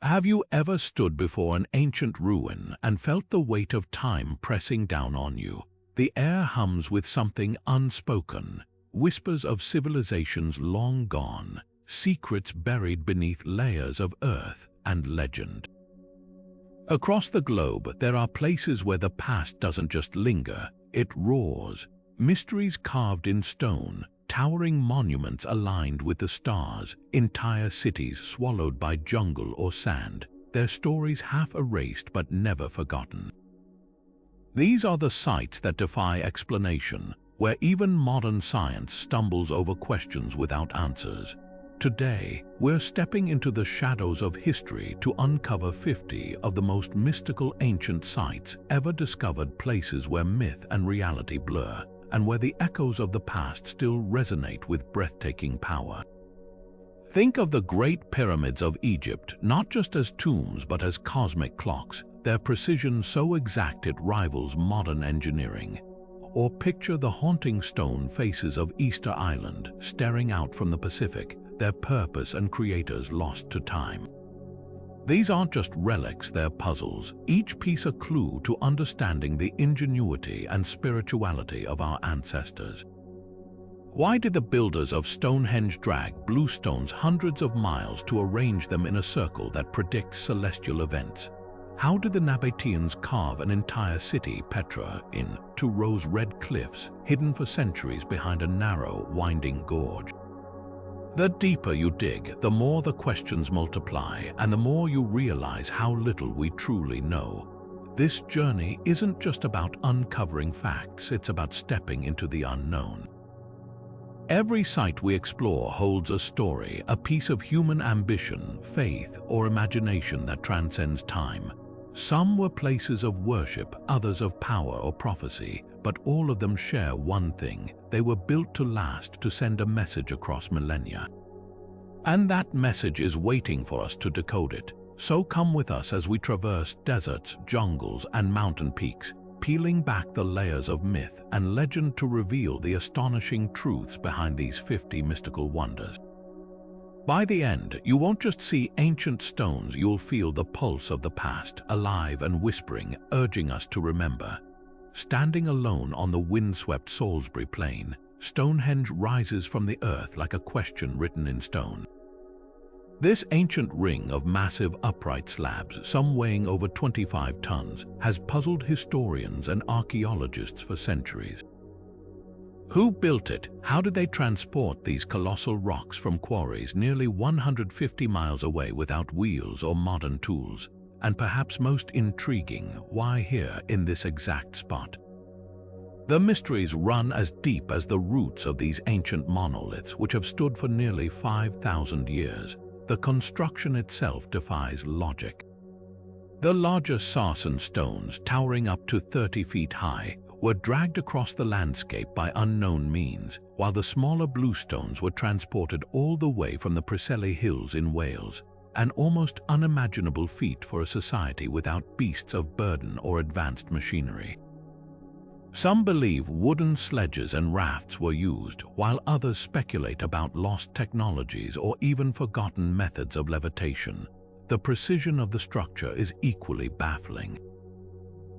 Have you ever stood before an ancient ruin and felt the weight of time pressing down on you? The air hums with something unspoken, whispers of civilizations long gone, secrets buried beneath layers of earth and legend. Across the globe, there are places where the past doesn't just linger, it roars. Mysteries carved in stone, towering monuments aligned with the stars, entire cities swallowed by jungle or sand, their stories half erased but never forgotten. These are the sites that defy explanation, where even modern science stumbles over questions without answers. Today, we're stepping into the shadows of history to uncover 50 of the most mystical ancient sites ever discovered, places where myth and reality blur, and where the echoes of the past still resonate with breathtaking power. Think of the Great Pyramids of Egypt not just as tombs but as cosmic clocks, their precision so exact it rivals modern engineering. Or picture the haunting stone faces of Easter Island staring out from the Pacific, their purpose and creators lost to time. These aren't just relics, they're puzzles, each piece a clue to understanding the ingenuity and spirituality of our ancestors. Why did the builders of Stonehenge drag blue stones hundreds of miles to arrange them in a circle that predicts celestial events? How did the Nabateans carve an entire city, Petra, in two rose-red cliffs hidden for centuries behind a narrow, winding gorge? The deeper you dig, the more the questions multiply, and the more you realize how little we truly know. This journey isn't just about uncovering facts, it's about stepping into the unknown. Every site we explore holds a story, a piece of human ambition, faith, or imagination that transcends time. Some were places of worship, others of power or prophecy, but all of them share one thing: they were built to last, to send a message across millennia. And that message is waiting for us to decode it. So come with us as we traverse deserts, jungles, and mountain peaks, peeling back the layers of myth and legend to reveal the astonishing truths behind these 50 mystical wonders. By the end, you won't just see ancient stones, you'll feel the pulse of the past, alive and whispering, urging us to remember. Standing alone on the windswept Salisbury Plain, Stonehenge rises from the earth like a question written in stone. This ancient ring of massive upright slabs, some weighing over 25 tons, has puzzled historians and archaeologists for centuries. Who built it? How did they transport these colossal rocks from quarries nearly 150 miles away without wheels or modern tools? And perhaps most intriguing, why here in this exact spot? The mysteries run as deep as the roots of these ancient monoliths, which have stood for nearly 5,000 years. The construction itself defies logic. The larger sarsen stones, towering up to 30 feet high, were dragged across the landscape by unknown means, while the smaller bluestones were transported all the way from the Preseli Hills in Wales, an almost unimaginable feat for a society without beasts of burden or advanced machinery. Some believe wooden sledges and rafts were used, while others speculate about lost technologies or even forgotten methods of levitation. The precision of the structure is equally baffling.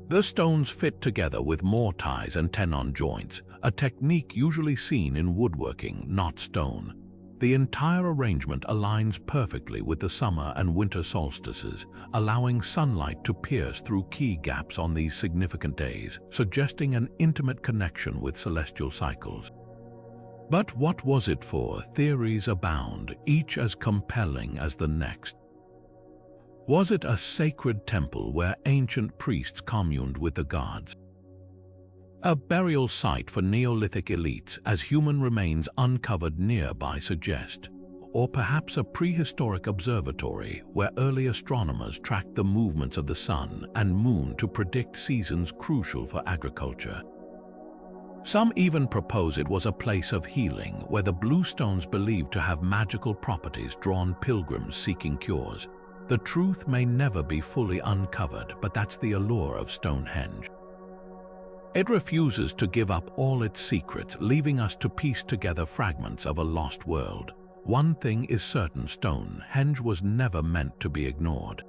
The stones fit together with mortise and tenon joints, a technique usually seen in woodworking, not stone. The entire arrangement aligns perfectly with the summer and winter solstices, allowing sunlight to pierce through key gaps on these significant days, suggesting an intimate connection with celestial cycles. But what was it for? Theories abound, each as compelling as the next. Was it a sacred temple where ancient priests communed with the gods? A burial site for Neolithic elites, as human remains uncovered nearby suggest? Or perhaps a prehistoric observatory where early astronomers tracked the movements of the sun and moon to predict seasons crucial for agriculture? Some even propose it was a place of healing where the blue stones believed to have magical properties drawn pilgrims seeking cures. The truth may never be fully uncovered, but that's the allure of Stonehenge. It refuses to give up all its secrets, leaving us to piece together fragments of a lost world. one thing is certain: Stonehenge was never meant to be ignored.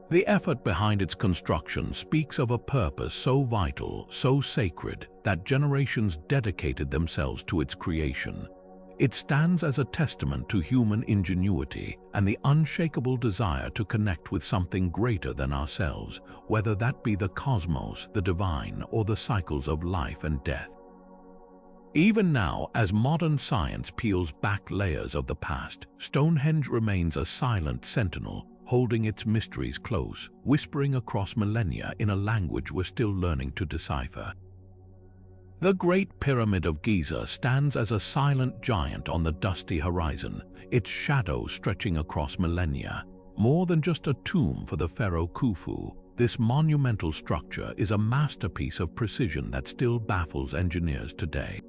The effort behind its construction speaks of a purpose so vital, so sacred, that generations dedicated themselves to its creation. It stands as a testament to human ingenuity and the unshakable desire to connect with something greater than ourselves, whether that be the cosmos, the divine, or the cycles of life and death. Even now, as modern science peels back layers of the past, Stonehenge remains a silent sentinel, holding its mysteries close, whispering across millennia in a language we're still learning to decipher. The Great Pyramid of Giza stands as a silent giant on the dusty horizon, its shadow stretching across millennia. More than just a tomb for the pharaoh Khufu, this monumental structure is a masterpiece of precision that still baffles engineers today.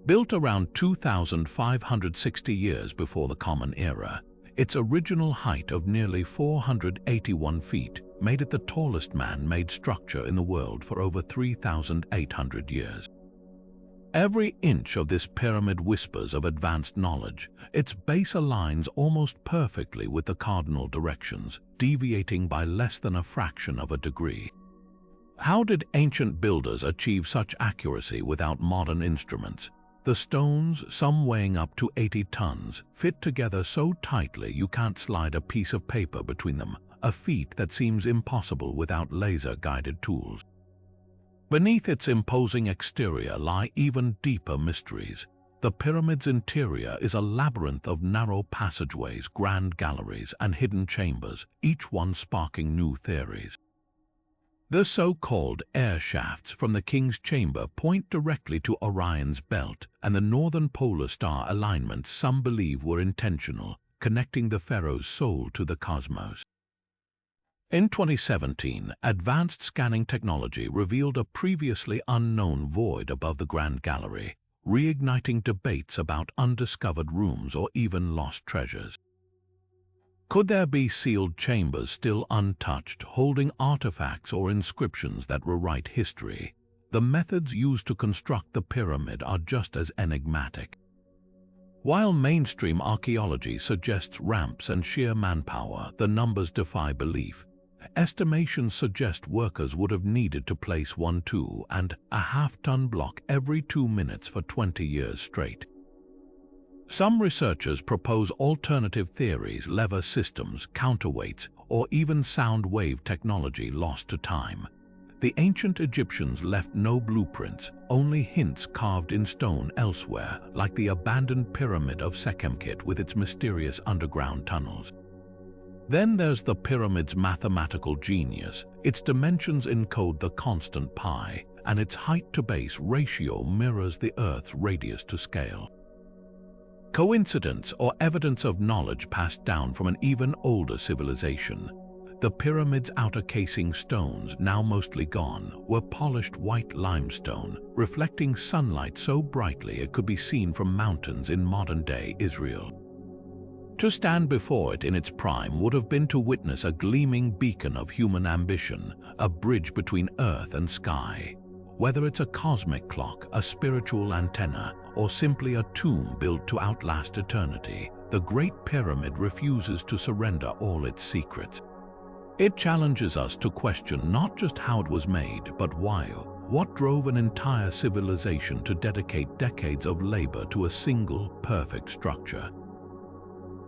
Built around 2,560 years before the Common Era, its original height of nearly 481 feet made it the tallest man-made structure in the world for over 3,800 years. Every inch of this pyramid whispers of advanced knowledge. Its base aligns almost perfectly with the cardinal directions, deviating by less than a fraction of a degree. How did ancient builders achieve such accuracy without modern instruments? The stones, some weighing up to 80 tons, fit together so tightly you can't slide a piece of paper between them, a feat that seems impossible without laser-guided tools. Beneath its imposing exterior lie even deeper mysteries. The pyramid's interior is a labyrinth of narrow passageways, grand galleries, and hidden chambers, each one sparking new theories. The so-called air shafts from the king's chamber point directly to Orion's belt, and the northern polar star alignments some believe were intentional, connecting the pharaoh's soul to the cosmos. In 2017, advanced scanning technology revealed a previously unknown void above the Grand Gallery, reigniting debates about undiscovered rooms or even lost treasures. Could there be sealed chambers still untouched, holding artifacts or inscriptions that rewrite history? The methods used to construct the pyramid are just as enigmatic. While mainstream archaeology suggests ramps and sheer manpower, the numbers defy belief. Estimations suggest workers would have needed to place 1, 2, and a half-ton block every 2 minutes for 20 years straight. Some researchers propose alternative theories: lever systems, counterweights, or even sound wave technology lost to time. The ancient Egyptians left no blueprints, only hints carved in stone elsewhere, like the abandoned pyramid of Sekhemkhet with its mysterious underground tunnels. Then there's the pyramid's mathematical genius. Its dimensions encode the constant pi, and its height-to-base ratio mirrors the Earth's radius to scale. Coincidence or evidence of knowledge passed down from an even older civilization? The pyramid's outer casing stones, now mostly gone, were polished white limestone, reflecting sunlight so brightly it could be seen from mountains in modern-day Israel. To stand before it in its prime would have been to witness a gleaming beacon of human ambition, a bridge between earth and sky. Whether it's a cosmic clock, a spiritual antenna, or simply a tomb built to outlast eternity, the Great Pyramid refuses to surrender all its secrets. It challenges us to question not just how it was made, but why. What drove an entire civilization to dedicate decades of labor to a single, perfect structure?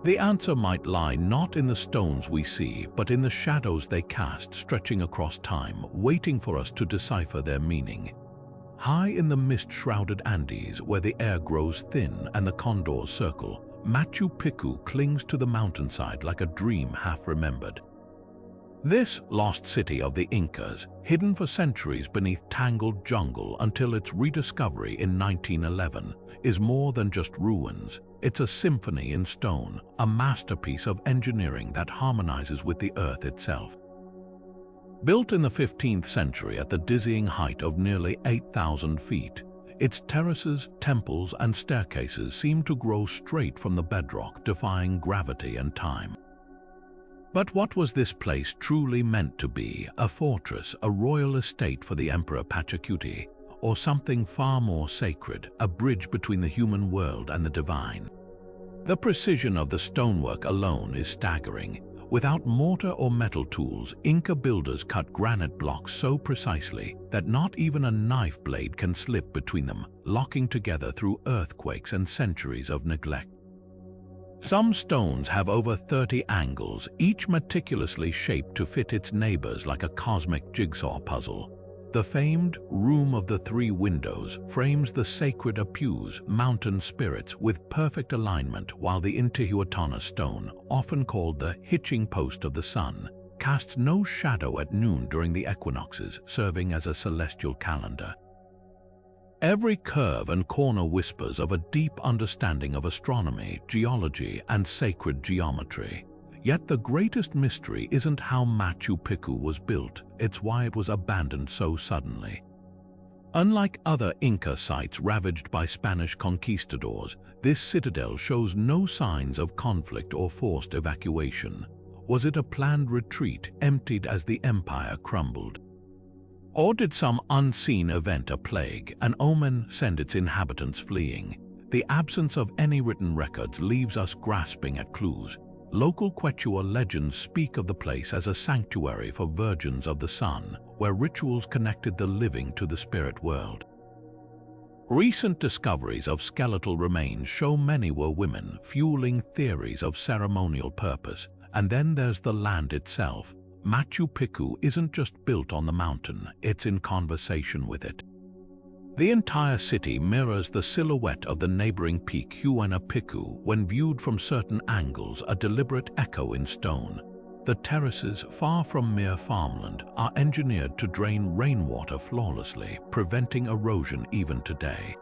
The answer might lie not in the stones we see, but in the shadows they cast, stretching across time, waiting for us to decipher their meaning. High in the mist-shrouded Andes, where the air grows thin and the condors circle, Machu Picchu clings to the mountainside like a dream half-remembered. This lost city of the Incas, hidden for centuries beneath tangled jungle until its rediscovery in 1911, is more than just ruins. It's a symphony in stone, a masterpiece of engineering that harmonizes with the earth itself. Built in the 15th century at the dizzying height of nearly 8,000 feet, its terraces, temples, and staircases seem to grow straight from the bedrock, defying gravity and time. But what was this place truly meant to be? A fortress, a royal estate for the Emperor Pachacuti, or something far more sacred, a bridge between the human world and the divine? The precision of the stonework alone is staggering. Without mortar or metal tools, Inca builders cut granite blocks so precisely that not even a knife blade can slip between them, locking together through earthquakes and centuries of neglect. Some stones have over 30 angles, each meticulously shaped to fit its neighbors like a cosmic jigsaw puzzle. The famed Room of the Three Windows frames the sacred Apus, mountain spirits, with perfect alignment, while the Intihuatana stone, often called the hitching post of the sun, casts no shadow at noon during the equinoxes, serving as a celestial calendar. Every curve and corner whispers of a deep understanding of astronomy, geology, and sacred geometry. Yet the greatest mystery isn't how Machu Picchu was built, it's why it was abandoned so suddenly. Unlike other Inca sites ravaged by Spanish conquistadors, this citadel shows no signs of conflict or forced evacuation. Was it a planned retreat, emptied as the empire crumbled? Or did some unseen event, a plague, an omen, send its inhabitants fleeing? The absence of any written records leaves us grasping at clues. Local Quechua legends speak of the place as a sanctuary for virgins of the sun, where rituals connected the living to the spirit world. Recent discoveries of skeletal remains show many were women, fueling theories of ceremonial purpose. And then there's the land itself. Machu Picchu isn't just built on the mountain, it's in conversation with it. The entire city mirrors the silhouette of the neighboring peak Huayna Picchu when viewed from certain angles, a deliberate echo in stone. The terraces, far from mere farmland, are engineered to drain rainwater flawlessly, preventing erosion even today.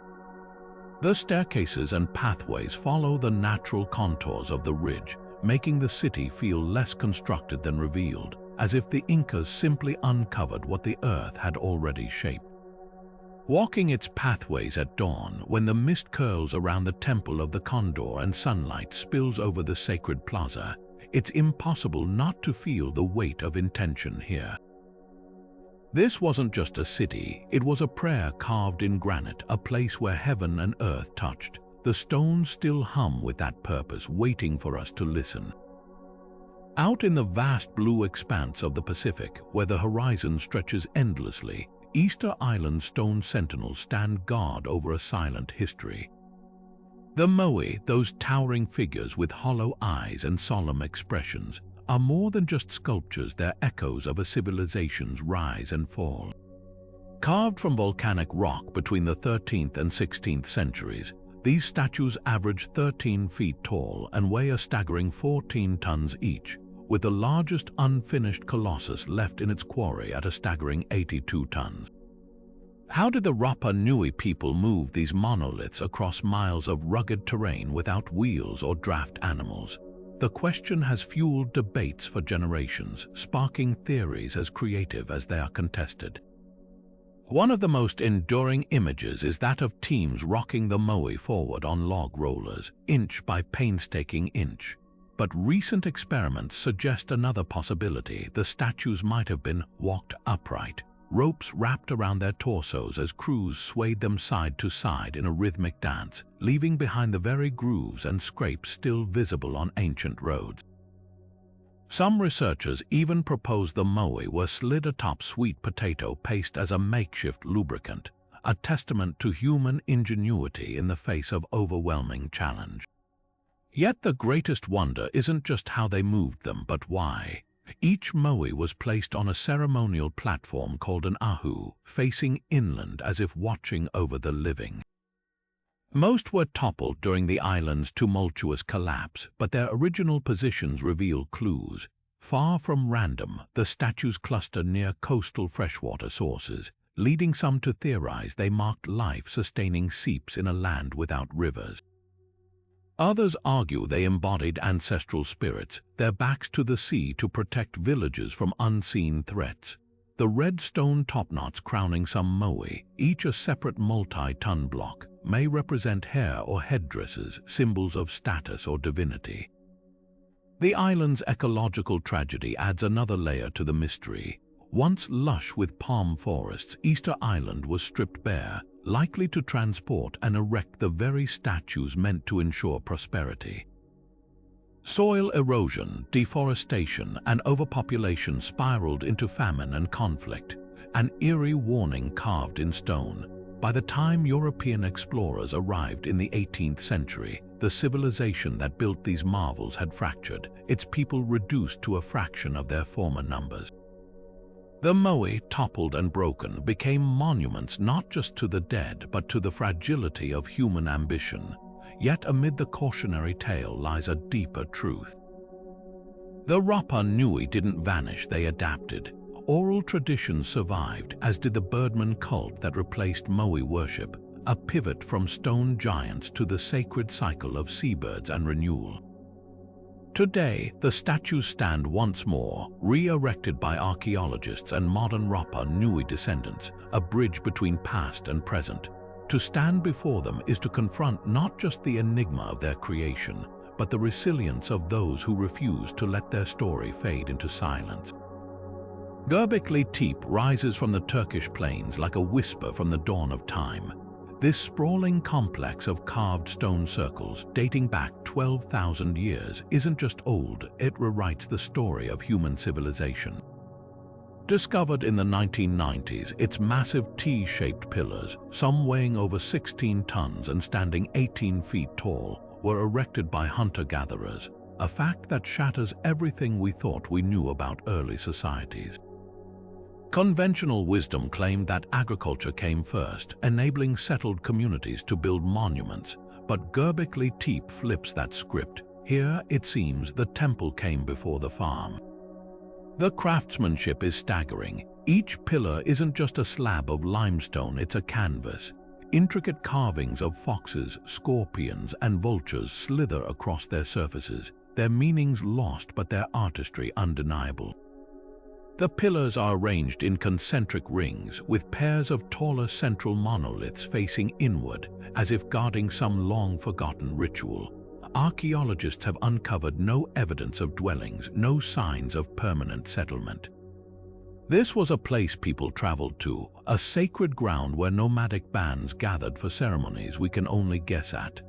The staircases and pathways follow the natural contours of the ridge, making the city feel less constructed than revealed, as if the Incas simply uncovered what the earth had already shaped. Walking its pathways at dawn, when the mist curls around the Temple of the Condor and sunlight spills over the sacred plaza, it's impossible not to feel the weight of intention here. This wasn't just a city, it was a prayer carved in granite, a place where heaven and earth touched. The stones still hum with that purpose, waiting for us to listen. Out in the vast blue expanse of the Pacific, where the horizon stretches endlessly, Easter Island stone sentinels stand guard over a silent history. The Moai, those towering figures with hollow eyes and solemn expressions, are more than just sculptures, they're echoes of a civilization's rise and fall. Carved from volcanic rock between the 13th and 16th centuries, these statues average 13 feet tall and weigh a staggering 14 tons each, with the largest unfinished colossus left in its quarry at a staggering 82 tons. How did the Rapa Nui people move these monoliths across miles of rugged terrain without wheels or draft animals? The question has fueled debates for generations, sparking theories as creative as they are contested. One of the most enduring images is that of teams rocking the Moai forward on log rollers, inch by painstaking inch. But recent experiments suggest another possibility. The statues might have been walked upright, ropes wrapped around their torsos as crews swayed them side to side in a rhythmic dance, leaving behind the very grooves and scrapes still visible on ancient roads. Some researchers even propose the Moai were slid atop sweet potato paste as a makeshift lubricant, a testament to human ingenuity in the face of overwhelming challenge. Yet the greatest wonder isn't just how they moved them, but why. Each Moai was placed on a ceremonial platform called an ahu, facing inland as if watching over the living. Most were toppled during the island's tumultuous collapse, but their original positions reveal clues. Far from random, the statues cluster near coastal freshwater sources, leading some to theorize they marked life-sustaining seeps in a land without rivers. Others argue they embodied ancestral spirits, their backs to the sea to protect villages from unseen threats. The red stone topknots crowning some Moai, each a separate multi-ton block, may represent hair or headdresses, symbols of status or divinity. The island's ecological tragedy adds another layer to the mystery. Once lush with palm forests, Easter Island was stripped bare, likely to transport and erect the very statues meant to ensure prosperity. Soil erosion, deforestation, and overpopulation spiraled into famine and conflict, an eerie warning carved in stone. By the time European explorers arrived in the 18th century, the civilization that built these marvels had fractured, its people reduced to a fraction of their former numbers. The Moai, toppled and broken, became monuments not just to the dead but to the fragility of human ambition. Yet amid the cautionary tale lies a deeper truth. The Rapa Nui didn't vanish, they adapted. Oral traditions survived, as did the Birdman cult that replaced Moai worship, a pivot from stone giants to the sacred cycle of seabirds and renewal. Today, the statues stand once more, re-erected by archaeologists and modern Rapa Nui descendants, a bridge between past and present. To stand before them is to confront not just the enigma of their creation, but the resilience of those who refuse to let their story fade into silence. Göbekli Tepe rises from the Turkish plains like a whisper from the dawn of time. This sprawling complex of carved stone circles dating back 12,000 years isn't just old, it rewrites the story of human civilization. Discovered in the 1990s, its massive T-shaped pillars, some weighing over 16 tons and standing 18 feet tall, were erected by hunter-gatherers, a fact that shatters everything we thought we knew about early societies. Conventional wisdom claimed that agriculture came first, enabling settled communities to build monuments, but Göbekli Tepe flips that script. Here, it seems, the temple came before the farm. The craftsmanship is staggering. Each pillar isn't just a slab of limestone, it's a canvas. Intricate carvings of foxes, scorpions, and vultures slither across their surfaces, their meanings lost but their artistry undeniable. The pillars are arranged in concentric rings, with pairs of taller central monoliths facing inward, as if guarding some long-forgotten ritual. Archaeologists have uncovered no evidence of dwellings, no signs of permanent settlement. This was a place people traveled to, a sacred ground where nomadic bands gathered for ceremonies we can only guess at.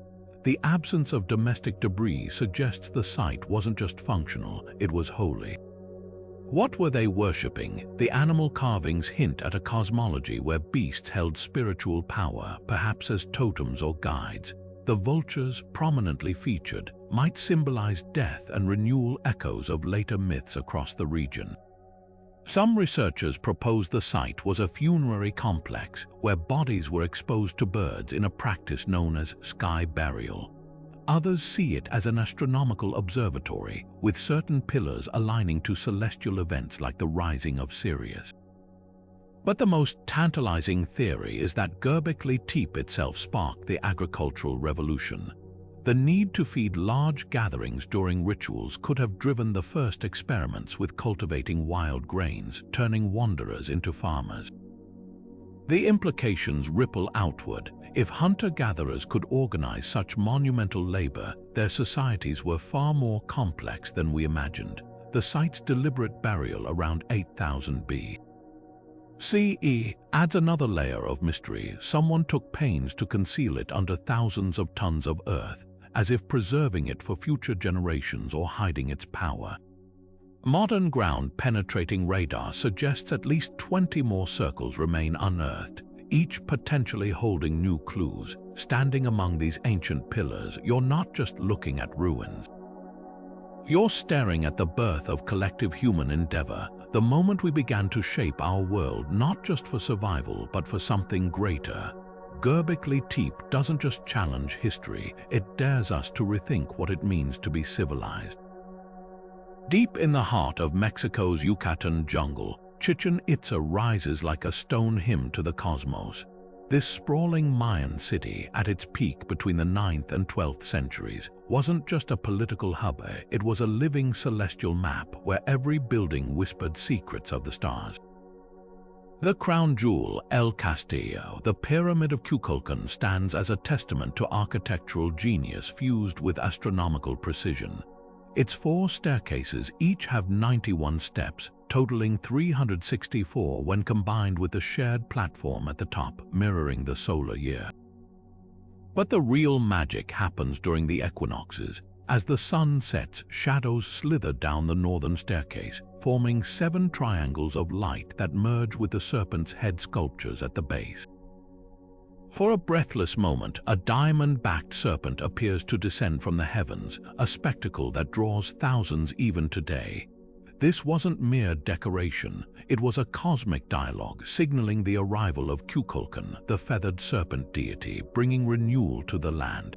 The absence of domestic debris suggests the site wasn't just functional, it was holy. What were they worshipping? The animal carvings hint at a cosmology where beasts held spiritual power, perhaps as totems or guides. The vultures, prominently featured, might symbolize death and renewal, echoes of later myths across the region. Some researchers propose the site was a funerary complex where bodies were exposed to birds in a practice known as sky burial. Others see it as an astronomical observatory, with certain pillars aligning to celestial events like the rising of Sirius. But the most tantalizing theory is that Göbekli Tepe itself sparked the agricultural revolution. The need to feed large gatherings during rituals could have driven the first experiments with cultivating wild grains, turning wanderers into farmers. The implications ripple outward. If hunter-gatherers could organize such monumental labor, their societies were far more complex than we imagined. The site's deliberate burial around 8000 BCE adds another layer of mystery. Someone took pains to conceal it under thousands of tons of earth, as if preserving it for future generations or hiding its power. Modern ground-penetrating radar suggests at least 20 more circles remain unearthed, each potentially holding new clues. Standing among these ancient pillars, you're not just looking at ruins. You're staring at the birth of collective human endeavor, the moment we began to shape our world not just for survival but for something greater. Göbekli Tepe doesn't just challenge history, it dares us to rethink what it means to be civilized. Deep in the heart of Mexico's Yucatan jungle, Chichen Itza rises like a stone hymn to the cosmos. This sprawling Mayan city, at its peak between the 9th and 12th centuries, wasn't just a political hub, it was a living celestial map where every building whispered secrets of the stars. The crown jewel, El Castillo, the Pyramid of Kukulkan, stands as a testament to architectural genius fused with astronomical precision. Its 4 staircases each have 91 steps, totaling 364 when combined with the shared platform at the top, mirroring the solar year. But the real magic happens during the equinoxes. As the sun sets, shadows slither down the northern staircase, forming 7 triangles of light that merge with the serpent's head sculptures at the base. For a breathless moment, a diamond-backed serpent appears to descend from the heavens, a spectacle that draws thousands even today. This wasn't mere decoration, it was a cosmic dialogue signaling the arrival of Kukulkan, the feathered serpent deity, bringing renewal to the land.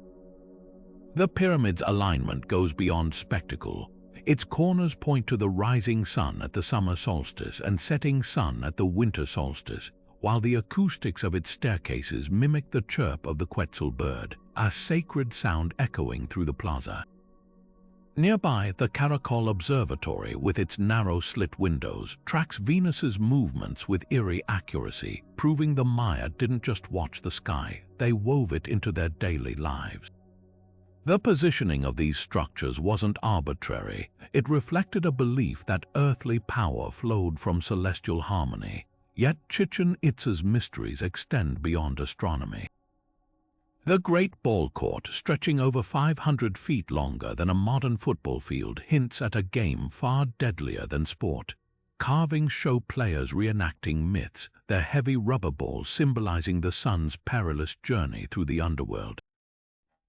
The pyramid's alignment goes beyond spectacle. Its corners point to the rising sun at the summer solstice and setting sun at the winter solstice, while the acoustics of its staircases mimic the chirp of the Quetzal bird, a sacred sound echoing through the plaza. Nearby, the Caracol Observatory, with its narrow slit windows, tracks Venus's movements with eerie accuracy, proving the Maya didn't just watch the sky, they wove it into their daily lives. The positioning of these structures wasn't arbitrary. It reflected a belief that earthly power flowed from celestial harmony. Yet Chichen Itza's mysteries extend beyond astronomy. The Great Ball Court, stretching over 500 feet longer than a modern football field, hints at a game far deadlier than sport. Carvings show players reenacting myths, their heavy rubber balls symbolizing the sun's perilous journey through the underworld.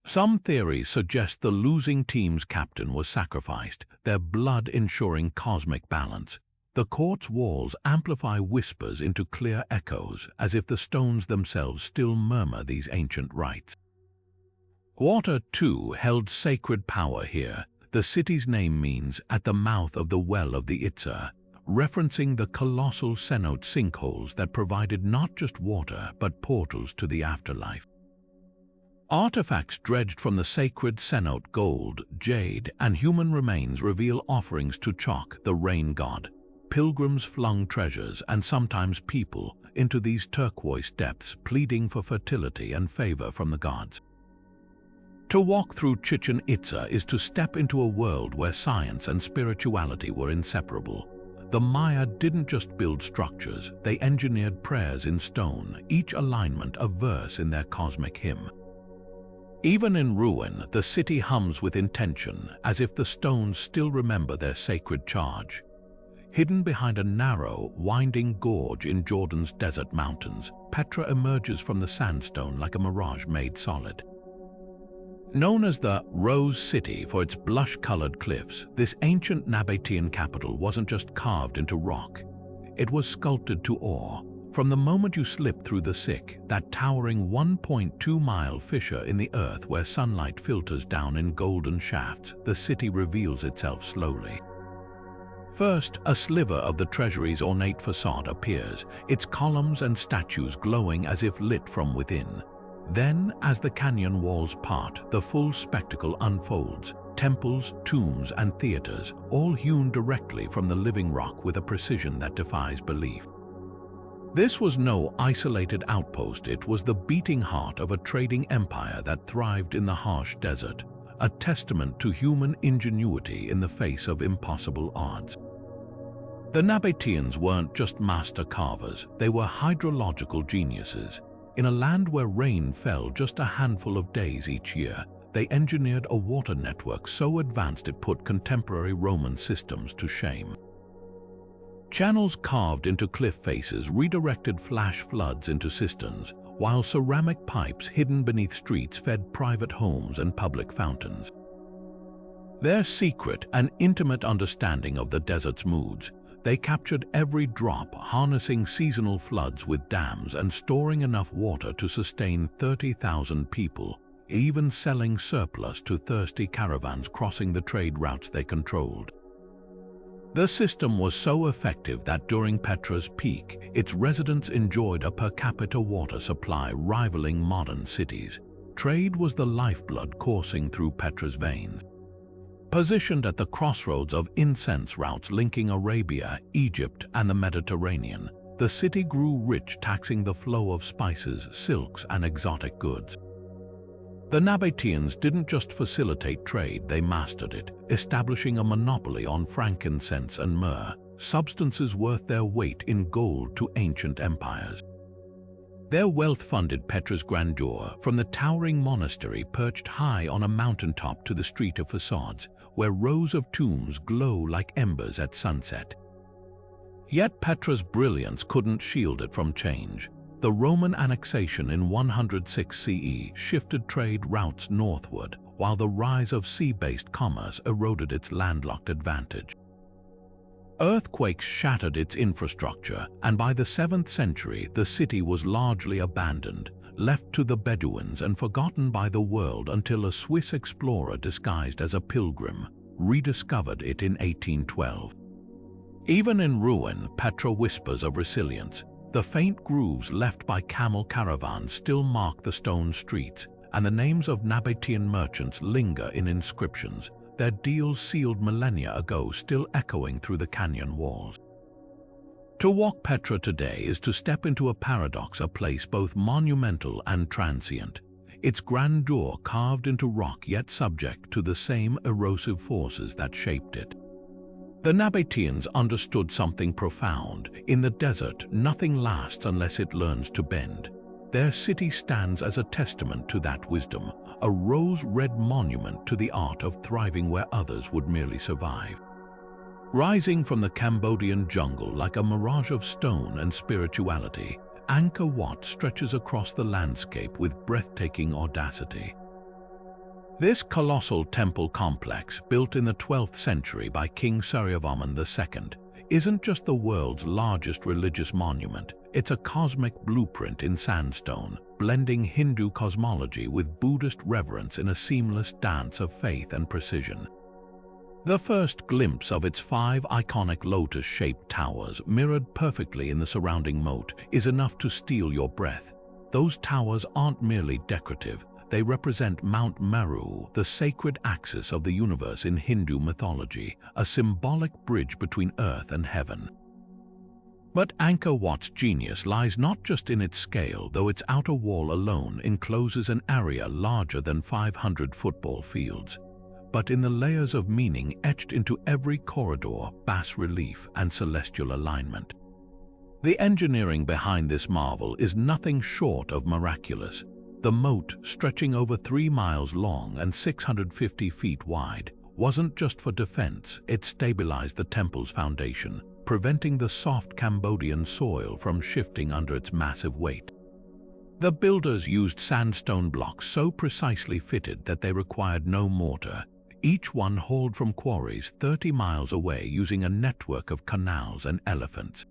Some theories suggest the losing team's captain was sacrificed, their blood ensuring cosmic balance. The court's walls amplify whispers into clear echoes, as if the stones themselves still murmur these ancient rites. Water, too, held sacred power here. The city's name means "at the mouth of the well of the Itza," referencing the colossal cenote sinkholes that provided not just water but portals to the afterlife. Artifacts dredged from the sacred cenote, gold, jade, and human remains reveal offerings to Chok, the rain god. Pilgrims flung treasures, and sometimes people, into these turquoise depths, pleading for fertility and favor from the gods. To walk through Chichen Itza is to step into a world where science and spirituality were inseparable. The Maya didn't just build structures, they engineered prayers in stone, each alignment a verse in their cosmic hymn. Even in ruin, the city hums with intention, as if the stones still remember their sacred charge. Hidden behind a narrow, winding gorge in Jordan's desert mountains, Petra emerges from the sandstone like a mirage made solid. Known as the Rose City for its blush-colored cliffs, this ancient Nabatean capital wasn't just carved into rock. It was sculpted to awe. From the moment you slip through the Sick, that towering 1.2-mile fissure in the earth where sunlight filters down in golden shafts, the city reveals itself slowly. First, a sliver of the treasury's ornate facade appears, its columns and statues glowing as if lit from within. Then, as the canyon walls part, the full spectacle unfolds. Temples, tombs, and theaters, all hewn directly from the living rock with a precision that defies belief. This was no isolated outpost, it was the beating heart of a trading empire that thrived in the harsh desert, a testament to human ingenuity in the face of impossible odds. The Nabateans weren't just master carvers, they were hydrological geniuses. In a land where rain fell just a handful of days each year, they engineered a water network so advanced it put contemporary Roman systems to shame. Channels carved into cliff faces redirected flash floods into cisterns, while ceramic pipes hidden beneath streets fed private homes and public fountains. Their secret, an intimate understanding of the desert's moods, they captured every drop, harnessing seasonal floods with dams and storing enough water to sustain 30,000 people, even selling surplus to thirsty caravans crossing the trade routes they controlled. The system was so effective that during Petra's peak, its residents enjoyed a per capita water supply rivaling modern cities. Trade was the lifeblood coursing through Petra's veins. Positioned at the crossroads of incense routes linking Arabia, Egypt, and the Mediterranean, the city grew rich, taxing the flow of spices, silks, and exotic goods. The Nabateans didn't just facilitate trade, they mastered it, establishing a monopoly on frankincense and myrrh, substances worth their weight in gold to ancient empires. Their wealth funded Petra's grandeur, from the towering monastery perched high on a mountaintop to the street of facades, where rows of tombs glow like embers at sunset. Yet Petra's brilliance couldn't shield it from change. The Roman annexation in 106 CE shifted trade routes northward, while the rise of sea-based commerce eroded its landlocked advantage. Earthquakes shattered its infrastructure, and by the 7th century the city was largely abandoned, left to the Bedouins and forgotten by the world until a Swiss explorer disguised as a pilgrim rediscovered it in 1812. Even in ruin, Petra whispers of resilience. The faint grooves left by camel caravans still mark the stone streets, and the names of Nabatean merchants linger in inscriptions, their deals sealed millennia ago still echoing through the canyon walls. To walk Petra today is to step into a paradox, a place both monumental and transient, its grandeur carved into rock yet subject to the same erosive forces that shaped it. The Nabateans understood something profound. In the desert, nothing lasts unless it learns to bend. Their city stands as a testament to that wisdom, a rose-red monument to the art of thriving where others would merely survive. Rising from the Cambodian jungle like a mirage of stone and spirituality, Angkor Wat stretches across the landscape with breathtaking audacity. This colossal temple complex, built in the 12th century by King Suryavarman II, isn't just the world's largest religious monument. It's a cosmic blueprint in sandstone, blending Hindu cosmology with Buddhist reverence in a seamless dance of faith and precision. The first glimpse of its 5 iconic lotus-shaped towers, mirrored perfectly in the surrounding moat, is enough to steal your breath. Those towers aren't merely decorative. They represent Mount Meru, the sacred axis of the universe in Hindu mythology, a symbolic bridge between earth and heaven. But Angkor Wat's genius lies not just in its scale, though its outer wall alone encloses an area larger than 500 football fields, but in the layers of meaning etched into every corridor, bas-relief, and celestial alignment. The engineering behind this marvel is nothing short of miraculous. The moat, stretching over 3 miles long and 650 feet wide, wasn't just for defense. It stabilized the temple's foundation, preventing the soft Cambodian soil from shifting under its massive weight. The builders used sandstone blocks so precisely fitted that they required no mortar, each one hauled from quarries 30 miles away using a network of canals and elephants.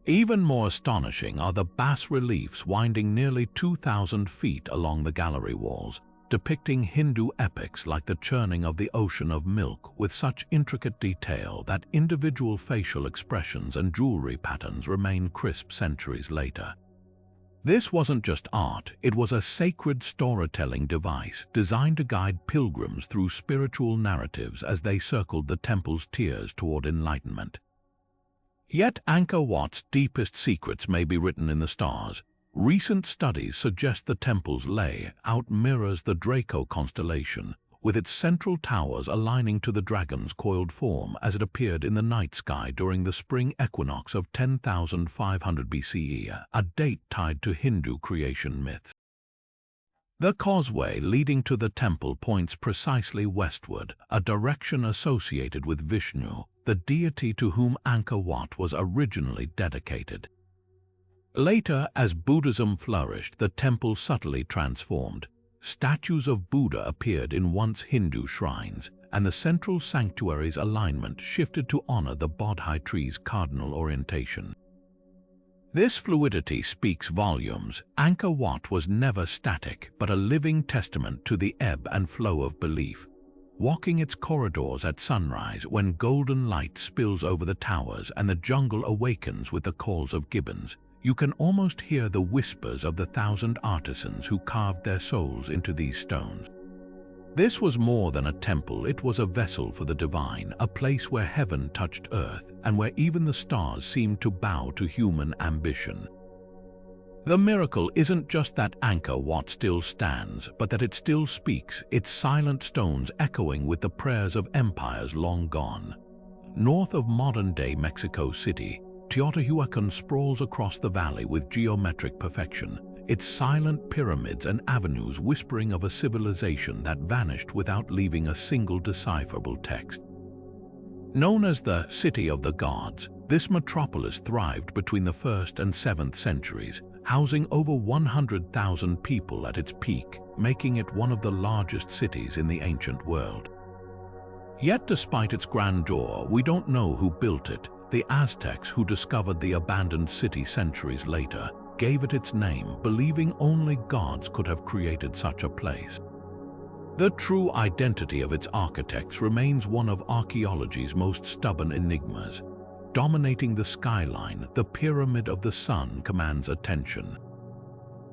Even more astonishing are the bas-reliefs winding nearly 2,000 feet along the gallery walls, depicting Hindu epics like the churning of the ocean of milk with such intricate detail that individual facial expressions and jewelry patterns remain crisp centuries later. This wasn't just art, it was a sacred storytelling device designed to guide pilgrims through spiritual narratives as they circled the temple's tiers toward enlightenment. Yet Angkor Wat's deepest secrets may be written in the stars. Recent studies suggest the temple's layout mirrors the Draco constellation, with its central towers aligning to the dragon's coiled form as it appeared in the night sky during the spring equinox of 10,500 BCE, a date tied to Hindu creation myths. The causeway leading to the temple points precisely westward, a direction associated with Vishnu, the deity to whom Angkor Wat was originally dedicated. Later, as Buddhism flourished, the temple subtly transformed. Statues of Buddha appeared in once Hindu shrines, and the central sanctuary's alignment shifted to honor the Bodhi tree's cardinal orientation. This fluidity speaks volumes. Angkor Wat was never static, but a living testament to the ebb and flow of belief. Walking its corridors at sunrise, when golden light spills over the towers and the jungle awakens with the calls of gibbons, you can almost hear the whispers of the 1,000 artisans who carved their souls into these stones. This was more than a temple, it was a vessel for the divine, a place where heaven touched earth and where even the stars seemed to bow to human ambition. The miracle isn't just that Angkor Wat still stands, but that it still speaks, its silent stones echoing with the prayers of empires long gone. North of modern-day Mexico City, Teotihuacan sprawls across the valley with geometric perfection, its silent pyramids and avenues whispering of a civilization that vanished without leaving a single decipherable text. Known as the City of the Gods, this metropolis thrived between the 1st and 7th centuries, housing over 100,000 people at its peak, making it one of the largest cities in the ancient world. Yet despite its grandeur, we don't know who built it. The Aztecs, who discovered the abandoned city centuries later, gave it its name, believing only gods could have created such a place. The true identity of its architects remains one of archaeology's most stubborn enigmas. Dominating the skyline, the Pyramid of the Sun commands attention.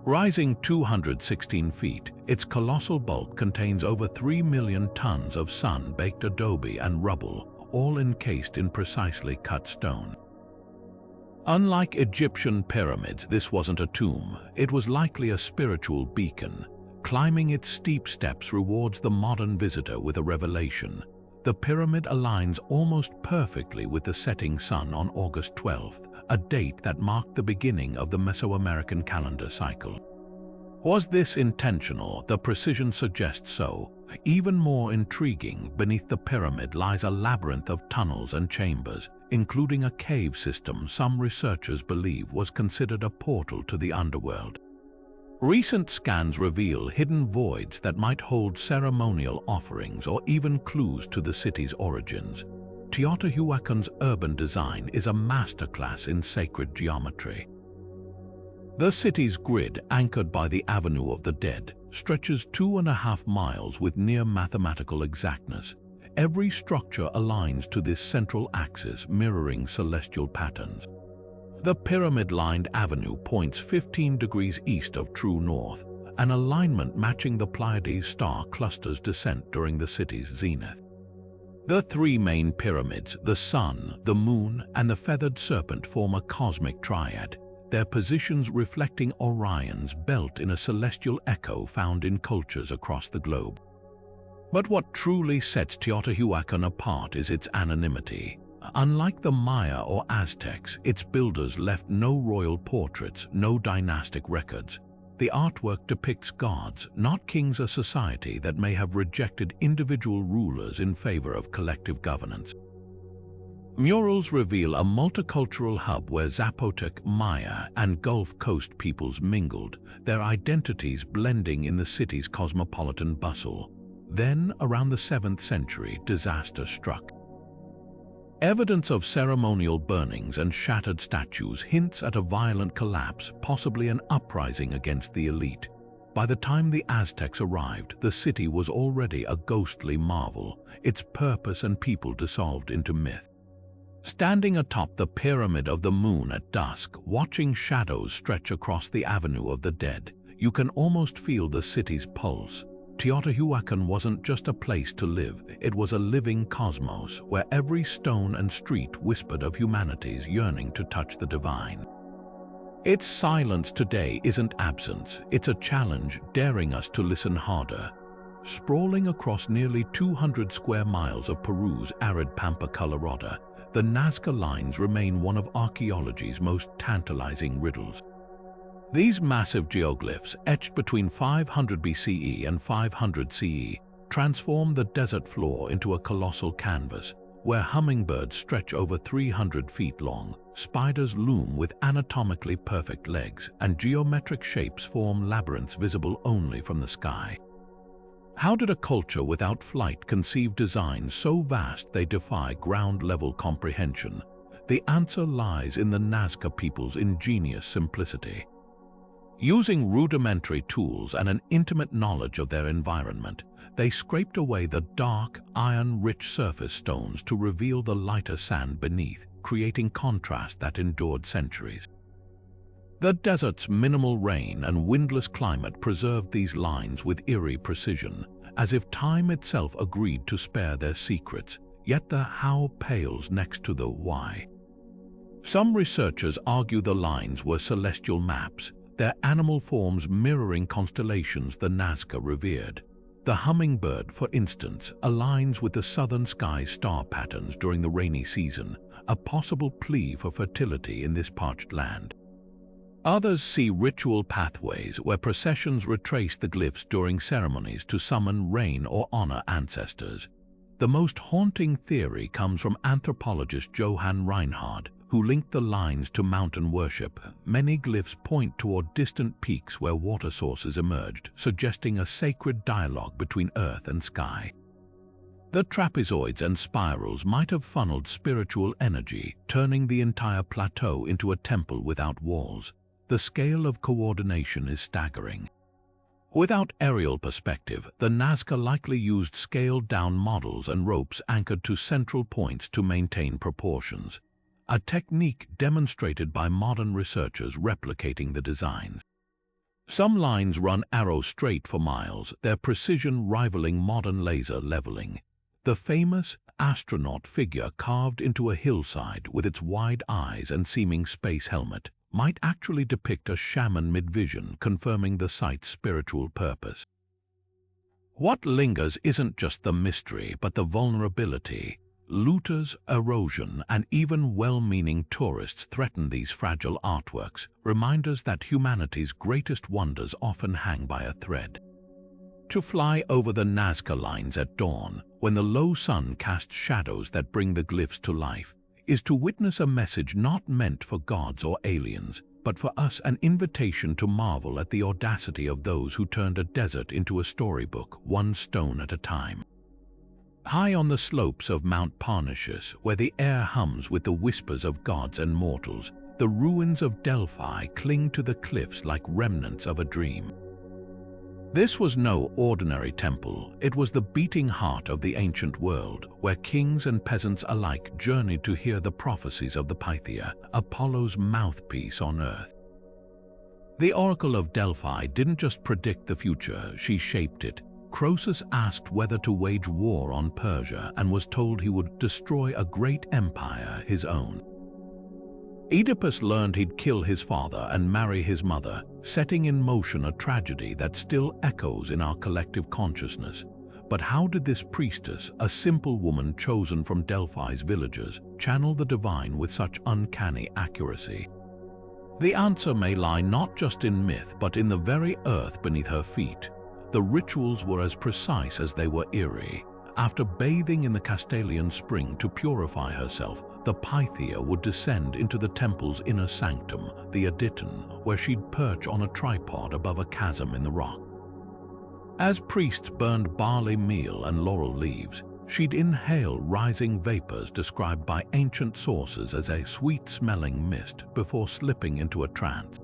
Rising 216 feet, its colossal bulk contains over 3 million tons of sun-baked adobe and rubble, all encased in precisely cut stone. Unlike Egyptian pyramids, this wasn't a tomb. It was likely a spiritual beacon. Climbing its steep steps rewards the modern visitor with a revelation. The pyramid aligns almost perfectly with the setting sun on August 12th, a date that marked the beginning of the Mesoamerican calendar cycle. Was this intentional? The precision suggests so. Even more intriguing, beneath the pyramid lies a labyrinth of tunnels and chambers, including a cave system some researchers believe was considered a portal to the underworld. Recent scans reveal hidden voids that might hold ceremonial offerings or even clues to the city's origins. Teotihuacan's urban design is a masterclass in sacred geometry. The city's grid, anchored by the Avenue of the Dead, stretches 2.5 miles with near mathematical exactness. Every structure aligns to this central axis, mirroring celestial patterns. The pyramid-lined avenue points 15 degrees east of true north, an alignment matching the Pleiades star cluster's descent during the city's zenith. The three main pyramids, the sun, the moon, and the feathered serpent, form a cosmic triad, their positions reflecting Orion's belt in a celestial echo found in cultures across the globe. But what truly sets Teotihuacan apart is its anonymity. Unlike the Maya or Aztecs, its builders left no royal portraits, no dynastic records. The artwork depicts gods, not kings, a society that may have rejected individual rulers in favor of collective governance. Murals reveal a multicultural hub where Zapotec, Maya, and Gulf Coast peoples mingled, their identities blending in the city's cosmopolitan bustle. Then, around the 7th century, disaster struck. Evidence of ceremonial burnings and shattered statues hints at a violent collapse, possibly an uprising against the elite. By the time the Aztecs arrived, the city was already a ghostly marvel, its purpose and people dissolved into myth. Standing atop the Pyramid of the Moon at dusk, watching shadows stretch across the Avenue of the Dead, you can almost feel the city's pulse. Teotihuacan wasn't just a place to live, it was a living cosmos where every stone and street whispered of humanity's yearning to touch the divine. Its silence today isn't absence, it's a challenge daring us to listen harder. Sprawling across nearly 200 square miles of Peru's arid Pampa Colorado, the Nazca lines remain one of archaeology's most tantalizing riddles. These massive geoglyphs, etched between 500 BCE and 500 CE, transform the desert floor into a colossal canvas, where hummingbirds stretch over 300 feet long, spiders loom with anatomically perfect legs, and geometric shapes form labyrinths visible only from the sky. How did a culture without flight conceive designs so vast they defy ground-level comprehension? The answer lies in the Nazca people's ingenious simplicity. Using rudimentary tools and an intimate knowledge of their environment, they scraped away the dark, iron-rich surface stones to reveal the lighter sand beneath, creating contrast that endured centuries. The desert's minimal rain and windless climate preserved these lines with eerie precision, as if time itself agreed to spare their secrets, yet the how pales next to the why. Some researchers argue the lines were celestial maps, their animal forms mirroring constellations the Nazca revered. The hummingbird, for instance, aligns with the southern sky's star patterns during the rainy season, a possible plea for fertility in this parched land. Others see ritual pathways where processions retrace the glyphs during ceremonies to summon rain or honor ancestors. The most haunting theory comes from anthropologist Johann Reinhard, who linked the lines to mountain worship. Many glyphs point toward distant peaks where water sources emerged, suggesting a sacred dialogue between earth and sky. The trapezoids and spirals might have funneled spiritual energy, turning the entire plateau into a temple without walls. The scale of coordination is staggering. Without aerial perspective, the Nazca likely used scaled-down models and ropes anchored to central points to maintain proportions, a technique demonstrated by modern researchers replicating the designs. Some lines run arrow-straight for miles, their precision rivaling modern laser leveling. The famous astronaut figure carved into a hillside with its wide eyes and seeming space helmet might actually depict a shaman mid-vision, confirming the site's spiritual purpose. What lingers isn't just the mystery, but the vulnerability. Looters, erosion, and even well-meaning tourists threaten these fragile artworks, reminders that humanity's greatest wonders often hang by a thread. To fly over the Nazca lines at dawn, when the low sun casts shadows that bring the glyphs to life, is to witness a message not meant for gods or aliens, but for us, an invitation to marvel at the audacity of those who turned a desert into a storybook, one stone at a time. High on the slopes of Mount Parnassus, where the air hums with the whispers of gods and mortals, the ruins of Delphi cling to the cliffs like remnants of a dream. This was no ordinary temple. It was the beating heart of the ancient world, where kings and peasants alike journeyed to hear the prophecies of the Pythia, Apollo's mouthpiece on earth. The Oracle of Delphi didn't just predict the future, she shaped it. Croesus asked whether to wage war on Persia and was told he would destroy a great empire, his own. Oedipus learned he'd kill his father and marry his mother, setting in motion a tragedy that still echoes in our collective consciousness. But how did this priestess, a simple woman chosen from Delphi's villagers, channel the divine with such uncanny accuracy? The answer may lie not just in myth, but in the very earth beneath her feet. The rituals were as precise as they were eerie. After bathing in the Castalian spring to purify herself, the Pythia would descend into the temple's inner sanctum, the Aditon, where she'd perch on a tripod above a chasm in the rock. As priests burned barley meal and laurel leaves, she'd inhale rising vapors described by ancient sources as a sweet-smelling mist before slipping into a trance.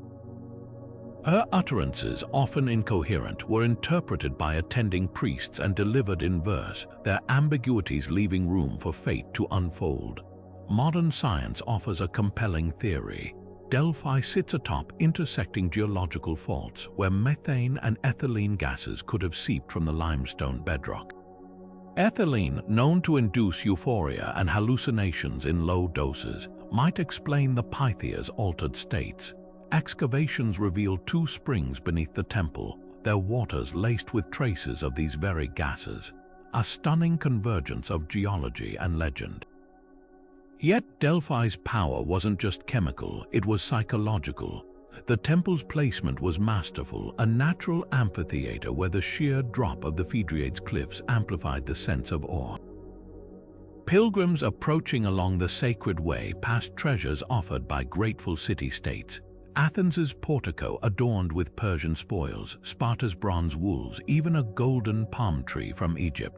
Her utterances, often incoherent, were interpreted by attending priests and delivered in verse, their ambiguities leaving room for fate to unfold. Modern science offers a compelling theory. Delphi sits atop intersecting geological faults where methane and ethylene gases could have seeped from the limestone bedrock. Ethylene, known to induce euphoria and hallucinations in low doses, might explain the Pythia's altered states. Excavations reveal two springs beneath the temple, their waters laced with traces of these very gases, a stunning convergence of geology and legend. Yet Delphi's power wasn't just chemical, it was psychological. The temple's placement was masterful, a natural amphitheater where the sheer drop of the Phaedriades cliffs amplified the sense of awe. Pilgrims approaching along the sacred way passed treasures offered by grateful city-states. Athens's portico adorned with Persian spoils, Sparta's bronze wools, even a golden palm tree from Egypt.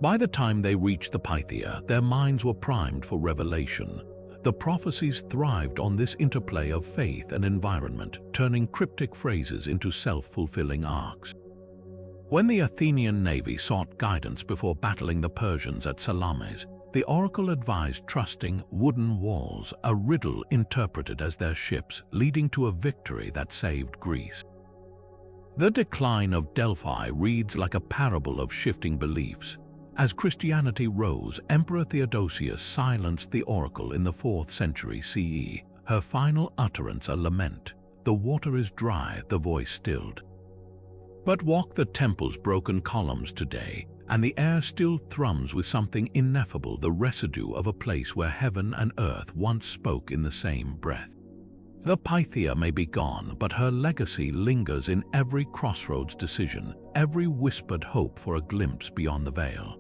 By the time they reached the Pythia, their minds were primed for revelation. The prophecies thrived on this interplay of faith and environment, turning cryptic phrases into self-fulfilling arcs. When the Athenian navy sought guidance before battling the Persians at Salamis, the oracle advised trusting wooden walls, a riddle interpreted as their ships, leading to a victory that saved Greece. The decline of Delphi reads like a parable of shifting beliefs. As Christianity rose, Emperor Theodosius silenced the oracle in the 4th century CE, her final utterance a lament. The water is dry, the voice stilled. But walk the temple's broken columns today, and the air still thrums with something ineffable, the residue of a place where heaven and earth once spoke in the same breath. The Pythia may be gone, but her legacy lingers in every crossroads decision, every whispered hope for a glimpse beyond the veil.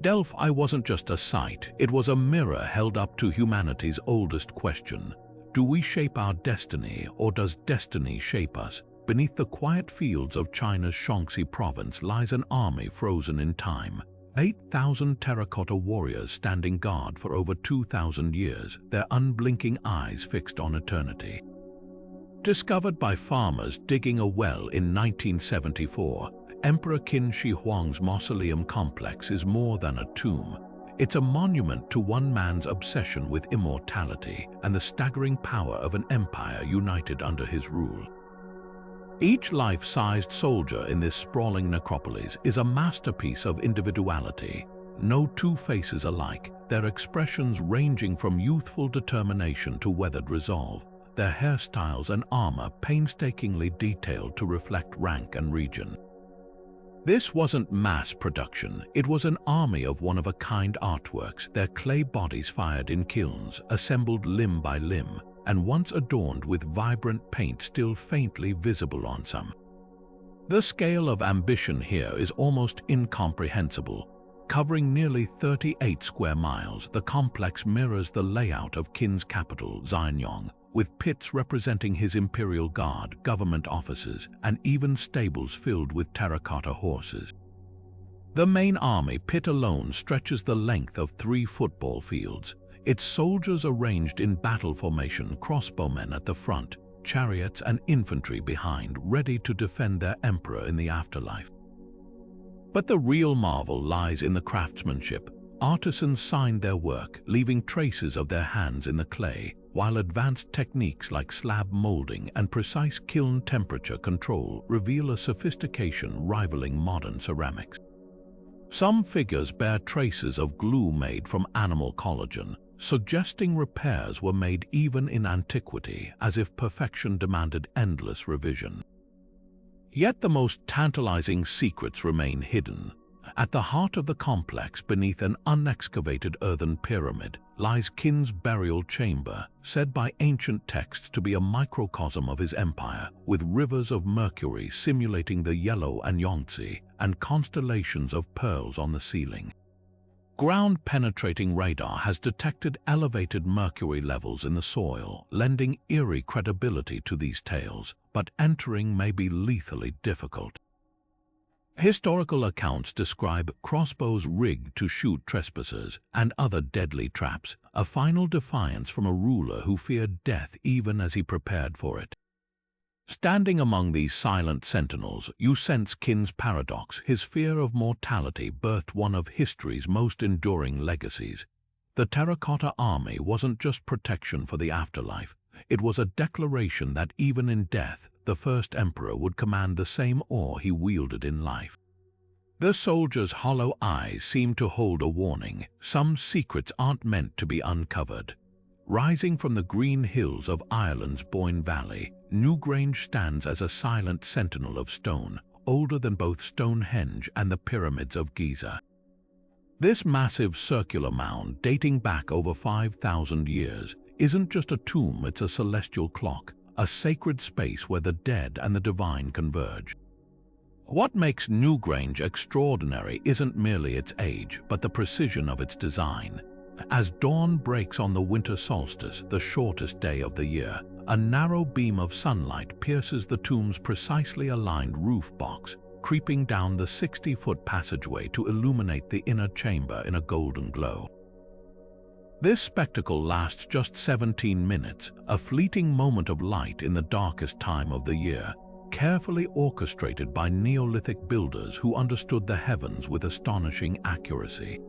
Delphi wasn't just a site, it was a mirror held up to humanity's oldest question. Do we shape our destiny, or does destiny shape us? Beneath the quiet fields of China's Shaanxi province lies an army frozen in time. 8,000 terracotta warriors standing guard for over 2,000 years, their unblinking eyes fixed on eternity. Discovered by farmers digging a well in 1974, Emperor Qin Shi Huang's mausoleum complex is more than a tomb. It's a monument to one man's obsession with immortality and the staggering power of an empire united under his rule. Each life-sized soldier in this sprawling necropolis is a masterpiece of individuality. No two faces alike, their expressions ranging from youthful determination to weathered resolve, their hairstyles and armor painstakingly detailed to reflect rank and region. This wasn't mass production, it was an army of one-of-a-kind artworks, their clay bodies fired in kilns, assembled limb by limb, and once adorned with vibrant paint still faintly visible on some. The scale of ambition here is almost incomprehensible. Covering nearly 38 square miles, the complex mirrors the layout of Qin's capital, Xianyang, with pits representing his imperial guard, government offices, and even stables filled with terracotta horses. The main army pit alone stretches the length of 3 football fields, its soldiers arranged in battle formation, crossbowmen at the front, chariots and infantry behind, ready to defend their emperor in the afterlife. But the real marvel lies in the craftsmanship. Artisans signed their work, leaving traces of their hands in the clay, while advanced techniques like slab molding and precise kiln temperature control reveal a sophistication rivaling modern ceramics. Some figures bear traces of glue made from animal collagen, suggesting repairs were made even in antiquity, as if perfection demanded endless revision. Yet the most tantalizing secrets remain hidden. At the heart of the complex, beneath an unexcavated earthen pyramid, lies Qin's burial chamber, said by ancient texts to be a microcosm of his empire, with rivers of mercury simulating the Yellow and Yangtze, and constellations of pearls on the ceiling. Ground-penetrating radar has detected elevated mercury levels in the soil, lending eerie credibility to these tales, but entering may be lethally difficult. Historical accounts describe crossbows rigged to shoot trespassers and other deadly traps, a final defiance from a ruler who feared death even as he prepared for it. Standing among these silent sentinels, you sense Qin's paradox. His fear of mortality birthed one of history's most enduring legacies. The terracotta army wasn't just protection for the afterlife, it was a declaration that even in death, the first emperor would command the same awe he wielded in life. The soldiers' hollow eyes seem to hold a warning. Some secrets aren't meant to be uncovered. Rising from the green hills of Ireland's Boyne Valley, Newgrange stands as a silent sentinel of stone, older than both Stonehenge and the pyramids of Giza. This massive circular mound, dating back over 5,000 years, isn't just a tomb, it's a celestial clock, a sacred space where the dead and the divine converge. What makes Newgrange extraordinary isn't merely its age, but the precision of its design. As dawn breaks on the winter solstice, the shortest day of the year, a narrow beam of sunlight pierces the tomb's precisely aligned roof box, creeping down the 60-foot passageway to illuminate the inner chamber in a golden glow. This spectacle lasts just 17 minutes, a fleeting moment of light in the darkest time of the year, carefully orchestrated by Neolithic builders who understood the heavens with astonishing accuracy.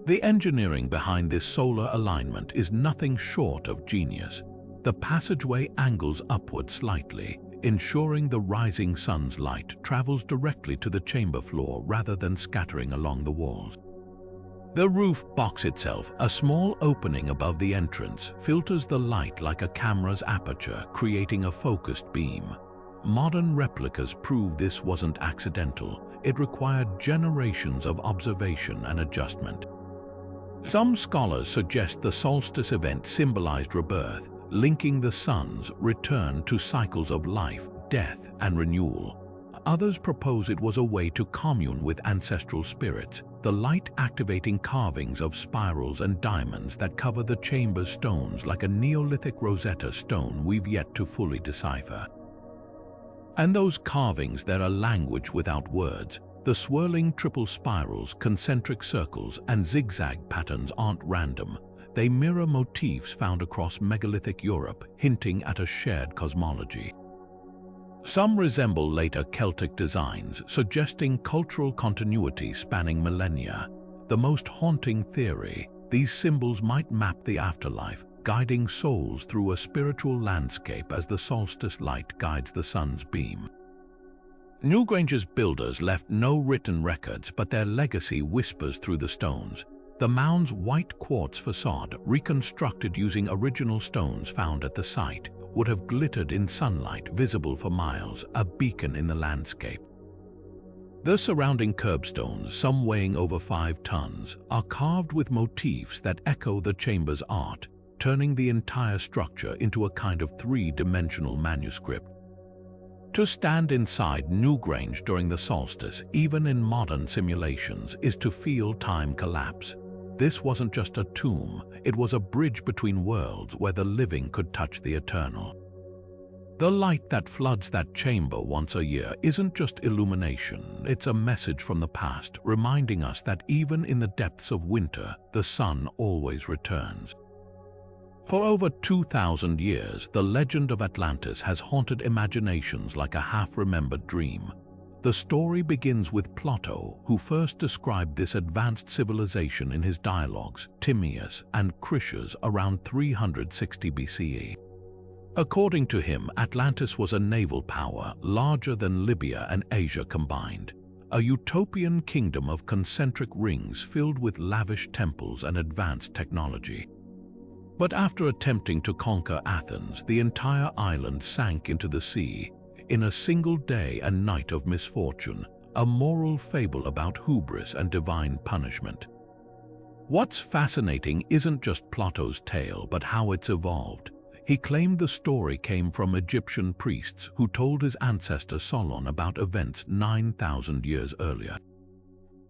The engineering behind this solar alignment is nothing short of genius. The passageway angles upward slightly, ensuring the rising sun's light travels directly to the chamber floor rather than scattering along the walls. The roof box itself, a small opening above the entrance, filters the light like a camera's aperture, creating a focused beam. modern replicas prove this wasn't accidental. It required generations of observation and adjustment. Some scholars suggest the solstice event symbolized rebirth, linking the sun's return to cycles of life, death, and renewal. Others propose it was a way to commune with ancestral spirits, the light-activating carvings of spirals and diamonds that cover the chamber's stones like a Neolithic Rosetta Stone we've yet to fully decipher. And those carvings, they're a language without words. The swirling triple spirals, concentric circles, and zigzag patterns aren't random. They mirror motifs found across megalithic Europe, hinting at a shared cosmology. Some resemble later Celtic designs, suggesting cultural continuity spanning millennia. The most haunting theory, these symbols might map the afterlife, guiding souls through a spiritual landscape as the solstice light guides the sun's beam. Newgrange's builders left no written records, but their legacy whispers through the stones. The mound's white quartz facade, reconstructed using original stones found at the site, would have glittered in sunlight, visible for miles, a beacon in the landscape. The surrounding curbstones, some weighing over 5 tons, are carved with motifs that echo the chamber's art, turning the entire structure into a kind of 3-dimensional manuscript. To stand inside Newgrange during the solstice, even in modern simulations, is to feel time collapse. This wasn't just a tomb, it was a bridge between worlds where the living could touch the eternal. The light that floods that chamber once a year isn't just illumination, it's a message from the past, reminding us that even in the depths of winter, the sun always returns. For over 2,000 years, the legend of Atlantis has haunted imaginations like a half-remembered dream. The story begins with Plato, who first described this advanced civilization in his dialogues, Timaeus and Critias, around 360 BCE. According to him, Atlantis was a naval power larger than Libya and Asia combined, a utopian kingdom of concentric rings filled with lavish temples and advanced technology. But after attempting to conquer Athens, the entire island sank into the sea. In a single day and night of misfortune, a moral fable about hubris and divine punishment. What's fascinating isn't just Plato's tale, but how it's evolved. He claimed the story came from Egyptian priests who told his ancestor Solon about events 9,000 years earlier.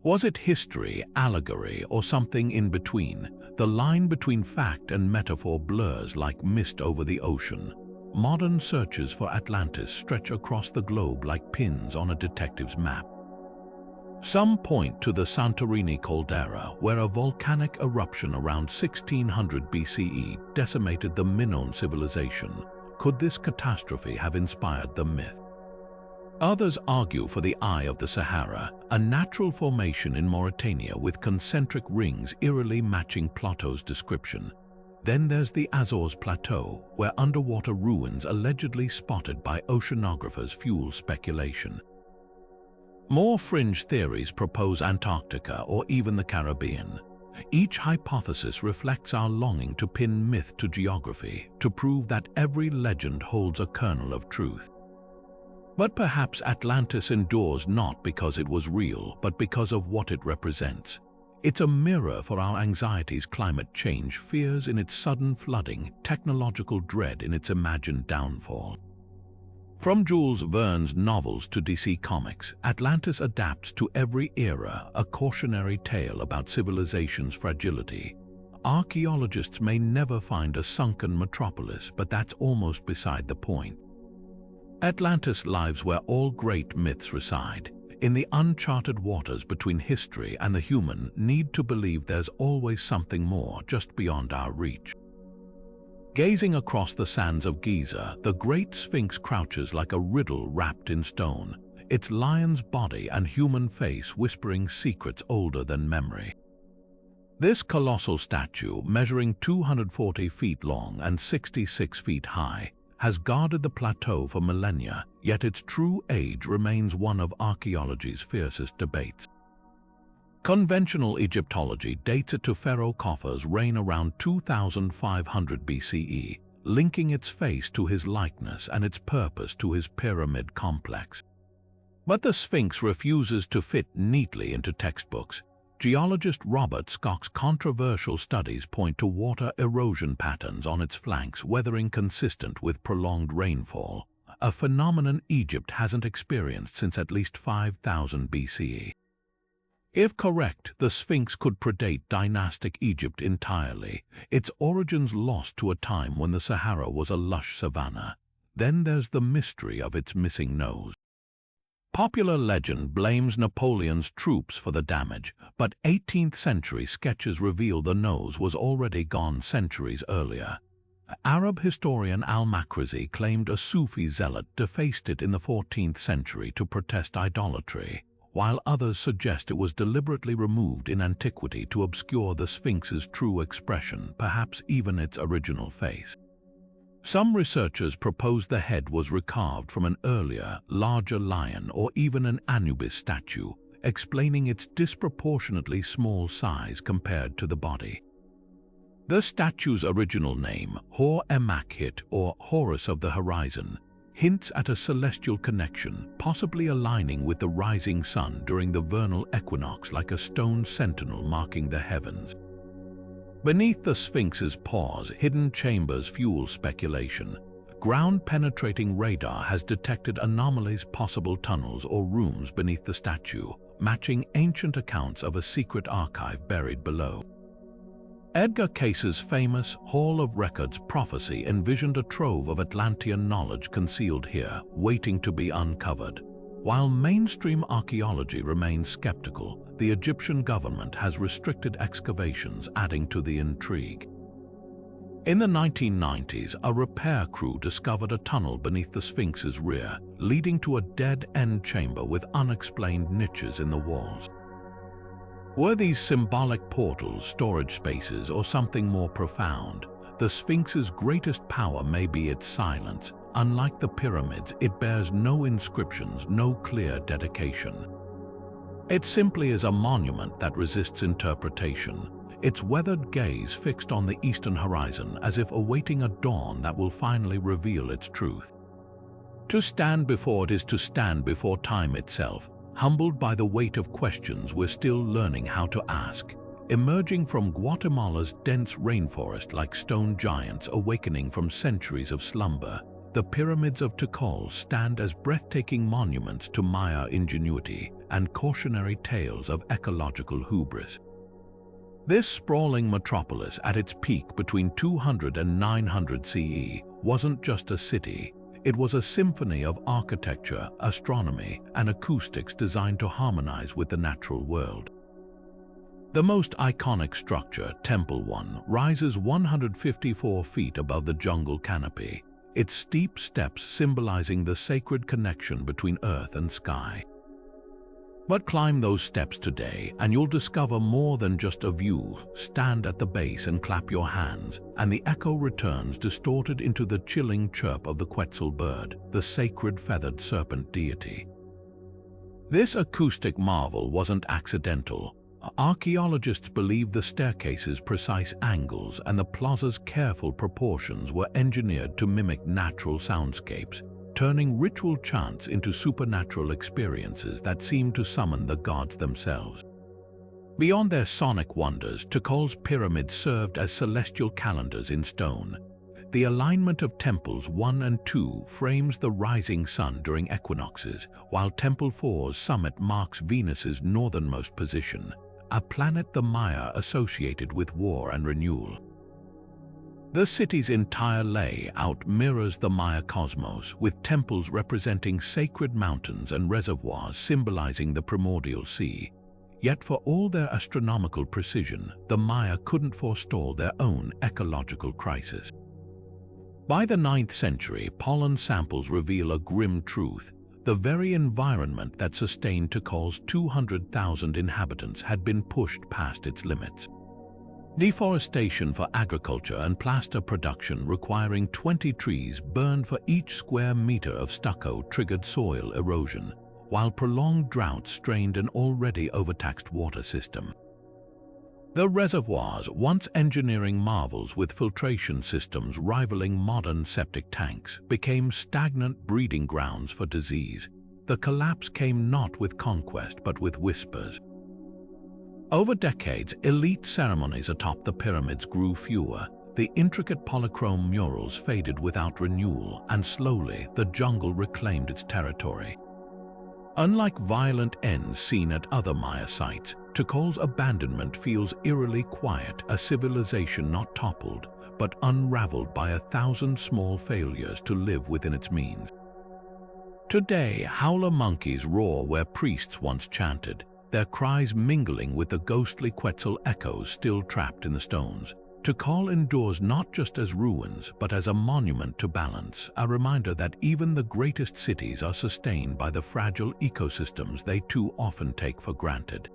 Was it history, allegory, or something in between? The line between fact and metaphor blurs like mist over the ocean. Modern searches for Atlantis stretch across the globe like pins on a detective's map. Some point to the Santorini caldera, where a volcanic eruption around 1600 BCE decimated the Minoan civilization. Could this catastrophe have inspired the myth? Others argue for the Eye of the Sahara, a natural formation in Mauritania with concentric rings eerily matching Plato's description. Then there's the Azores Plateau, where underwater ruins allegedly spotted by oceanographers fuel speculation. More fringe theories propose Antarctica or even the Caribbean. Each hypothesis reflects our longing to pin myth to geography, to prove that every legend holds a kernel of truth. But perhaps Atlantis endures not because it was real, but because of what it represents. It's a mirror for our anxieties, climate change, fears in its sudden flooding, technological dread in its imagined downfall. From Jules Verne's novels to DC Comics, Atlantis adapts to every era, a cautionary tale about civilization's fragility. Archaeologists may never find a sunken metropolis, but that's almost beside the point. Atlantis lives where all great myths reside, in the uncharted waters between history and the human need to believe there's always something more just beyond our reach. Gazing across the sands of Giza, the Great Sphinx crouches like a riddle wrapped in stone, its lion's body and human face whispering secrets older than memory. This colossal statue, measuring 240 feet long and 66 feet high, has guarded the plateau for millennia, yet its true age remains one of archaeology's fiercest debates. Conventional Egyptology dates it to Pharaoh Khufu's reign around 2500 BCE, linking its face to his likeness and its purpose to his pyramid complex. But the Sphinx refuses to fit neatly into textbooks. Geologist Robert Scott's controversial studies point to water erosion patterns on its flanks weathering consistent with prolonged rainfall, a phenomenon Egypt hasn't experienced since at least 5000 BCE. If correct, the Sphinx could predate dynastic Egypt entirely, its origins lost to a time when the Sahara was a lush savanna. Then there's the mystery of its missing nose. Popular legend blames Napoleon's troops for the damage, but 18th century sketches reveal the nose was already gone centuries earlier. Arab historian al-Makrizi claimed a Sufi zealot defaced it in the 14th century to protest idolatry, while others suggest it was deliberately removed in antiquity to obscure the Sphinx's true expression, perhaps even its original face. Some researchers propose the head was recarved from an earlier, larger lion or even an Anubis statue, explaining its disproportionately small size compared to the body. The statue's original name, Hor-Emakhet or Horus of the Horizon, hints at a celestial connection, possibly aligning with the rising sun during the vernal equinox like a stone sentinel marking the heavens. Beneath the Sphinx's paws, hidden chambers fuel speculation. Ground-penetrating radar has detected anomalies, possible tunnels or rooms beneath the statue, matching ancient accounts of a secret archive buried below. Edgar Case's famous Hall of Records prophecy envisioned a trove of Atlantean knowledge concealed here, waiting to be uncovered. While mainstream archaeology remains skeptical, the Egyptian government has restricted excavations, adding to the intrigue. In the 1990s, a repair crew discovered a tunnel beneath the Sphinx's rear, leading to a dead-end chamber with unexplained niches in the walls. Were these symbolic portals, storage spaces, or something more profound? The Sphinx's greatest power may be its silence. Unlike the pyramids, it bears no inscriptions, no clear dedication. It simply is a monument that resists interpretation, its weathered gaze fixed on the eastern horizon as if awaiting a dawn that will finally reveal its truth. To stand before it is to stand before time itself, humbled by the weight of questions we're still learning how to ask. Emerging from Guatemala's dense rainforest like stone giants awakening from centuries of slumber, the pyramids of Tikal stand as breathtaking monuments to Maya ingenuity and cautionary tales of ecological hubris. This sprawling metropolis at its peak between 200 and 900 CE wasn't just a city, it was a symphony of architecture, astronomy, and acoustics designed to harmonize with the natural world. The most iconic structure, Temple 1, rises 154 feet above the jungle canopy, its steep steps symbolizing the sacred connection between earth and sky. But climb those steps today and you'll discover more than just a view. Stand at the base and clap your hands, and the echo returns distorted into the chilling chirp of the Quetzal bird, the sacred feathered serpent deity. This acoustic marvel wasn't accidental. Archaeologists believe the staircase's precise angles and the plaza's careful proportions were engineered to mimic natural soundscapes, turning ritual chants into supernatural experiences that seem to summon the gods themselves. Beyond their sonic wonders, Tikal's pyramids served as celestial calendars in stone. The alignment of Temples 1 and 2 frames the rising sun during equinoxes, while Temple 4's summit marks Venus's northernmost position, a planet the Maya associated with war and renewal. The city's entire layout mirrors the Maya cosmos, with temples representing sacred mountains and reservoirs symbolizing the primordial sea. Yet for all their astronomical precision, the Maya couldn't forestall their own ecological crisis. By the 9th century, pollen samples reveal a grim truth. The very environment that sustained Tikal's 200,000 inhabitants had been pushed past its limits. Deforestation for agriculture and plaster production requiring 20 trees burned for each square meter of stucco triggered soil erosion, while prolonged droughts strained an already overtaxed water system. The reservoirs, once engineering marvels with filtration systems rivaling modern septic tanks, became stagnant breeding grounds for disease. The collapse came not with conquest but with whispers. Over decades, elite ceremonies atop the pyramids grew fewer. The intricate polychrome murals faded without renewal, and slowly the jungle reclaimed its territory. Unlike violent ends seen at other Maya sites, Tikol's abandonment feels eerily quiet, a civilization not toppled, but unraveled by 1,000 small failures to live within its means. Today, howler monkeys roar where priests once chanted, their cries mingling with the ghostly Quetzal echoes still trapped in the stones. Tikal endures not just as ruins, but as a monument to balance, a reminder that even the greatest cities are sustained by the fragile ecosystems they too often take for granted.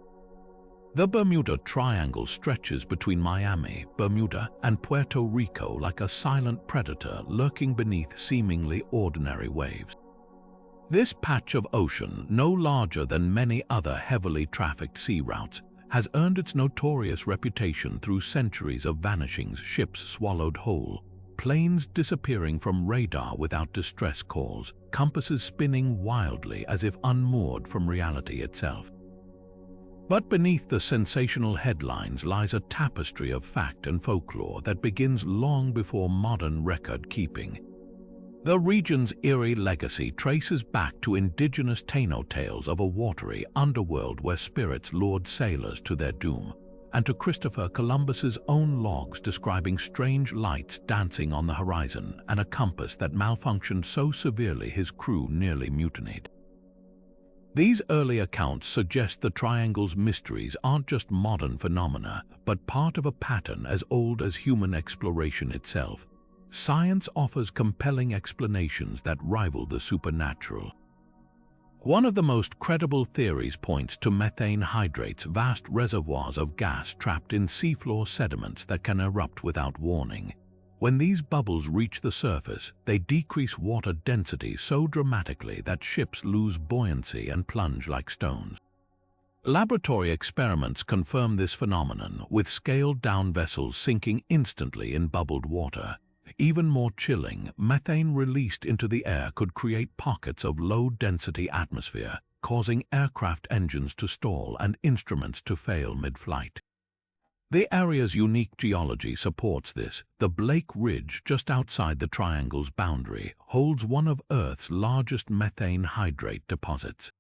The Bermuda Triangle stretches between Miami, Bermuda, and Puerto Rico like a silent predator lurking beneath seemingly ordinary waves. This patch of ocean, no larger than many other heavily trafficked sea routes, has earned its notorious reputation through centuries of vanishings, ships swallowed whole, planes disappearing from radar without distress calls, compasses spinning wildly as if unmoored from reality itself. But beneath the sensational headlines lies a tapestry of fact and folklore that begins long before modern record-keeping. The region's eerie legacy traces back to indigenous Taino tales of a watery underworld where spirits lured sailors to their doom, and to Christopher Columbus's own logs describing strange lights dancing on the horizon and a compass that malfunctioned so severely his crew nearly mutinied. These early accounts suggest the triangle's mysteries aren't just modern phenomena, but part of a pattern as old as human exploration itself. Science offers compelling explanations that rival the supernatural. One of the most credible theories points to methane hydrates, vast reservoirs of gas trapped in seafloor sediments that can erupt without warning. When these bubbles reach the surface, they decrease water density so dramatically that ships lose buoyancy and plunge like stones. Laboratory experiments confirm this phenomenon, with scaled-down vessels sinking instantly in bubbled water. Even more chilling, methane released into the air could create pockets of low-density atmosphere, causing aircraft engines to stall and instruments to fail mid-flight. The area's unique geology supports this. The Blake Ridge, just outside the triangle's boundary, holds one of Earth's largest methane hydrate deposits.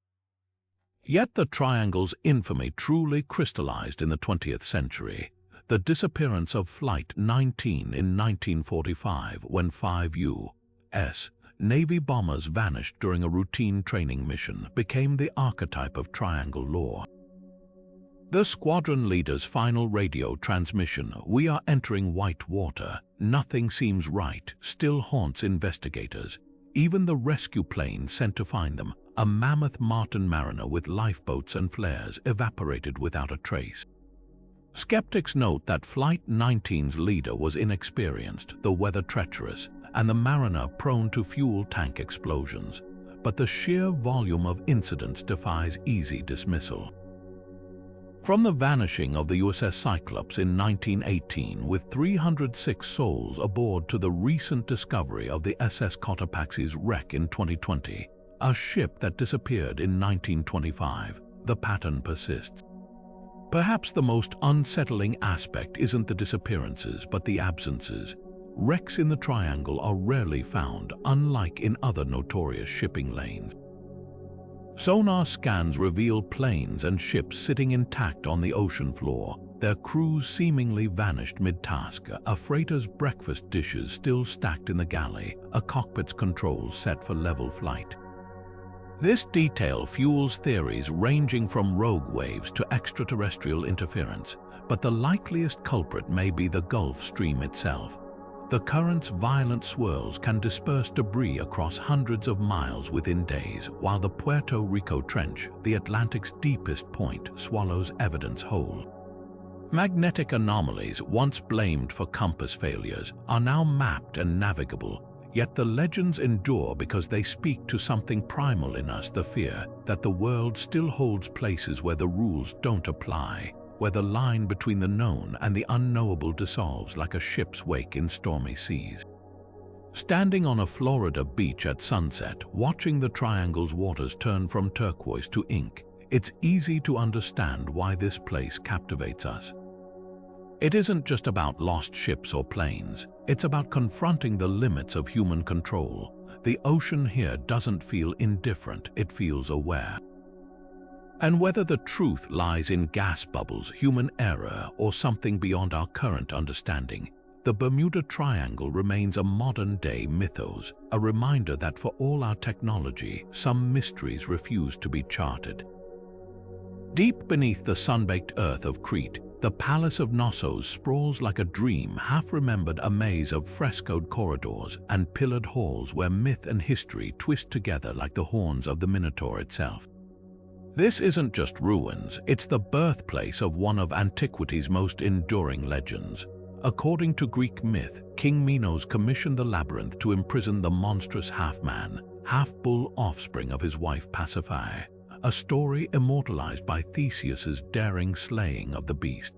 Yet the triangle's infamy truly crystallized in the 20th century. The disappearance of Flight 19 in 1945, when 5 U.S. Navy bombers vanished during a routine training mission, became the archetype of triangle lore. The squadron leader's final radio transmission, "We are entering white water, nothing seems right," still haunts investigators. Even the rescue plane sent to find them, a mammoth Martin Mariner with lifeboats and flares, evaporated without a trace. Skeptics note that Flight 19's leader was inexperienced, the weather treacherous, and the Mariner prone to fuel tank explosions. But the sheer volume of incidents defies easy dismissal. From the vanishing of the USS Cyclops in 1918 with 306 souls aboard to the recent discovery of the SS Cotopaxi's wreck in 2020, a ship that disappeared in 1925, the pattern persists. Perhaps the most unsettling aspect isn't the disappearances, but the absences. Wrecks in the triangle are rarely found, unlike in other notorious shipping lanes. Sonar scans reveal planes and ships sitting intact on the ocean floor, their crews seemingly vanished mid-task, a freighter's breakfast dishes still stacked in the galley, a cockpit's controls set for level flight. This detail fuels theories ranging from rogue waves to extraterrestrial interference, but the likeliest culprit may be the Gulf Stream itself. The current's violent swirls can disperse debris across hundreds of miles within days, while the Puerto Rico Trench, the Atlantic's deepest point, swallows evidence whole. Magnetic anomalies, once blamed for compass failures, are now mapped and navigable. Yet the legends endure because they speak to something primal in us, the fear that the world still holds places where the rules don't apply, where the line between the known and the unknowable dissolves like a ship's wake in stormy seas. Standing on a Florida beach at sunset, watching the triangle's waters turn from turquoise to ink, it's easy to understand why this place captivates us. It isn't just about lost ships or planes, it's about confronting the limits of human control. The ocean here doesn't feel indifferent, it feels aware. And whether the truth lies in gas bubbles, human error, or something beyond our current understanding, the Bermuda Triangle remains a modern-day mythos, a reminder that for all our technology, some mysteries refuse to be charted. Deep beneath the sun-baked earth of Crete, the Palace of Knossos sprawls like a dream, half-remembered, a maze of frescoed corridors and pillared halls where myth and history twist together like the horns of the Minotaur itself. This isn't just ruins, it's the birthplace of one of antiquity's most enduring legends. According to Greek myth, King Minos commissioned the labyrinth to imprison the monstrous half-man, half-bull offspring of his wife Pasiphae, a story immortalized by Theseus's daring slaying of the beast.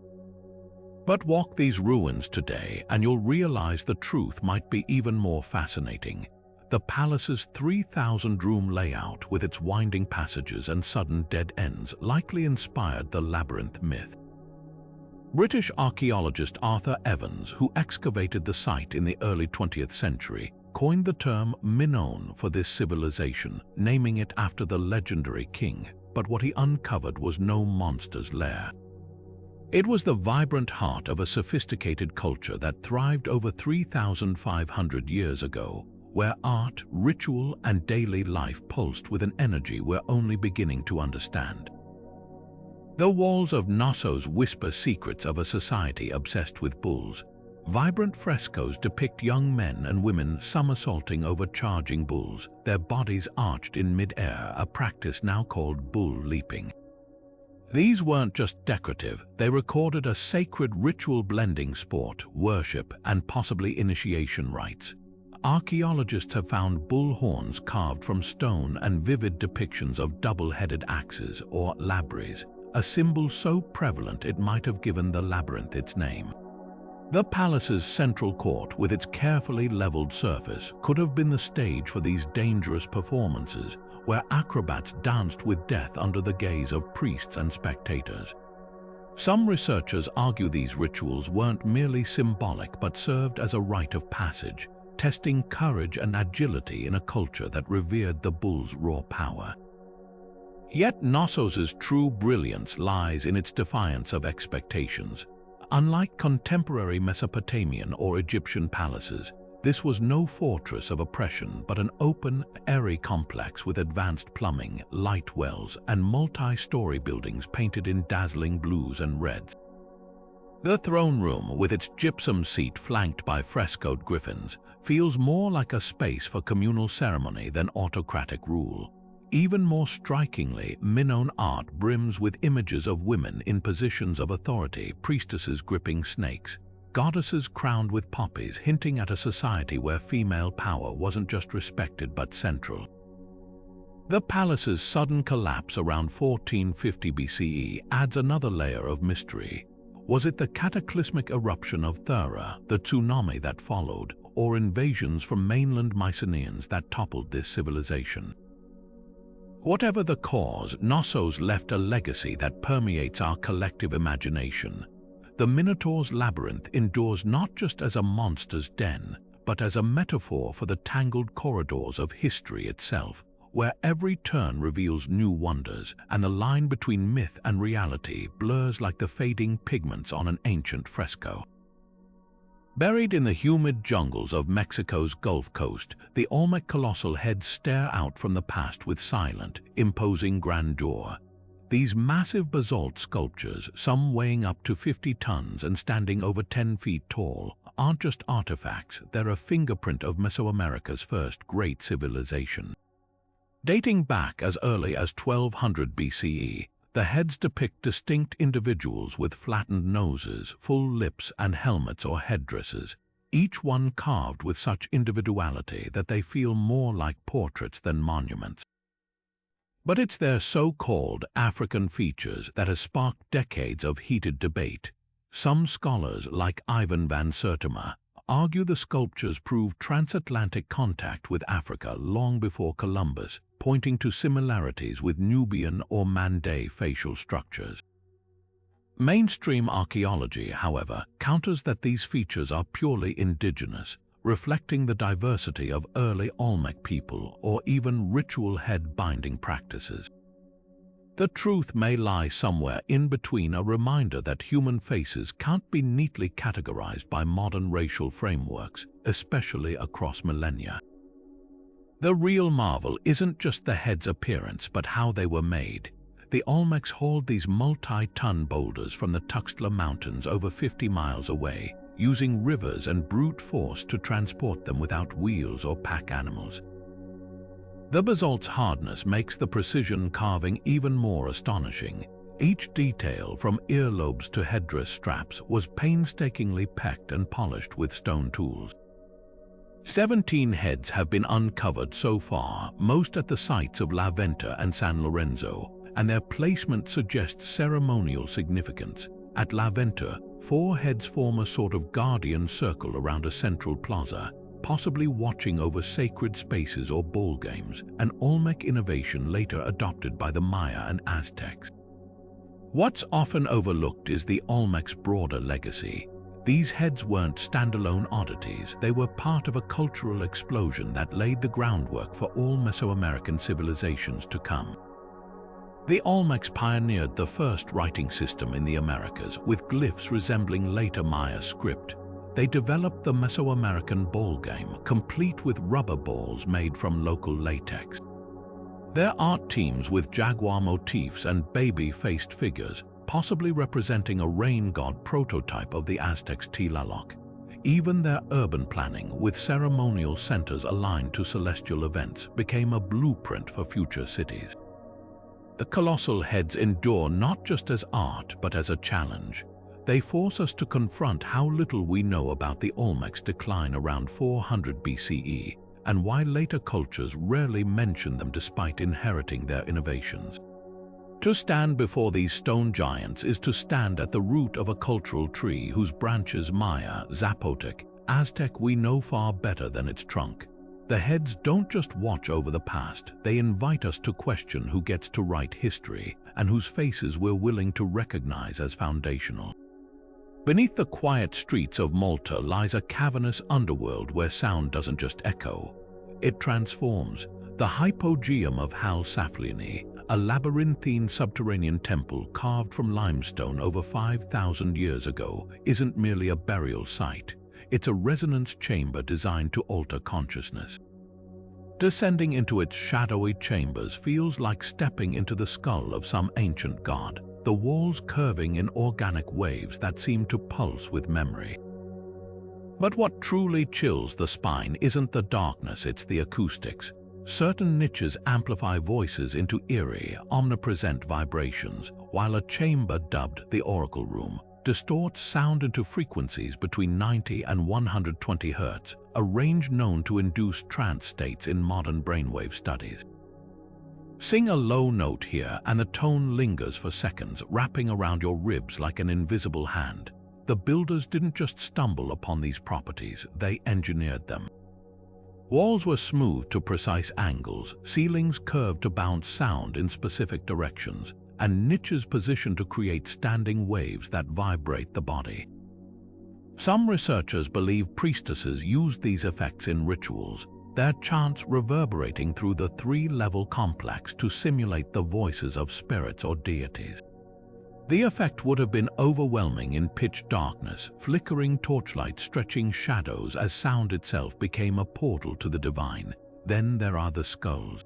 But walk these ruins today and you'll realize the truth might be even more fascinating. The palace's 3,000-room layout with its winding passages and sudden dead ends likely inspired the labyrinth myth. British archaeologist Arthur Evans, who excavated the site in the early 20th century, coined the term Minoan for this civilization, naming it after the legendary king, but what he uncovered was no monster's lair. It was the vibrant heart of a sophisticated culture that thrived over 3,500 years ago, where art, ritual, and daily life pulsed with an energy we're only beginning to understand. The walls of Knossos whisper secrets of a society obsessed with bulls. Vibrant frescoes depict young men and women somersaulting over charging bulls, their bodies arched in mid-air, a practice now called bull leaping. These weren't just decorative, they recorded a sacred ritual blending sport, worship, and possibly initiation rites. Archaeologists have found bull horns carved from stone and vivid depictions of double-headed axes, or labyrinths, a symbol so prevalent it might have given the labyrinth its name. The palace's central court, with its carefully leveled surface, could have been the stage for these dangerous performances, where acrobats danced with death under the gaze of priests and spectators. Some researchers argue these rituals weren't merely symbolic but served as a rite of passage, testing courage and agility in a culture that revered the bull's raw power. Yet Knossos' true brilliance lies in its defiance of expectations. Unlike contemporary Mesopotamian or Egyptian palaces, this was no fortress of oppression but an open, airy complex with advanced plumbing, light wells, and multi-story buildings painted in dazzling blues and reds. The throne room, with its gypsum seat flanked by frescoed griffins, feels more like a space for communal ceremony than autocratic rule. Even more strikingly, Minoan art brims with images of women in positions of authority, priestesses gripping snakes, goddesses crowned with poppies, hinting at a society where female power wasn't just respected but central. The palace's sudden collapse around 1450 BCE adds another layer of mystery. Was it the cataclysmic eruption of Thera, the tsunami that followed, or invasions from mainland Mycenaeans that toppled this civilization? Whatever the cause, Knossos left a legacy that permeates our collective imagination. The Minotaur's labyrinth endures not just as a monster's den, but as a metaphor for the tangled corridors of history itself, where every turn reveals new wonders, and the line between myth and reality blurs like the fading pigments on an ancient fresco. Buried in the humid jungles of Mexico's Gulf Coast, the Olmec Colossal Heads stare out from the past with silent, imposing grandeur. These massive basalt sculptures, some weighing up to 50 tons and standing over 10 feet tall, aren't just artifacts, they're a fingerprint of Mesoamerica's first great civilization. Dating back as early as 1200 BCE, the heads depict distinct individuals with flattened noses, full lips, and helmets or headdresses, each one carved with such individuality that they feel more like portraits than monuments. But it's their so-called African features that has sparked decades of heated debate. Some scholars, like Ivan van Sertima, argue the sculptures prove transatlantic contact with Africa long before Columbus, pointing to similarities with Nubian or Mande facial structures. Mainstream archaeology, however, counters that these features are purely indigenous, reflecting the diversity of early Olmec people or even ritual head-binding practices. The truth may lie somewhere in between, a reminder that human faces can't be neatly categorized by modern racial frameworks, especially across millennia. The real marvel isn't just the head's appearance, but how they were made. The Olmecs hauled these multi-ton boulders from the Tuxtla Mountains over 50 miles away, using rivers and brute force to transport them without wheels or pack animals. The basalt's hardness makes the precision carving even more astonishing. Each detail, from earlobes to headdress straps, was painstakingly pecked and polished with stone tools. 17 heads have been uncovered so far, most at the sites of La Venta and San Lorenzo, and their placement suggests ceremonial significance. At La Venta, 4 heads form a sort of guardian circle around a central plaza, possibly watching over sacred spaces or ball games, an Olmec innovation later adopted by the Maya and Aztecs. What's often overlooked is the Olmec's broader legacy. These heads weren't standalone oddities, they were part of a cultural explosion that laid the groundwork for all Mesoamerican civilizations to come. The Olmecs pioneered the first writing system in the Americas, with glyphs resembling later Maya script. They developed the Mesoamerican ball game, complete with rubber balls made from local latex. Their art teams with jaguar motifs and baby-faced figures, possibly representing a rain god prototype of the Aztecs' Tlaloc. Even their urban planning, with ceremonial centers aligned to celestial events, became a blueprint for future cities. The colossal heads endure not just as art, but as a challenge. They force us to confront how little we know about the Olmecs' decline around 400 BCE, and why later cultures rarely mention them despite inheriting their innovations. To stand before these stone giants is to stand at the root of a cultural tree whose branches Maya, Zapotec, Aztec we know far better than its trunk. The heads don't just watch over the past, they invite us to question who gets to write history and whose faces we're willing to recognize as foundational. Beneath the quiet streets of Malta lies a cavernous underworld where sound doesn't just echo, it transforms. The Hypogeum of Ħal-Saflieni, a labyrinthine subterranean temple carved from limestone over 5,000 years ago, isn't merely a burial site. It's a resonance chamber designed to alter consciousness. Descending into its shadowy chambers feels like stepping into the skull of some ancient god, the walls curving in organic waves that seem to pulse with memory. But what truly chills the spine isn't the darkness, it's the acoustics. Certain niches amplify voices into eerie, omnipresent vibrations, while a chamber dubbed the Oracle Room distorts sound into frequencies between 90 and 120 Hz, a range known to induce trance states in modern brainwave studies. Sing a low note here and the tone lingers for seconds, wrapping around your ribs like an invisible hand. The builders didn't just stumble upon these properties, they engineered them. Walls were smoothed to precise angles, ceilings curved to bounce sound in specific directions, and niches positioned to create standing waves that vibrate the body. Some researchers believe priestesses used these effects in rituals, their chants reverberating through the 3-level complex to simulate the voices of spirits or deities. The effect would have been overwhelming in pitch darkness, flickering torchlight stretching shadows as sound itself became a portal to the divine. Then there are the skulls.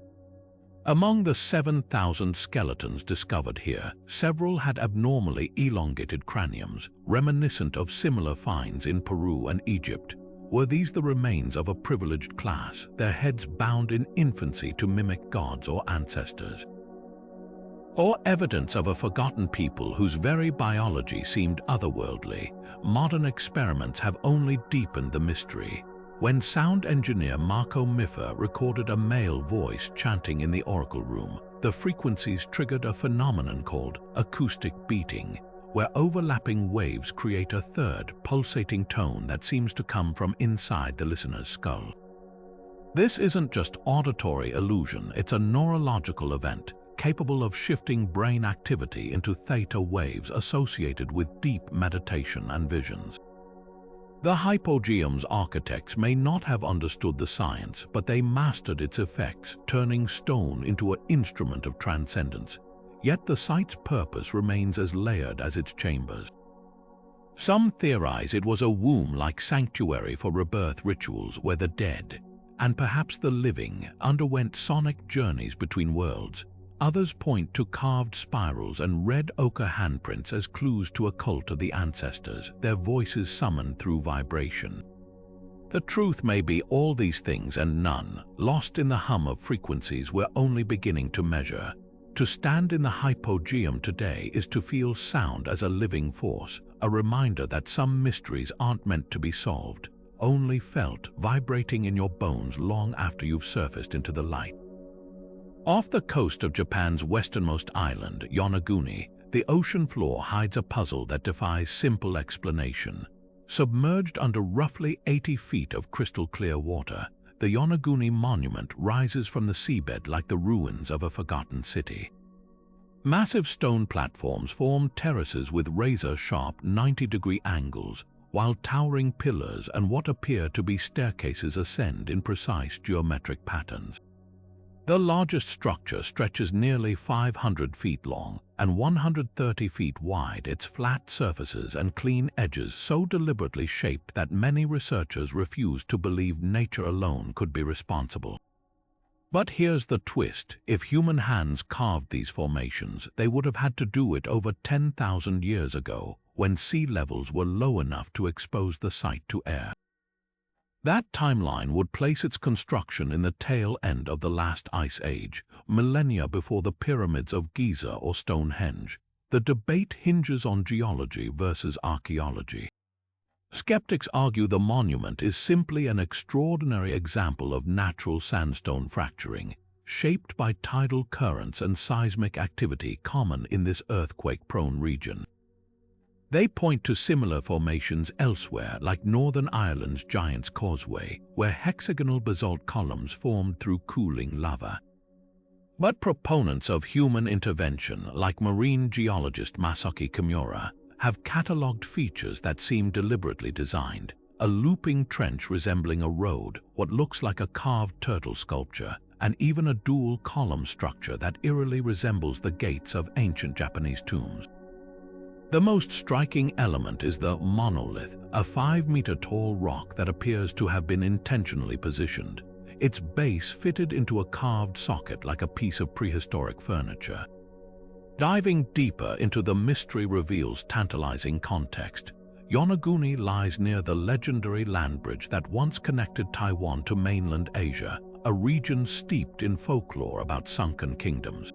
Among the 7,000 skeletons discovered here, several had abnormally elongated craniums, reminiscent of similar finds in Peru and Egypt. Were these the remains of a privileged class, their heads bound in infancy to mimic gods or ancestors? Or evidence of a forgotten people whose very biology seemed otherworldly? Modern experiments have only deepened the mystery. When sound engineer Marco Miffa recorded a male voice chanting in the Oracle Room, the frequencies triggered a phenomenon called acoustic beating, where overlapping waves create a third, pulsating tone that seems to come from inside the listener's skull. This isn't just auditory illusion, it's a neurological event capable of shifting brain activity into theta waves associated with deep meditation and visions. The Hypogeum's architects may not have understood the science, but they mastered its effects, turning stone into an instrument of transcendence. Yet the site's purpose remains as layered as its chambers. Some theorize it was a womb-like sanctuary for rebirth rituals where the dead, and perhaps the living, underwent sonic journeys between worlds. Others point to carved spirals and red ochre handprints as clues to a cult of the ancestors, their voices summoned through vibration. The truth may be all these things and none, lost in the hum of frequencies we're only beginning to measure. To stand in the Hypogeum today is to feel sound as a living force, a reminder that some mysteries aren't meant to be solved, only felt, vibrating in your bones long after you've surfaced into the light. Off the coast of Japan's westernmost island, Yonaguni, the ocean floor hides a puzzle that defies simple explanation. Submerged under roughly 80 feet of crystal-clear water, the Yonaguni monument rises from the seabed like the ruins of a forgotten city. Massive stone platforms form terraces with razor-sharp 90-degree angles, while towering pillars and what appear to be staircases ascend in precise geometric patterns. The largest structure stretches nearly 500 feet long and 130 feet wide, its flat surfaces and clean edges so deliberately shaped that many researchers refuse to believe nature alone could be responsible. But here's the twist: if human hands carved these formations, they would have had to do it over 10,000 years ago, when sea levels were low enough to expose the site to air. That timeline would place its construction in the tail end of the last ice age, millennia before the pyramids of Giza or Stonehenge. The debate hinges on geology versus archaeology. Skeptics argue the monument is simply an extraordinary example of natural sandstone fracturing, shaped by tidal currents and seismic activity common in this earthquake-prone region. They point to similar formations elsewhere, like Northern Ireland's Giant's Causeway, where hexagonal basalt columns formed through cooling lava. But proponents of human intervention, like marine geologist Masaaki Kimura, have catalogued features that seem deliberately designed: a looping trench resembling a road, what looks like a carved turtle sculpture, and even a dual column structure that eerily resembles the gates of ancient Japanese tombs. The most striking element is the monolith, a 5-meter-tall rock that appears to have been intentionally positioned, its base fitted into a carved socket like a piece of prehistoric furniture. Diving deeper into the mystery reveals tantalizing context. Yonaguni lies near the legendary land bridge that once connected Taiwan to mainland Asia, a region steeped in folklore about sunken kingdoms.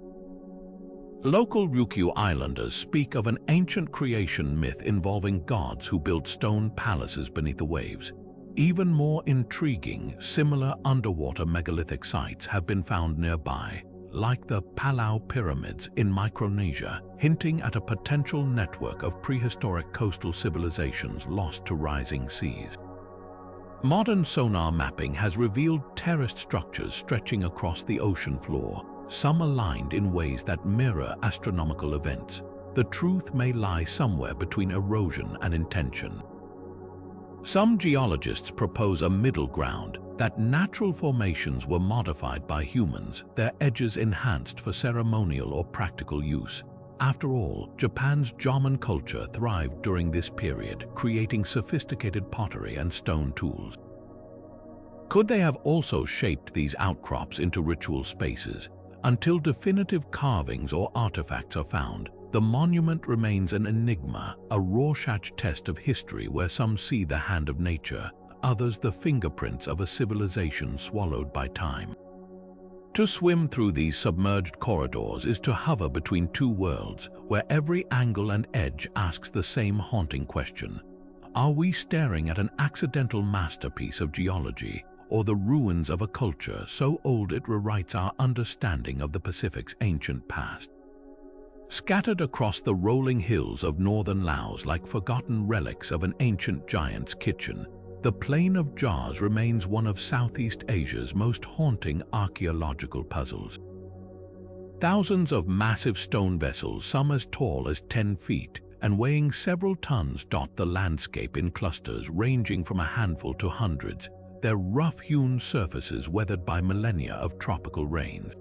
Local Ryukyu Islanders speak of an ancient creation myth involving gods who built stone palaces beneath the waves. Even more intriguing, similar underwater megalithic sites have been found nearby, like the Palau Pyramids in Micronesia, hinting at a potential network of prehistoric coastal civilizations lost to rising seas. Modern sonar mapping has revealed terraced structures stretching across the ocean floor, some aligned in ways that mirror astronomical events. The truth may lie somewhere between erosion and intention. Some geologists propose a middle ground, that natural formations were modified by humans, their edges enhanced for ceremonial or practical use. After all, Japan's Jomon culture thrived during this period, creating sophisticated pottery and stone tools. Could they have also shaped these outcrops into ritual spaces? Until definitive carvings or artifacts are found, the monument remains an enigma, a Rorschach test of history where some see the hand of nature, others the fingerprints of a civilization swallowed by time. To swim through these submerged corridors is to hover between two worlds, where every angle and edge asks the same haunting question: are we staring at an accidental masterpiece of geology, or the ruins of a culture so old it rewrites our understanding of the Pacific's ancient past. Scattered across the rolling hills of northern Laos like forgotten relics of an ancient giant's kitchen, the Plain of Jars remains one of Southeast Asia's most haunting archaeological puzzles. Thousands of massive stone vessels, some as tall as 10 feet and weighing several tons, dot the landscape in clusters ranging from a handful to hundreds, their rough-hewn surfaces weathered by millennia of tropical rains.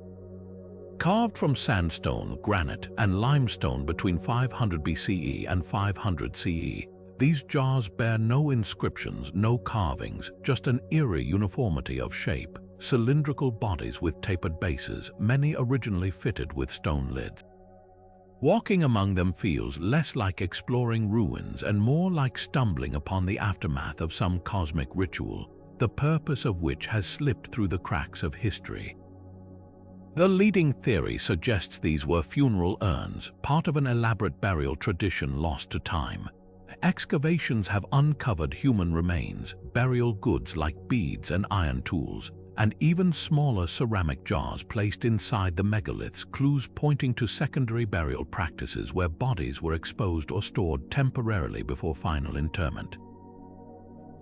Carved from sandstone, granite, and limestone between 500 BCE and 500 CE, these jars bear no inscriptions, no carvings, just an eerie uniformity of shape, cylindrical bodies with tapered bases, many originally fitted with stone lids. Walking among them feels less like exploring ruins and more like stumbling upon the aftermath of some cosmic ritual, the purpose of which has slipped through the cracks of history. The leading theory suggests these were funeral urns, part of an elaborate burial tradition lost to time. Excavations have uncovered human remains, burial goods like beads and iron tools, and even smaller ceramic jars placed inside the megaliths, clues pointing to secondary burial practices where bodies were exposed or stored temporarily before final interment.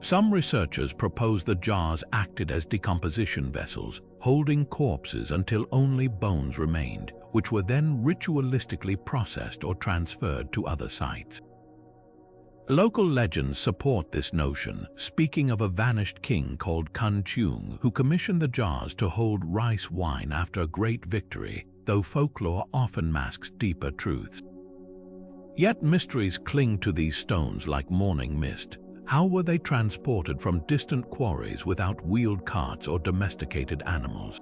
Some researchers propose the jars acted as decomposition vessels, holding corpses until only bones remained, which were then ritualistically processed or transferred to other sites. Local legends support this notion, speaking of a vanished king called Kun Cheung who commissioned the jars to hold rice wine after a great victory, though folklore often masks deeper truths. Yet mysteries cling to these stones like morning mist. How were they transported from distant quarries without wheeled carts or domesticated animals?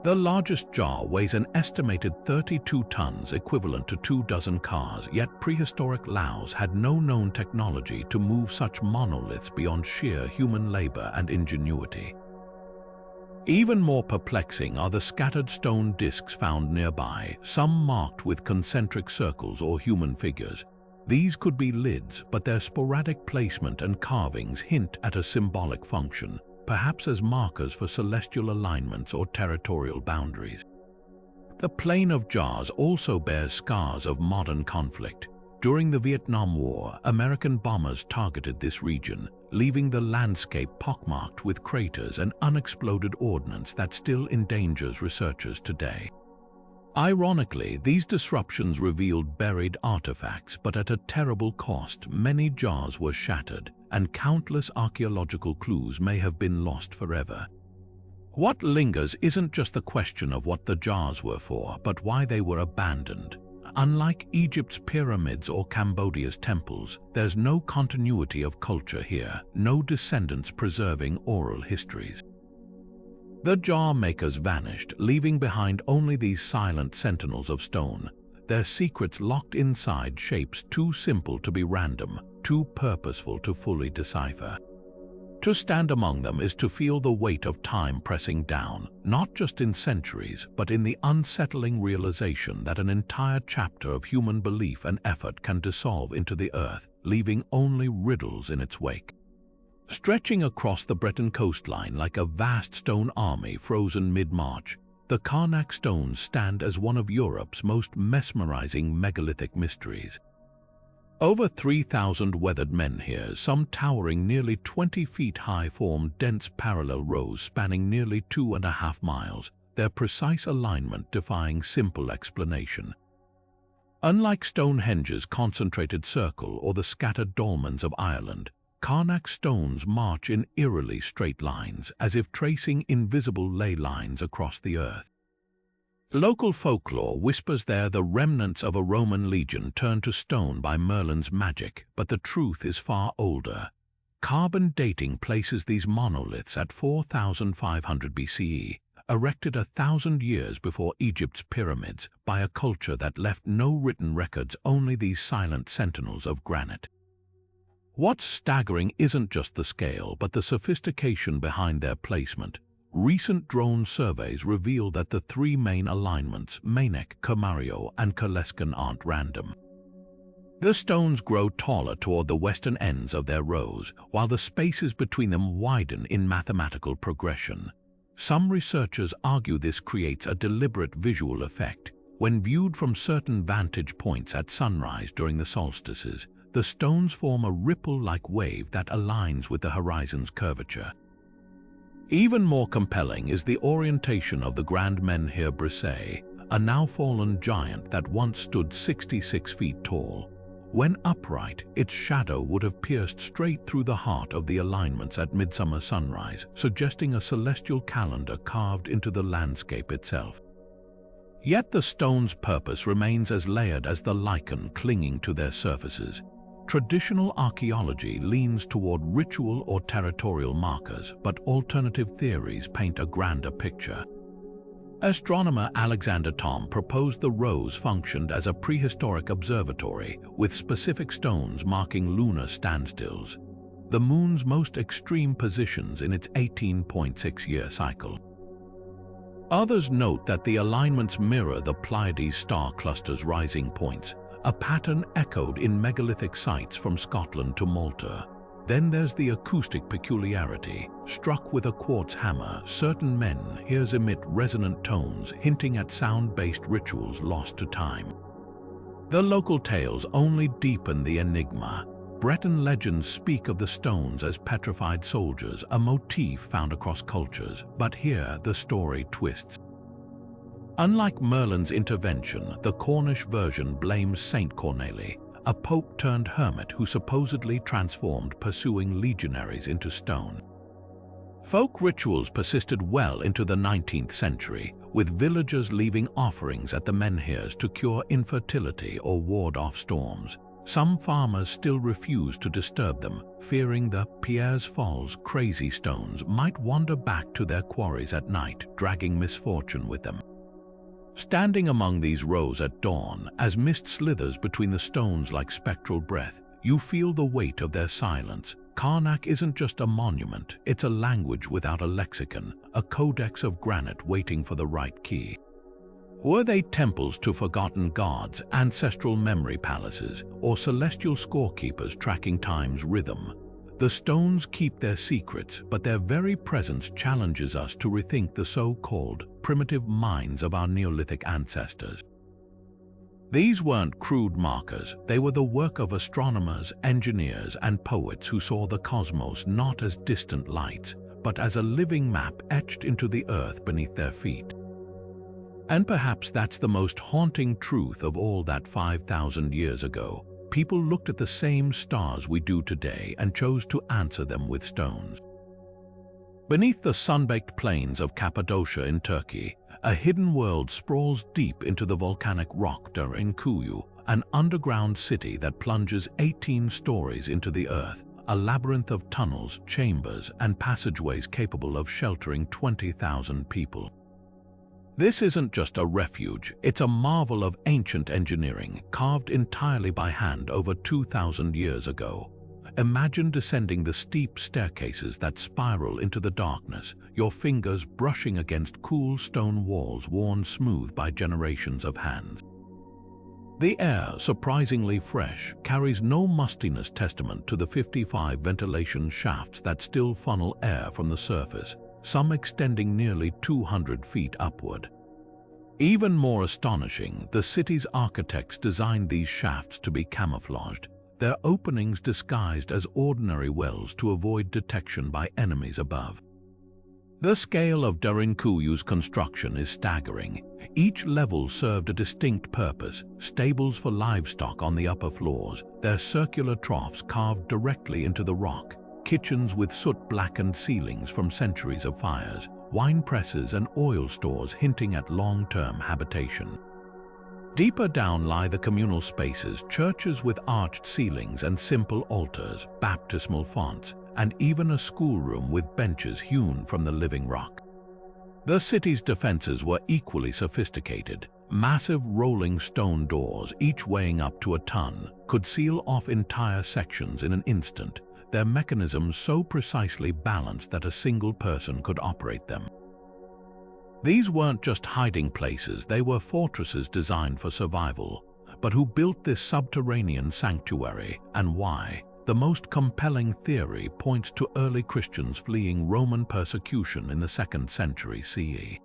The largest jar weighs an estimated 32 tons, equivalent to 24 cars, yet prehistoric Laos had no known technology to move such monoliths beyond sheer human labor and ingenuity. Even more perplexing are the scattered stone discs found nearby, some marked with concentric circles or human figures. These could be lids, but their sporadic placement and carvings hint at a symbolic function, perhaps as markers for celestial alignments or territorial boundaries. The Plain of Jars also bears scars of modern conflict. During the Vietnam War, American bombers targeted this region, leaving the landscape pockmarked with craters and unexploded ordnance that still endangers researchers today. Ironically, these disruptions revealed buried artifacts, but at a terrible cost. Many jars were shattered, and countless archaeological clues may have been lost forever. What lingers isn't just the question of what the jars were for, but why they were abandoned. Unlike Egypt's pyramids or Cambodia's temples, there's no continuity of culture here, no descendants preserving oral histories. The jar makers vanished, leaving behind only these silent sentinels of stone, their secrets locked inside shapes too simple to be random, too purposeful to fully decipher. To stand among them is to feel the weight of time pressing down, not just in centuries, but in the unsettling realization that an entire chapter of human belief and effort can dissolve into the earth, leaving only riddles in its wake. Stretching across the Breton coastline like a vast stone army frozen mid-March, the Karnak stones stand as one of Europe's most mesmerizing megalithic mysteries. Over 3,000 weathered menhirs, some towering nearly 20 feet high, form dense parallel rows spanning nearly 2.5 miles, their precise alignment defying simple explanation. Unlike Stonehenge's concentrated circle or the scattered dolmens of Ireland, Karnak stones march in eerily straight lines, as if tracing invisible ley lines across the earth. Local folklore whispers they're the remnants of a Roman legion turned to stone by Merlin's magic, but the truth is far older. Carbon dating places these monoliths at 4,500 BCE, erected 1,000 years before Egypt's pyramids by a culture that left no written records, only these silent sentinels of granite. What's staggering isn't just the scale, but the sophistication behind their placement. Recent drone surveys reveal that the three main alignments, Manek, Kamario, and Kaleskan, aren't random. The stones grow taller toward the western ends of their rows, while the spaces between them widen in mathematical progression. Some researchers argue this creates a deliberate visual effect. When viewed from certain vantage points at sunrise during the solstices, the stones form a ripple-like wave that aligns with the horizon's curvature. Even more compelling is the orientation of the Grand Menhir Brisset, a now-fallen giant that once stood 66 feet tall. When upright, its shadow would have pierced straight through the heart of the alignments at midsummer sunrise, suggesting a celestial calendar carved into the landscape itself. Yet the stone's purpose remains as layered as the lichen clinging to their surfaces. Traditional archaeology leans toward ritual or territorial markers, but alternative theories paint a grander picture. Astronomer Alexander Thom proposed the rows functioned as a prehistoric observatory, with specific stones marking lunar standstills, the moon's most extreme positions in its 18.6-year cycle. Others note that the alignments mirror the Pleiades star cluster's rising points, a pattern echoed in megalithic sites from Scotland to Malta. Then there's the acoustic peculiarity. Struck with a quartz hammer, certain menhirs emit resonant tones, hinting at sound-based rituals lost to time. The local tales only deepen the enigma. Breton legends speak of the stones as petrified soldiers, a motif found across cultures, but here the story twists. Unlike Merlin's intervention, the Cornish version blames Saint Corneille, a pope-turned-hermit who supposedly transformed pursuing legionaries into stone. Folk rituals persisted well into the 19th century, with villagers leaving offerings at the menhirs to cure infertility or ward off storms. Some farmers still refuse to disturb them, fearing the Pierre's Falls crazy stones might wander back to their quarries at night, dragging misfortune with them. Standing among these rows at dawn, as mist slithers between the stones like spectral breath, you feel the weight of their silence. Karnak isn't just a monument, it's a language without a lexicon, a codex of granite waiting for the right key. Were they temples to forgotten gods, ancestral memory palaces, or celestial scorekeepers tracking time's rhythm? The stones keep their secrets, but their very presence challenges us to rethink the so-called primitive minds of our Neolithic ancestors. These weren't crude markers, they were the work of astronomers, engineers, and poets who saw the cosmos not as distant lights, but as a living map etched into the earth beneath their feet. And perhaps that's the most haunting truth of all, that 5,000 years ago, people looked at the same stars we do today and chose to answer them with stones. Beneath the sun-baked plains of Cappadocia in Turkey, a hidden world sprawls deep into the volcanic rock Derinkuyu, an underground city that plunges 18 stories into the earth, a labyrinth of tunnels, chambers, and passageways capable of sheltering 20,000 people. This isn't just a refuge, it's a marvel of ancient engineering, carved entirely by hand over 2,000 years ago. Imagine descending the steep staircases that spiral into the darkness, your fingers brushing against cool stone walls worn smooth by generations of hands. The air, surprisingly fresh, carries no mustiness, testament to the 55 ventilation shafts that still funnel air from the surface, some extending nearly 200 feet upward. Even more astonishing, the city's architects designed these shafts to be camouflaged, their openings disguised as ordinary wells to avoid detection by enemies above. The scale of Derinkuyu's construction is staggering. Each level served a distinct purpose: stables for livestock on the upper floors, their circular troughs carved directly into the rock, kitchens with soot-blackened ceilings from centuries of fires, wine presses and oil stores hinting at long-term habitation. Deeper down lie the communal spaces, churches with arched ceilings and simple altars, baptismal fonts, and even a schoolroom with benches hewn from the living rock. The city's defenses were equally sophisticated. Massive rolling stone doors, each weighing up to a ton, could seal off entire sections in an instant, their mechanisms so precisely balanced that a single person could operate them. These weren't just hiding places, they were fortresses designed for survival. but who built this subterranean sanctuary and why? The most compelling theory points to early Christians fleeing Roman persecution in the 2nd century CE.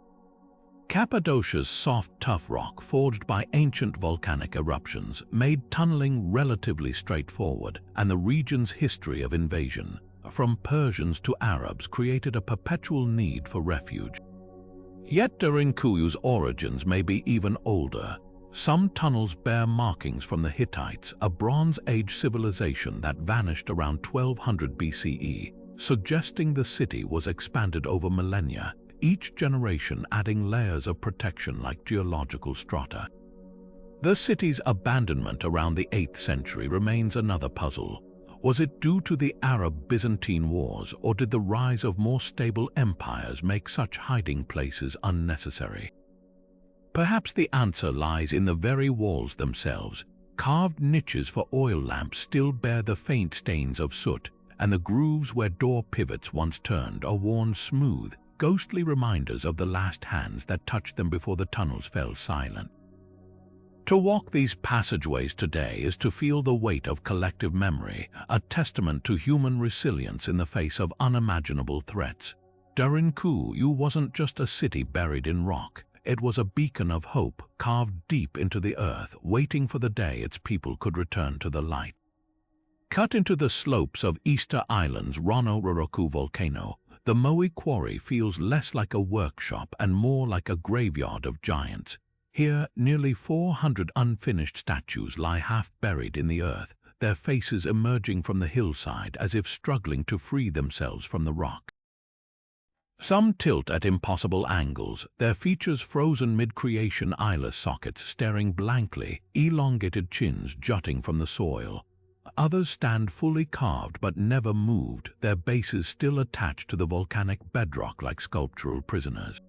Cappadocia's soft, tough rock forged by ancient volcanic eruptions made tunneling relatively straightforward, and the region's history of invasion, from Persians to Arabs, created a perpetual need for refuge. Yet Durinkuyu's origins may be even older. Some tunnels bear markings from the Hittites, a Bronze Age civilization that vanished around 1200 BCE, suggesting the city was expanded over millennia, each generation adding layers of protection like geological strata. The city's abandonment around the 8th century remains another puzzle. Was it due to the Arab-Byzantine wars, or did the rise of more stable empires make such hiding places unnecessary? Perhaps the answer lies in the very walls themselves. Carved niches for oil lamps still bear the faint stains of soot, and the grooves where door pivots once turned are worn smooth, ghostly reminders of the last hands that touched them before the tunnels fell silent. To walk these passageways today is to feel the weight of collective memory, a testament to human resilience in the face of unimaginable threats. Durinkyu wasn't just a city buried in rock. It was a beacon of hope carved deep into the earth, waiting for the day its people could return to the light. Cut into the slopes of Easter Island's Rano-Roroku volcano, the Moai quarry feels less like a workshop and more like a graveyard of giants. Here, nearly 400 unfinished statues lie half buried in the earth, their faces emerging from the hillside as if struggling to free themselves from the rock. Some tilt at impossible angles, their features frozen mid-creation eyeless sockets staring blankly, elongated chins jutting from the soil. Others stand fully carved but never moved, their bases still attached to the volcanic bedrock like sculptural prisoners.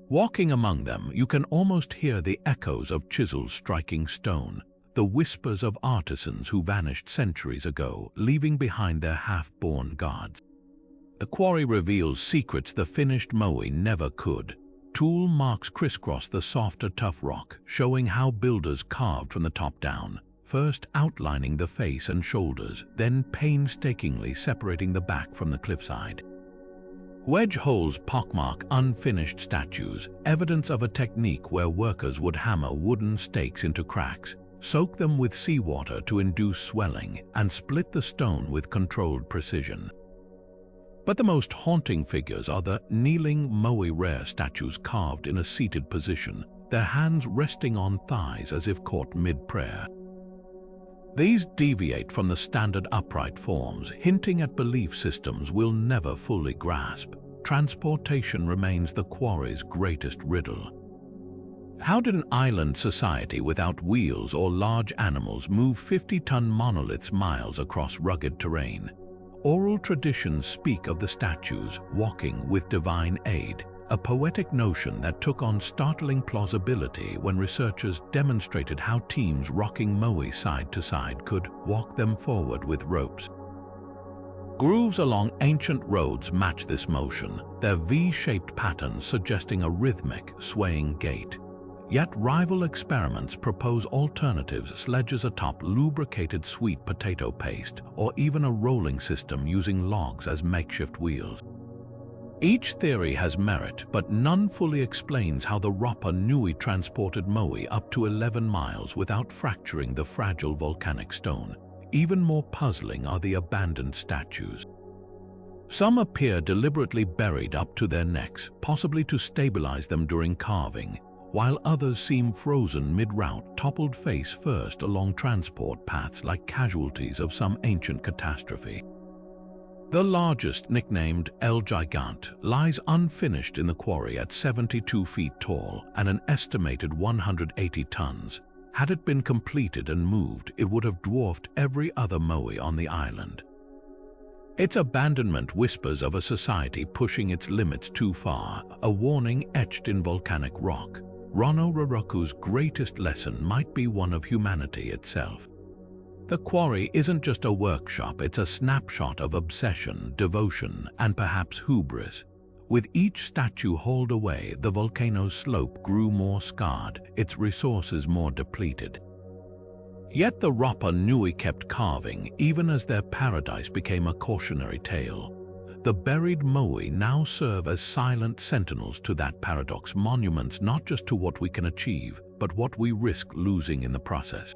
Walking among them, you can almost hear the echoes of chisels striking stone, the whispers of artisans who vanished centuries ago, leaving behind their half-born gods. The quarry reveals secrets the finished Moai never could. Tool marks crisscross the softer, tough rock, showing how builders carved from the top down, first outlining the face and shoulders, then painstakingly separating the back from the cliffside. Wedge holes pockmark unfinished statues, evidence of a technique where workers would hammer wooden stakes into cracks, soak them with seawater to induce swelling, and split the stone with controlled precision. But the most haunting figures are the kneeling Moai rare statues carved in a seated position, their hands resting on thighs as if caught mid-prayer. These deviate from the standard upright forms, hinting at belief systems we'll never fully grasp. Transportation remains the quarry's greatest riddle. How did an island society without wheels or large animals move 50-ton monoliths miles across rugged terrain? Oral traditions speak of the statues walking with divine aid, a poetic notion that took on startling plausibility when researchers demonstrated how teams rocking Moai side to side could walk them forward with ropes. Grooves along ancient roads match this motion, their V-shaped patterns suggesting a rhythmic, swaying gait. Yet rival experiments propose alternatives, sledges atop lubricated sweet potato paste, or even a rolling system using logs as makeshift wheels. Each theory has merit, but none fully explains how the Rapa Nui transported Moai up to 11 miles without fracturing the fragile volcanic stone. Even more puzzling are the abandoned statues. Some appear deliberately buried up to their necks, possibly to stabilize them during carving, while others seem frozen mid-route, toppled face first along transport paths like casualties of some ancient catastrophe. The largest, nicknamed El Gigante, lies unfinished in the quarry at 72 feet tall and an estimated 180 tons. Had it been completed and moved, it would have dwarfed every other Moai on the island. Its abandonment whispers of a society pushing its limits too far, a warning etched in volcanic rock. Rano-Roroku's greatest lesson might be one of humanity itself. The quarry isn't just a workshop, it's a snapshot of obsession, devotion, and perhaps hubris. With each statue hauled away, the volcano's slope grew more scarred, its resources more depleted. Yet the Rapa Nui kept carving, even as their paradise became a cautionary tale. The buried Moai now serve as silent sentinels to that paradox, monuments not just to what we can achieve, but what we risk losing in the process.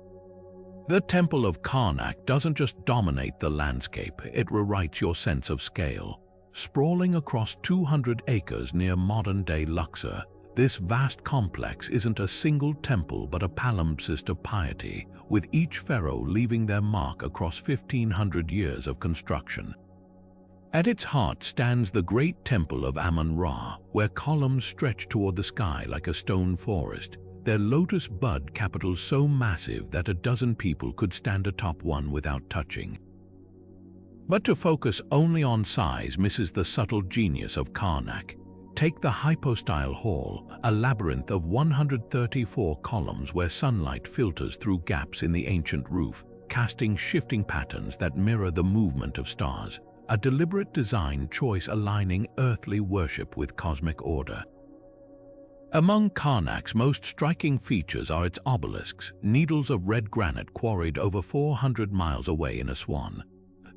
The Temple of Karnak doesn't just dominate the landscape, it rewrites your sense of scale. Sprawling across 200 acres near modern-day Luxor, this vast complex isn't a single temple but a palimpsest of piety, with each pharaoh leaving their mark across 1,500 years of construction. At its heart stands the great temple of Amun-Ra, where columns stretch toward the sky like a stone forest, their lotus bud capitals so massive that a dozen people could stand atop one without touching. But to focus only on size misses the subtle genius of Karnak. Take the hypostyle hall, a labyrinth of 134 columns where sunlight filters through gaps in the ancient roof, casting shifting patterns that mirror the movement of stars, a deliberate design choice aligning earthly worship with cosmic order. Among Karnak's most striking features are its obelisks, needles of red granite quarried over 400 miles away in Aswan.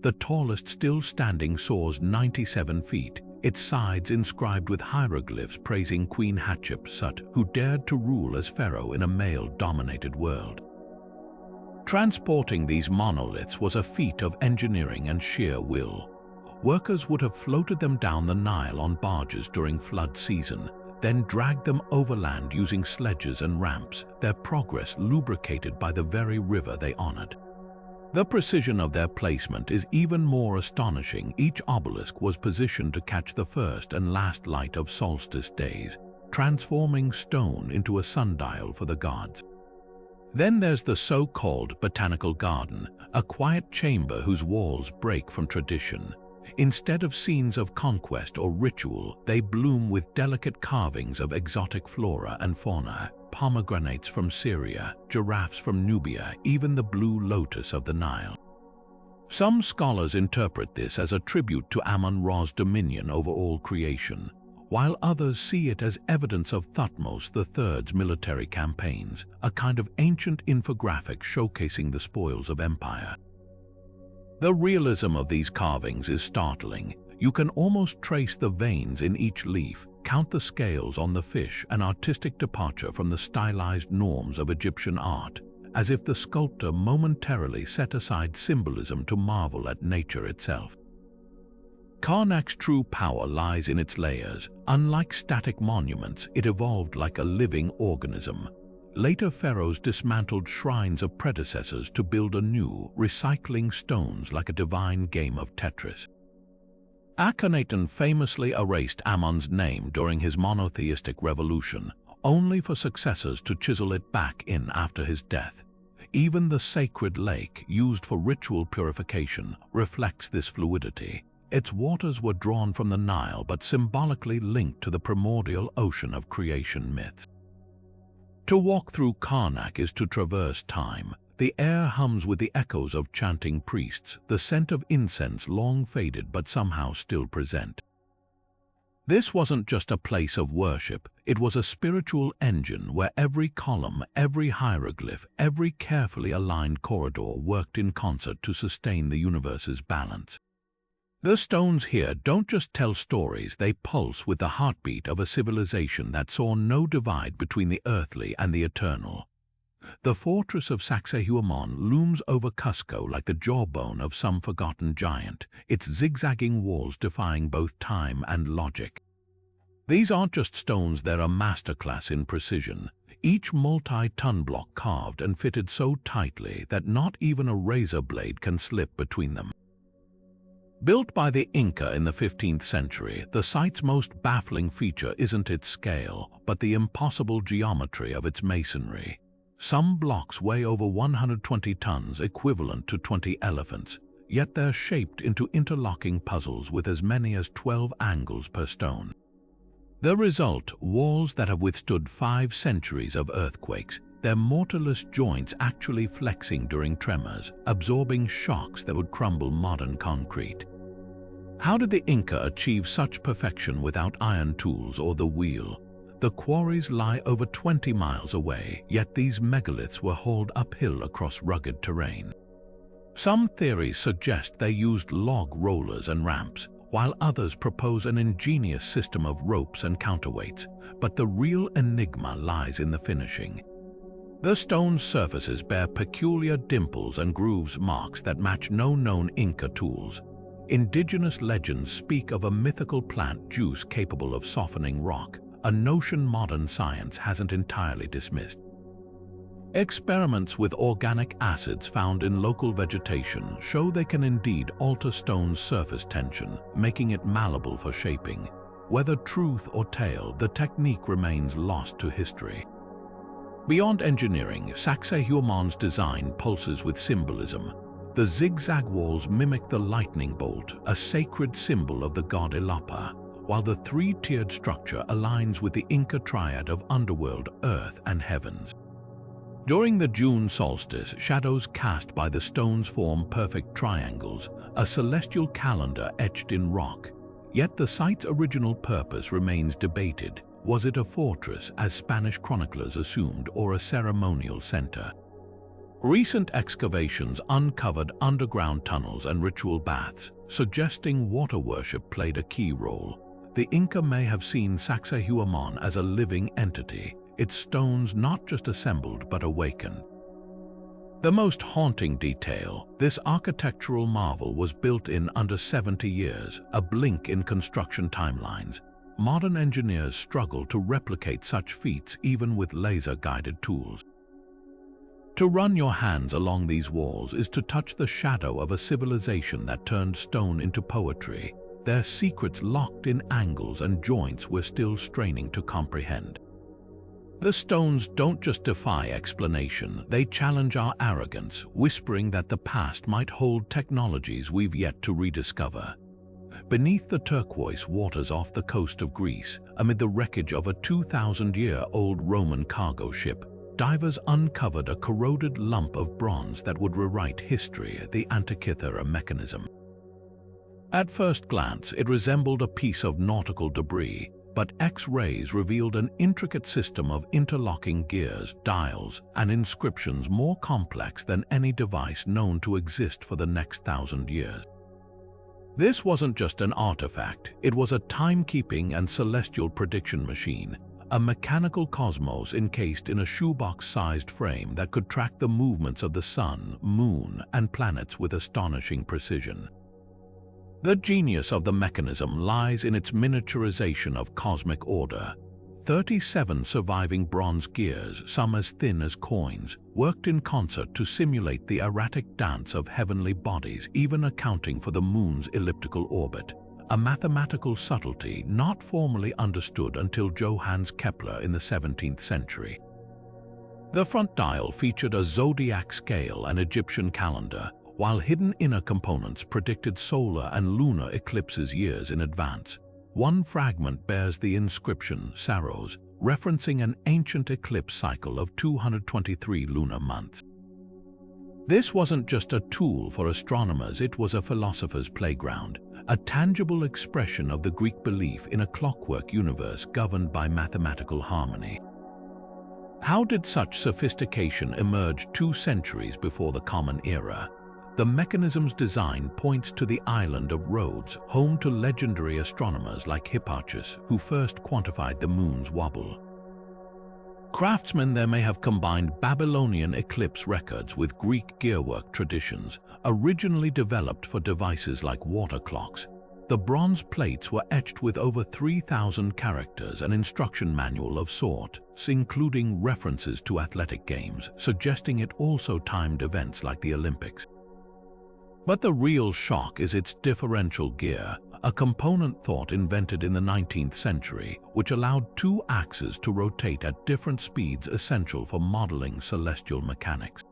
The tallest still standing soars 97 feet, its sides inscribed with hieroglyphs praising Queen Hatshepsut, who dared to rule as pharaoh in a male-dominated world. Transporting these monoliths was a feat of engineering and sheer will. Workers would have floated them down the Nile on barges during flood season, then dragged them overland using sledges and ramps, their progress lubricated by the very river they honored. The precision of their placement is even more astonishing. Each obelisk was positioned to catch the first and last light of solstice days, transforming stone into a sundial for the gods. Then there's the so-called Botanical Garden, a quiet chamber whose walls break from tradition. Instead of scenes of conquest or ritual, they bloom with delicate carvings of exotic flora and fauna, pomegranates from Syria, giraffes from Nubia, even the blue lotus of the Nile. Some scholars interpret this as a tribute to Amun-Ra's dominion over all creation, while others see it as evidence of Thutmose III's military campaigns, a kind of ancient infographic showcasing the spoils of empire. The realism of these carvings is startling. You can almost trace the veins in each leaf, count the scales on the fish, an artistic departure from the stylized norms of Egyptian art, as if the sculptor momentarily set aside symbolism to marvel at nature itself. Karnak's true power lies in its layers. Unlike static monuments, it evolved like a living organism. Later pharaohs dismantled shrines of predecessors to build anew, recycling stones like a divine game of Tetris. Akhenaten famously erased Amun's name during his monotheistic revolution, only for successors to chisel it back in after his death. Even the sacred lake, used for ritual purification, reflects this fluidity. Its waters were drawn from the Nile but symbolically linked to the primordial ocean of creation myths. To walk through Karnak is to traverse time. The air hums with the echoes of chanting priests, the scent of incense long faded but somehow still present. This wasn't just a place of worship, it was a spiritual engine where every column, every hieroglyph, every carefully aligned corridor worked in concert to sustain the universe's balance. The stones here don't just tell stories, they pulse with the heartbeat of a civilization that saw no divide between the earthly and the eternal. The fortress of Sacsayhuaman looms over Cusco like the jawbone of some forgotten giant, its zigzagging walls defying both time and logic. These aren't just stones, they're a masterclass in precision, each multi-ton block carved and fitted so tightly that not even a razor blade can slip between them. Built by the Inca in the 15th century, the site's most baffling feature isn't its scale, but the impossible geometry of its masonry. Some blocks weigh over 120 tons, equivalent to 20 elephants, yet they're shaped into interlocking puzzles with as many as 12 angles per stone. The result, walls that have withstood 5 centuries of earthquakes, their mortarless joints actually flexing during tremors, absorbing shocks that would crumble modern concrete. How did the Inca achieve such perfection without iron tools or the wheel? The quarries lie over 20 miles away, yet these megaliths were hauled uphill across rugged terrain. Some theories suggest they used log rollers and ramps, while others propose an ingenious system of ropes and counterweights, but the real enigma lies in the finishing. The stone's surfaces bear peculiar dimples and grooves marks that match no known Inca tools. Indigenous legends speak of a mythical plant juice capable of softening rock, a notion modern science hasn't entirely dismissed. Experiments with organic acids found in local vegetation show they can indeed alter stone's surface tension, making it malleable for shaping. Whether truth or tale, the technique remains lost to history. Beyond engineering, Sacsayhuaman's design pulses with symbolism. The zigzag walls mimic the lightning bolt, a sacred symbol of the god Ilapa, while the three-tiered structure aligns with the Inca triad of underworld, earth, and heavens. During the June solstice, shadows cast by the stones form perfect triangles, a celestial calendar etched in rock. Yet the site's original purpose remains debated. Was it a fortress, as Spanish chroniclers assumed, or a ceremonial center? Recent excavations uncovered underground tunnels and ritual baths, suggesting water worship played a key role. The Inca may have seen Sacsayhuaman as a living entity, its stones not just assembled but awakened. The most haunting detail, this architectural marvel was built in under 70 years, a blink in construction timelines. Modern engineers struggle to replicate such feats even with laser-guided tools. To run your hands along these walls is to touch the shadow of a civilization that turned stone into poetry. Their secrets locked in angles and joints we're still straining to comprehend. The stones don't just defy explanation, they challenge our arrogance, whispering that the past might hold technologies we've yet to rediscover. Beneath the turquoise waters off the coast of Greece, amid the wreckage of a 2,000-year-old Roman cargo ship, divers uncovered a corroded lump of bronze that would rewrite history, the Antikythera mechanism. At first glance, it resembled a piece of nautical debris, but X-rays revealed an intricate system of interlocking gears, dials, and inscriptions more complex than any device known to exist for the next 1,000 years. This wasn't just an artifact, it was a timekeeping and celestial prediction machine, a mechanical cosmos encased in a shoebox-sized frame that could track the movements of the sun, moon, and planets with astonishing precision. The genius of the mechanism lies in its miniaturization of cosmic order. 37 surviving bronze gears, some as thin as coins, worked in concert to simulate the erratic dance of heavenly bodies, even accounting for the moon's elliptical orbit, a mathematical subtlety not formally understood until Johannes Kepler in the 17th century. The front dial featured a zodiac scale and Egyptian calendar, while hidden inner components predicted solar and lunar eclipses years in advance. One fragment bears the inscription Saros, referencing an ancient eclipse cycle of 223 lunar months. This wasn't just a tool for astronomers, it was a philosopher's playground, a tangible expression of the Greek belief in a clockwork universe governed by mathematical harmony. How did such sophistication emerge 2 centuries before the Common Era? The mechanism's design points to the island of Rhodes, home to legendary astronomers like Hipparchus, who first quantified the moon's wobble. Craftsmen there may have combined Babylonian eclipse records with Greek gearwork traditions, originally developed for devices like water clocks. The bronze plates were etched with over 3,000 characters, an instruction manual of sorts, including references to athletic games, suggesting it also timed events like the Olympics. But the real shock is its differential gear, a component thought invented in the 19th century, which allowed 2 axes to rotate at different speeds essential for modeling celestial mechanics.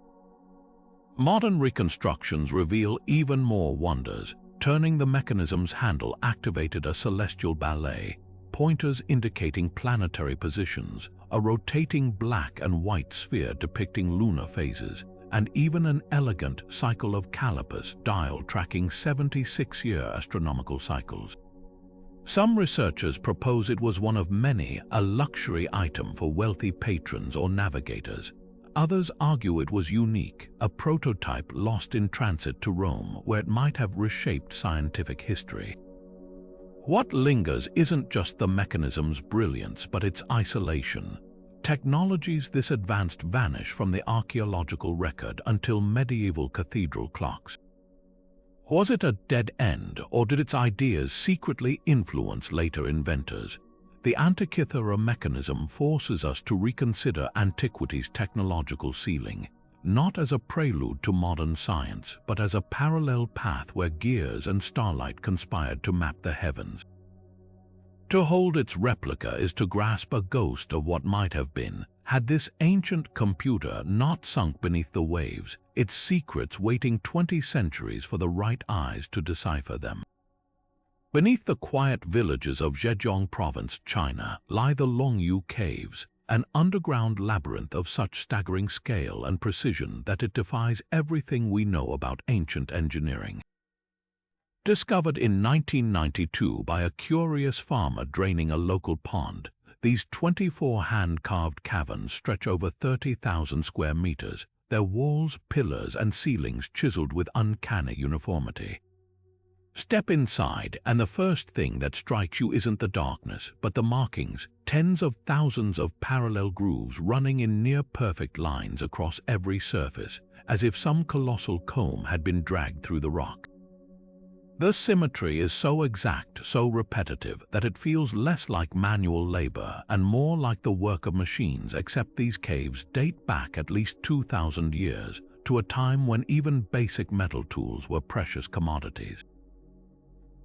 Modern reconstructions reveal even more wonders. Turning the mechanism's handle activated a celestial ballet, pointers indicating planetary positions, a rotating black and white sphere depicting lunar phases, and even an elegant cycle of calipers dial tracking 76-year astronomical cycles. Some researchers propose it was one of many, a luxury item for wealthy patrons or navigators. Others argue it was unique, a prototype lost in transit to Rome where it might have reshaped scientific history. What lingers isn't just the mechanism's brilliance, but its isolation. Technologies this advanced vanish from the archaeological record until medieval cathedral clocks. Was it a dead end, or did its ideas secretly influence later inventors? The Antikythera mechanism forces us to reconsider antiquity's technological ceiling, not as a prelude to modern science, but as a parallel path where gears and starlight conspired to map the heavens. To hold its replica is to grasp a ghost of what might have been, had this ancient computer not sunk beneath the waves, its secrets waiting 20 centuries for the right eyes to decipher them. Beneath the quiet villages of Zhejiang Province, China, lie the Longyu Caves, an underground labyrinth of such staggering scale and precision that it defies everything we know about ancient engineering. Discovered in 1992 by a curious farmer draining a local pond, these 24 hand-carved caverns stretch over 30,000 square meters, their walls, pillars, and ceilings chiseled with uncanny uniformity. Step inside, and the first thing that strikes you isn't the darkness, but the markings, tens of thousands of parallel grooves running in near-perfect lines across every surface, as if some colossal comb had been dragged through the rock. The symmetry is so exact, so repetitive, that it feels less like manual labor and more like the work of machines, except these caves date back at least 2,000 years, to a time when even basic metal tools were precious commodities.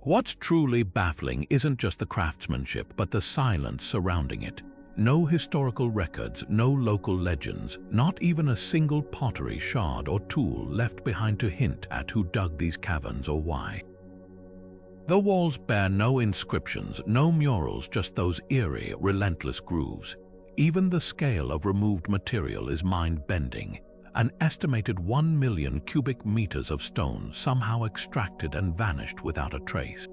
What's truly baffling isn't just the craftsmanship, but the silence surrounding it. No historical records, no local legends, not even a single pottery shard or tool left behind to hint at who dug these caverns or why. The walls bear no inscriptions, no murals, just those eerie, relentless grooves. Even the scale of removed material is mind-bending. An estimated 1 million cubic meters of stone somehow extracted and vanished without a trace.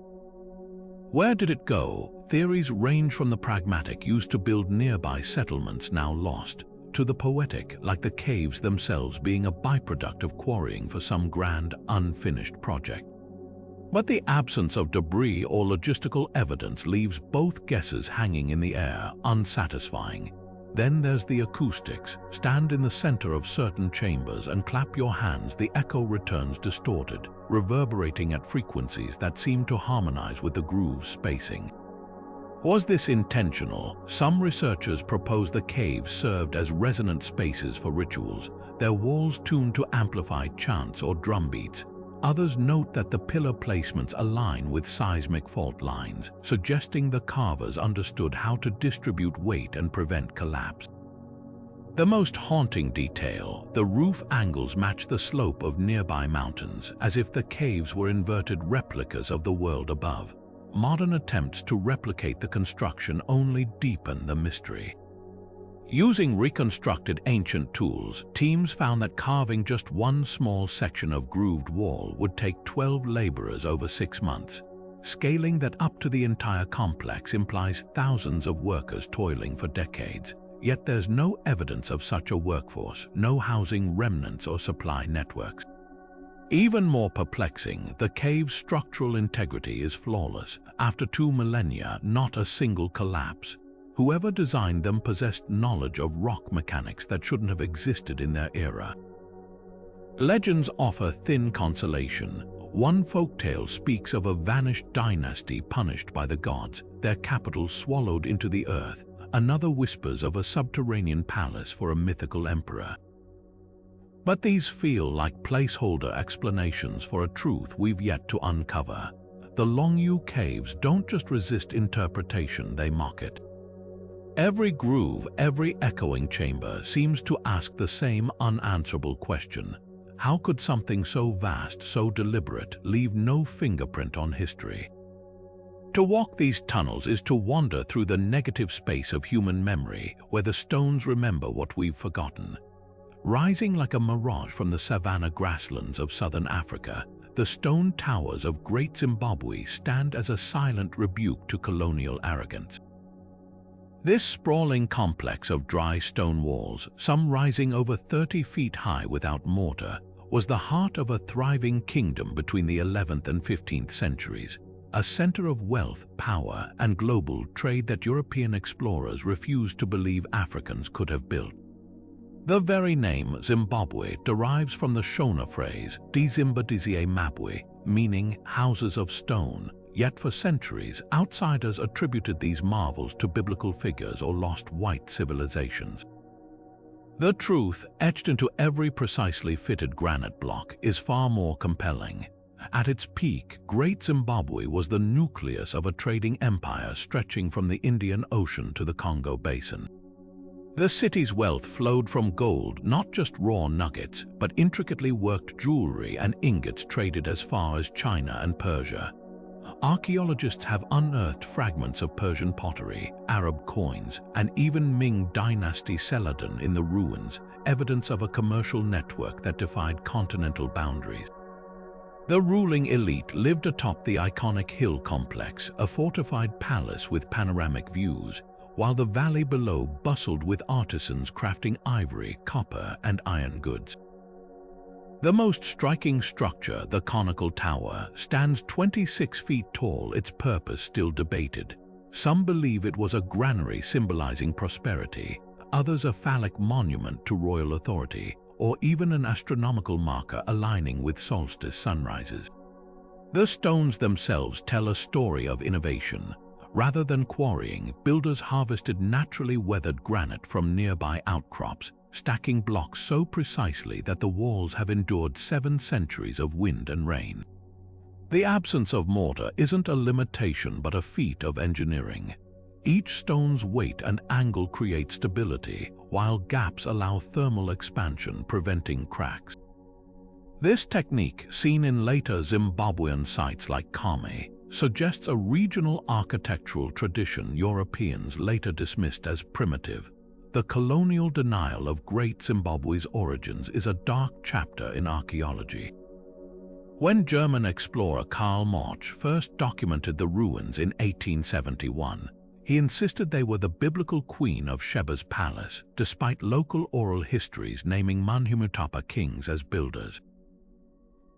Where did it go? Theories range from the pragmatic, used to build nearby settlements now lost, to the poetic, like the caves themselves being a byproduct of quarrying for some grand, unfinished project. But the absence of debris or logistical evidence leaves both guesses hanging in the air, unsatisfying. Then there's the acoustics. Stand in the center of certain chambers and clap your hands, the echo returns distorted, reverberating at frequencies that seem to harmonize with the groove's spacing. Was this intentional? Some researchers propose the caves served as resonant spaces for rituals, their walls tuned to amplify chants or drumbeats. Others note that the pillar placements align with seismic fault lines, suggesting the carvers understood how to distribute weight and prevent collapse. The most haunting detail, the roof angles match the slope of nearby mountains, as if the caves were inverted replicas of the world above. Modern attempts to replicate the construction only deepen the mystery. Using reconstructed ancient tools, teams found that carving just one small section of grooved wall would take 12 laborers over 6 months. Scaling that up to the entire complex implies thousands of workers toiling for decades. Yet there's no evidence of such a workforce, no housing remnants or supply networks. Even more perplexing, the cave's structural integrity is flawless. After 2 millennia, not a single collapse. Whoever designed them possessed knowledge of rock mechanics that shouldn't have existed in their era. Legends offer thin consolation. One folktale speaks of a vanished dynasty punished by the gods, their capital swallowed into the earth. Another whispers of a subterranean palace for a mythical emperor. But these feel like placeholder explanations for a truth we've yet to uncover. The Longyu Caves don't just resist interpretation, they mock it. Every groove, every echoing chamber seems to ask the same unanswerable question. How could something so vast, so deliberate, leave no fingerprint on history? To walk these tunnels is to wander through the negative space of human memory, where the stones remember what we've forgotten. Rising like a mirage from the savanna grasslands of southern Africa, the stone towers of Great Zimbabwe stand as a silent rebuke to colonial arrogance. This sprawling complex of dry stone walls, some rising over 30 feet high without mortar, was the heart of a thriving kingdom between the 11th and 15th centuries, a center of wealth, power, and global trade that European explorers refused to believe Africans could have built. The very name Zimbabwe derives from the Shona phrase Dizimba Dizie Mabwe, meaning houses of stone, yet for centuries outsiders attributed these marvels to biblical figures or lost white civilizations. The truth, etched into every precisely fitted granite block, is far more compelling. At its peak, Great Zimbabwe was the nucleus of a trading empire stretching from the Indian Ocean to the Congo Basin. The city's wealth flowed from gold, not just raw nuggets, but intricately worked jewelry and ingots traded as far as China and Persia. Archaeologists have unearthed fragments of Persian pottery, Arab coins, and even Ming Dynasty celadon in the ruins, evidence of a commercial network that defied continental boundaries. The ruling elite lived atop the iconic hill complex, a fortified palace with panoramic views, while the valley below bustled with artisans crafting ivory, copper, and iron goods. The most striking structure, the conical tower, stands 26 feet tall, its purpose still debated. Some believe it was a granary symbolizing prosperity, others a phallic monument to royal authority, or even an astronomical marker aligning with solstice sunrises. The stones themselves tell a story of innovation. Rather than quarrying, builders harvested naturally weathered granite from nearby outcrops, stacking blocks so precisely that the walls have endured 7 centuries of wind and rain. The absence of mortar isn't a limitation but a feat of engineering. Each stone's weight and angle create stability, while gaps allow thermal expansion, preventing cracks. This technique, seen in later Zimbabwean sites like Kame, suggests a regional architectural tradition Europeans later dismissed as primitive. The colonial denial of Great Zimbabwe's origins is a dark chapter in archaeology. When German explorer Karl Marx first documented the ruins in 1871, he insisted they were the biblical queen of Sheba's palace, despite local oral histories naming Manhumutapa kings as builders.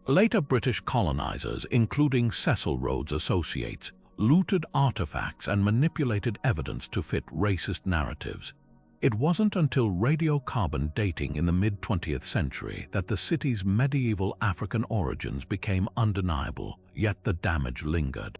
Later British colonizers, including Cecil Rhodes' associates, looted artifacts and manipulated evidence to fit racist narratives. It wasn't until radiocarbon dating in the mid-20th century that the city's medieval African origins became undeniable, yet the damage lingered.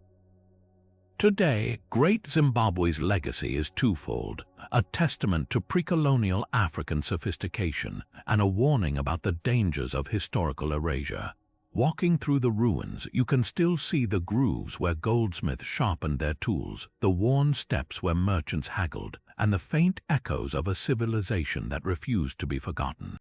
Today, Great Zimbabwe's legacy is twofold, a testament to pre-colonial African sophistication and a warning about the dangers of historical erasure. Walking through the ruins, you can still see the grooves where goldsmiths sharpened their tools, the worn steps where merchants haggled, and the faint echoes of a civilization that refused to be forgotten.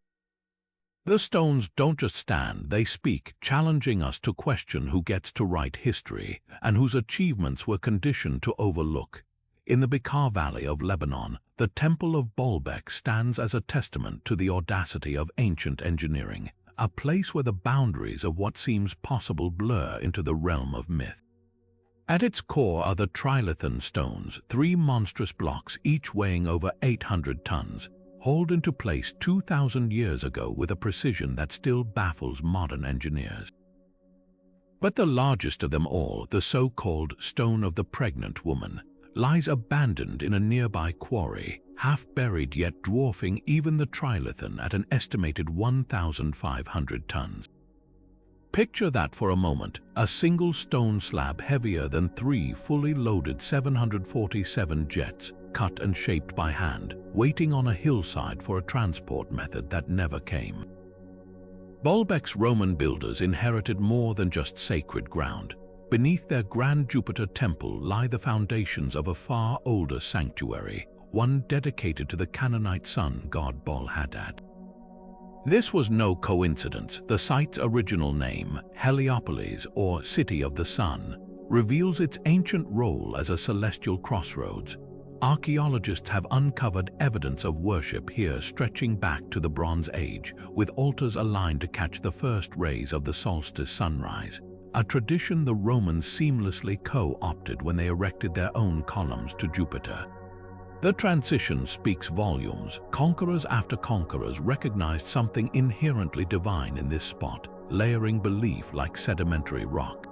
The stones don't just stand, they speak, challenging us to question who gets to write history and whose achievements we're conditioned to overlook. In the Bekaa Valley of Lebanon, the Temple of Baalbek stands as a testament to the audacity of ancient engineering, a place where the boundaries of what seems possible blur into the realm of myth. At its core are the trilithon stones, 3 monstrous blocks each weighing over 800 tons, hauled into place 2,000 years ago with a precision that still baffles modern engineers. But the largest of them all, the so-called Stone of the Pregnant Woman, lies abandoned in a nearby quarry, half-buried yet dwarfing even the trilithon at an estimated 1,500 tons. Picture that for a moment, a single stone slab heavier than 3 fully loaded 747 jets, cut and shaped by hand, waiting on a hillside for a transport method that never came. Baalbek's Roman builders inherited more than just sacred ground. Beneath their grand Jupiter temple lie the foundations of a far older sanctuary, one dedicated to the Canaanite sun god Baal-Hadad. This was no coincidence. The site's original name, Heliopolis or City of the Sun, reveals its ancient role as a celestial crossroads. archaeologists have uncovered evidence of worship here stretching back to the Bronze Age, with altars aligned to catch the first rays of the solstice sunrise, a tradition the Romans seamlessly co-opted when they erected their own columns to Jupiter. The transition speaks volumes. Conquerors after conquerors recognized something inherently divine in this spot, layering belief like sedimentary rock.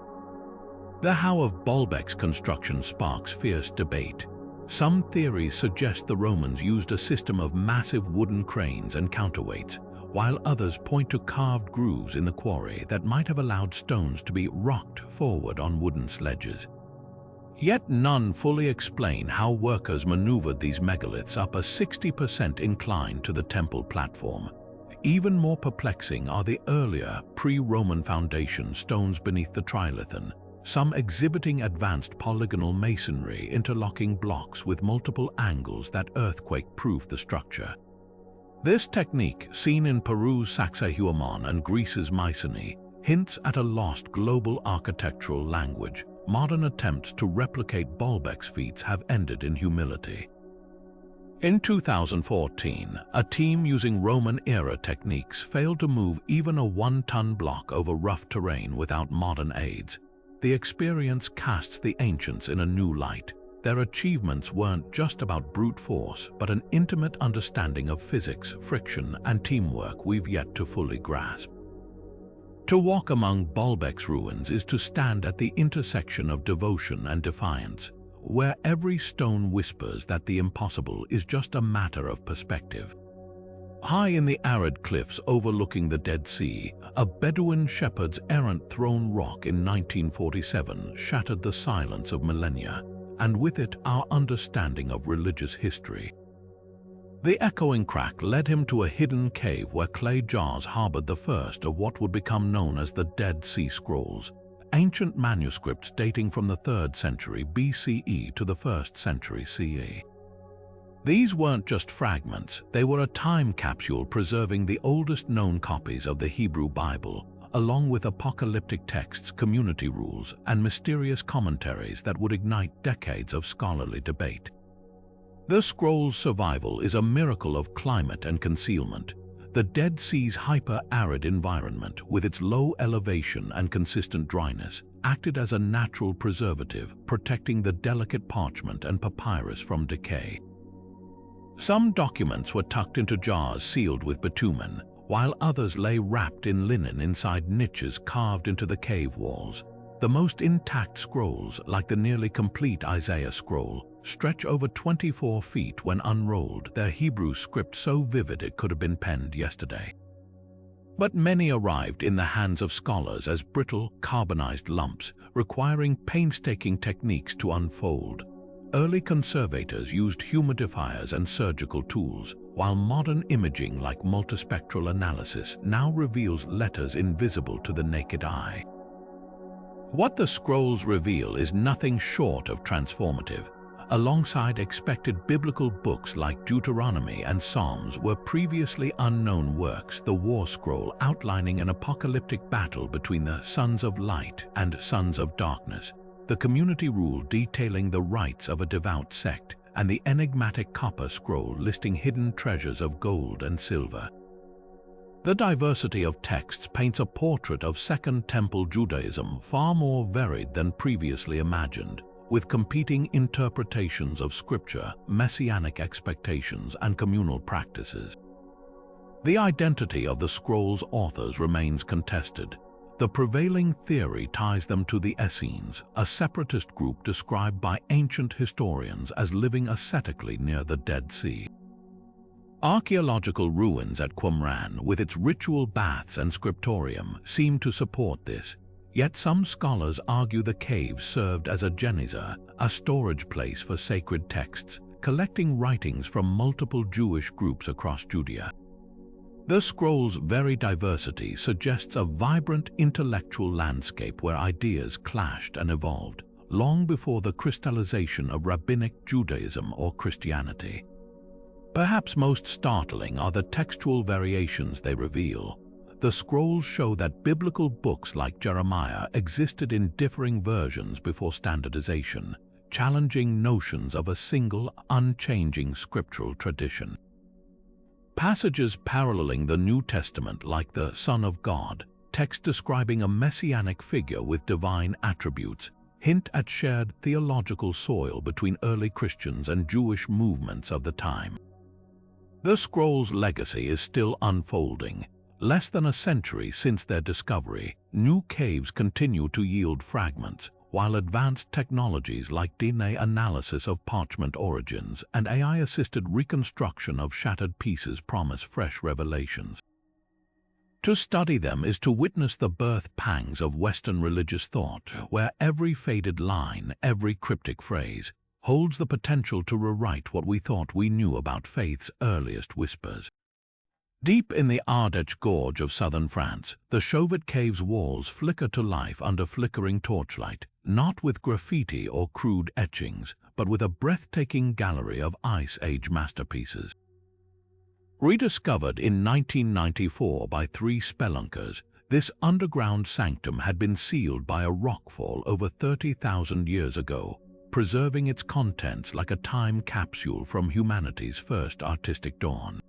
The how of Baalbek's construction sparks fierce debate. Some theories suggest the Romans used a system of massive wooden cranes and counterweights, while others point to carved grooves in the quarry that might have allowed stones to be rocked forward on wooden sledges. Yet none fully explain how workers maneuvered these megaliths up a 60% incline to the temple platform. Even more perplexing are the earlier, pre-Roman foundation stones beneath the trilithon, some exhibiting advanced polygonal masonry interlocking blocks with multiple angles that earthquake-proof the structure. This technique, seen in Peru's Sacsayhuaman and Greece's Mycenae, hints at a lost global architectural language. Modern attempts to replicate Baalbek's feats have ended in humility. In 2014, a team using Roman-era techniques failed to move even a 1-ton block over rough terrain without modern aids. The experience casts the ancients in a new light. Their achievements weren't just about brute force, but an intimate understanding of physics, friction, and teamwork we've yet to fully grasp. To walk among Baalbek's ruins is to stand at the intersection of devotion and defiance, where every stone whispers that the impossible is just a matter of perspective. High in the arid cliffs overlooking the Dead Sea, a Bedouin shepherd's errant thrown rock in 1947 shattered the silence of millennia, and with it our understanding of religious history. The echoing crack led him to a hidden cave where clay jars harbored the first of what would become known as the Dead Sea Scrolls, ancient manuscripts dating from the 3rd century BCE to the 1st century CE. These weren't just fragments, they were a time capsule preserving the oldest known copies of the Hebrew Bible, along with apocalyptic texts, community rules, and mysterious commentaries that would ignite decades of scholarly debate. The scroll's survival is a miracle of climate and concealment. The Dead Sea's hyper-arid environment, with its low elevation and consistent dryness, acted as a natural preservative, protecting the delicate parchment and papyrus from decay. Some documents were tucked into jars sealed with bitumen, while others lay wrapped in linen inside niches carved into the cave walls. The most intact scrolls, like the nearly complete Isaiah scroll, stretch over 24 feet when unrolled, their Hebrew script so vivid it could have been penned yesterday. But many arrived in the hands of scholars as brittle, carbonized lumps, requiring painstaking techniques to unfold. Early conservators used humidifiers and surgical tools, while modern imaging like multispectral analysis now reveals letters invisible to the naked eye. What the scrolls reveal is nothing short of transformative. Alongside expected biblical books like Deuteronomy and Psalms were previously unknown works, the War Scroll outlining an apocalyptic battle between the Sons of Light and Sons of Darkness, the community rule detailing the rites of a devout sect, and the enigmatic copper scroll listing hidden treasures of gold and silver. The diversity of texts paints a portrait of Second Temple Judaism far more varied than previously imagined, with competing interpretations of scripture, messianic expectations, and communal practices. The identity of the scroll's authors remains contested. The prevailing theory ties them to the Essenes, a separatist group described by ancient historians as living ascetically near the Dead Sea. Archaeological ruins at Qumran, with its ritual baths and scriptorium, seem to support this, yet some scholars argue the caves served as a geniza, a storage place for sacred texts, collecting writings from multiple Jewish groups across Judea. The scroll's very diversity suggests a vibrant intellectual landscape where ideas clashed and evolved, long before the crystallization of rabbinic Judaism or Christianity. Perhaps most startling are the textual variations they reveal. The scrolls show that biblical books like Jeremiah existed in differing versions before standardization, challenging notions of a single, unchanging scriptural tradition. Passages paralleling the New Testament, like the Son of God, text describing a messianic figure with divine attributes, hint at shared theological soil between early Christians and Jewish movements of the time. The scroll's legacy is still unfolding. Less than a century since their discovery, new caves continue to yield fragments, while advanced technologies like DNA analysis of parchment origins and AI-assisted reconstruction of shattered pieces promise fresh revelations. To study them is to witness the birth pangs of Western religious thought, where every faded line, every cryptic phrase, holds the potential to rewrite what we thought we knew about faith's earliest whispers. Deep in the Ardèche Gorge of southern France, the Chauvet Cave's walls flicker to life under flickering torchlight, not with graffiti or crude etchings, but with a breathtaking gallery of Ice Age masterpieces. Rediscovered in 1994 by 3 spelunkers, this underground sanctum had been sealed by a rockfall over 30,000 years ago, preserving its contents like a time capsule from humanity's first artistic dawn.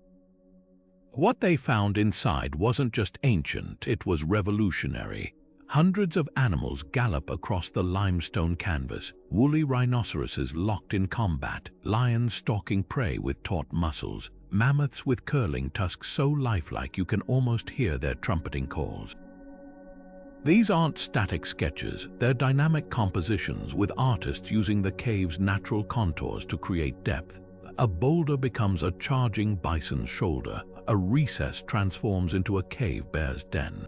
What they found inside wasn't just ancient, it was revolutionary. Hundreds of animals gallop across the limestone canvas, woolly rhinoceroses locked in combat, lions stalking prey with taut muscles, mammoths with curling tusks so lifelike you can almost hear their trumpeting calls. These aren't static sketches, they're dynamic compositions with artists using the cave's natural contours to create depth. A boulder becomes a charging bison's shoulder, a recess transforms into a cave bear's den.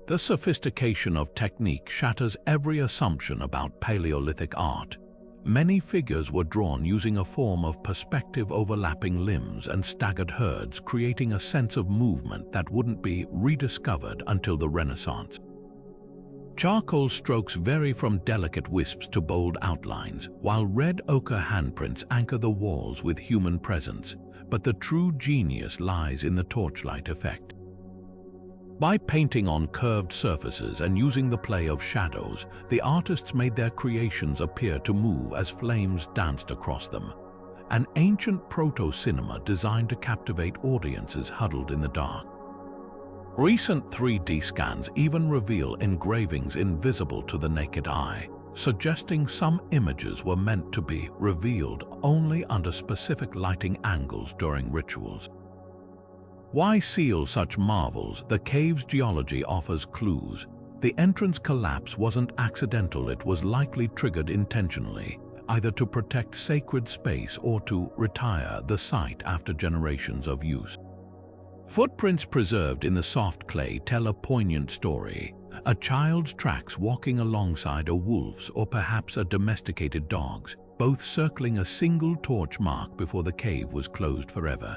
The sophistication of technique shatters every assumption about Paleolithic art. Many figures were drawn using a form of perspective overlapping limbs and staggered herds, creating a sense of movement that wouldn't be rediscovered until the Renaissance. Charcoal strokes vary from delicate wisps to bold outlines, while red ochre handprints anchor the walls with human presence, but the true genius lies in the torchlight effect. By painting on curved surfaces and using the play of shadows, the artists made their creations appear to move as flames danced across them. An ancient proto-cinema designed to captivate audiences huddled in the dark. Recent 3D scans even reveal engravings invisible to the naked eye, suggesting some images were meant to be revealed only under specific lighting angles during rituals. Why seal such marvels? The cave's geology offers clues. The entrance collapse wasn't accidental, it was likely triggered intentionally, either to protect sacred space or to retire the site after generations of use. Footprints preserved in the soft clay tell a poignant story. A child's tracks walking alongside a wolf's or perhaps a domesticated dog's, both circling a single torch mark before the cave was closed forever.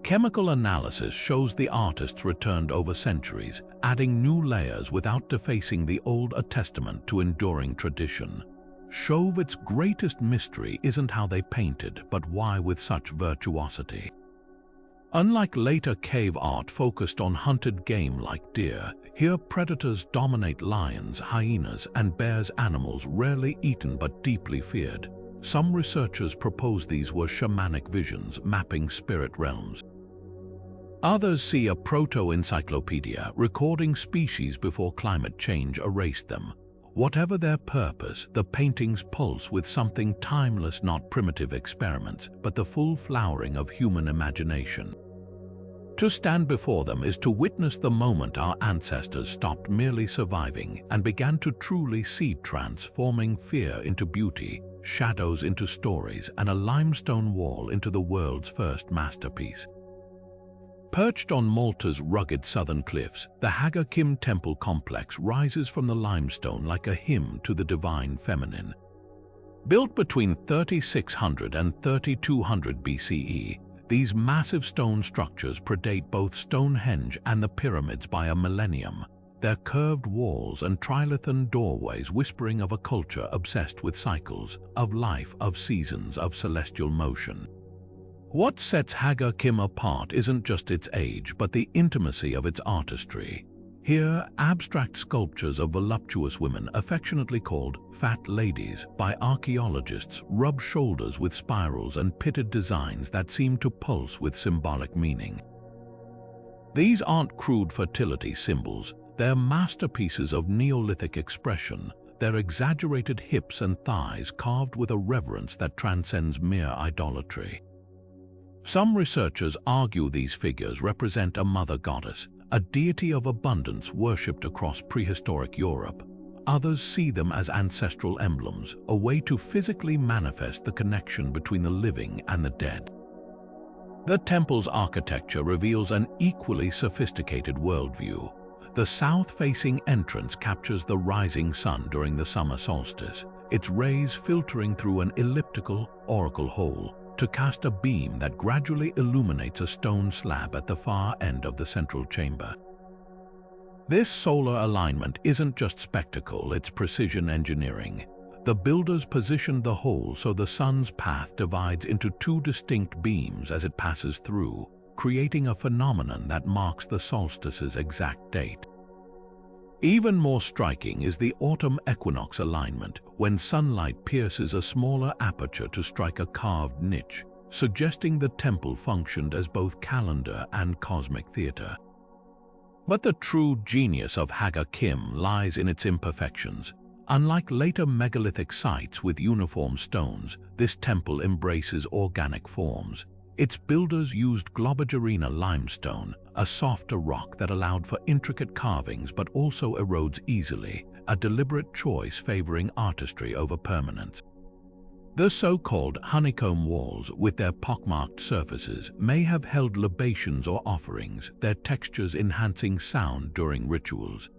Chemical analysis shows the artists returned over centuries, adding new layers without defacing the old testament to enduring tradition. Chauvet's greatest mystery isn't how they painted, but why with such virtuosity. Unlike later cave art focused on hunted game like deer, here predators dominate lions, hyenas, and bears, animals rarely eaten but deeply feared. Some researchers propose these were shamanic visions mapping spirit realms. Others see a proto-encyclopedia recording species before climate change erased them. Whatever their purpose, the paintings pulse with something timeless, not primitive experiments, but the full flowering of human imagination. To stand before them is to witness the moment our ancestors stopped merely surviving and began to truly see, transforming fear into beauty, shadows into stories, and a limestone wall into the world's first masterpiece. Perched on Malta's rugged southern cliffs, the Hypogeum temple complex rises from the limestone like a hymn to the divine feminine. Built between 3600 and 3200 BCE, these massive stone structures predate both Stonehenge and the pyramids by a millennium, their curved walls and trilithon doorways whispering of a culture obsessed with cycles, of life, of seasons, of celestial motion. What sets Hypogeum apart isn't just its age, but the intimacy of its artistry. Here, abstract sculptures of voluptuous women, affectionately called fat ladies by archaeologists, rub shoulders with spirals and pitted designs that seem to pulse with symbolic meaning. These aren't crude fertility symbols, they're masterpieces of Neolithic expression, their exaggerated hips and thighs carved with a reverence that transcends mere idolatry. Some researchers argue these figures represent a mother goddess, a deity of abundance worshipped across prehistoric Europe. Others see them as ancestral emblems, a way to physically manifest the connection between the living and the dead. The temple's architecture reveals an equally sophisticated worldview. The south-facing entrance captures the rising sun during the summer solstice, its rays filtering through an elliptical oracle hole to cast a beam that gradually illuminates a stone slab at the far end of the central chamber. This solar alignment isn't just spectacle, it's precision engineering. The builders positioned the hole so the sun's path divides into two distinct beams as it passes through, creating a phenomenon that marks the solstice's exact date. Even more striking is the autumn equinox alignment, when sunlight pierces a smaller aperture to strike a carved niche, suggesting the temple functioned as both calendar and cosmic theater. But the true genius of Haga Kim lies in its imperfections. Unlike later megalithic sites with uniform stones, this temple embraces organic forms. Its builders used Globigerina limestone, a softer rock that allowed for intricate carvings but also erodes easily, a deliberate choice favoring artistry over permanence. The so-called honeycomb walls, with their pockmarked surfaces, may have held libations or offerings, their textures enhancing sound during rituals.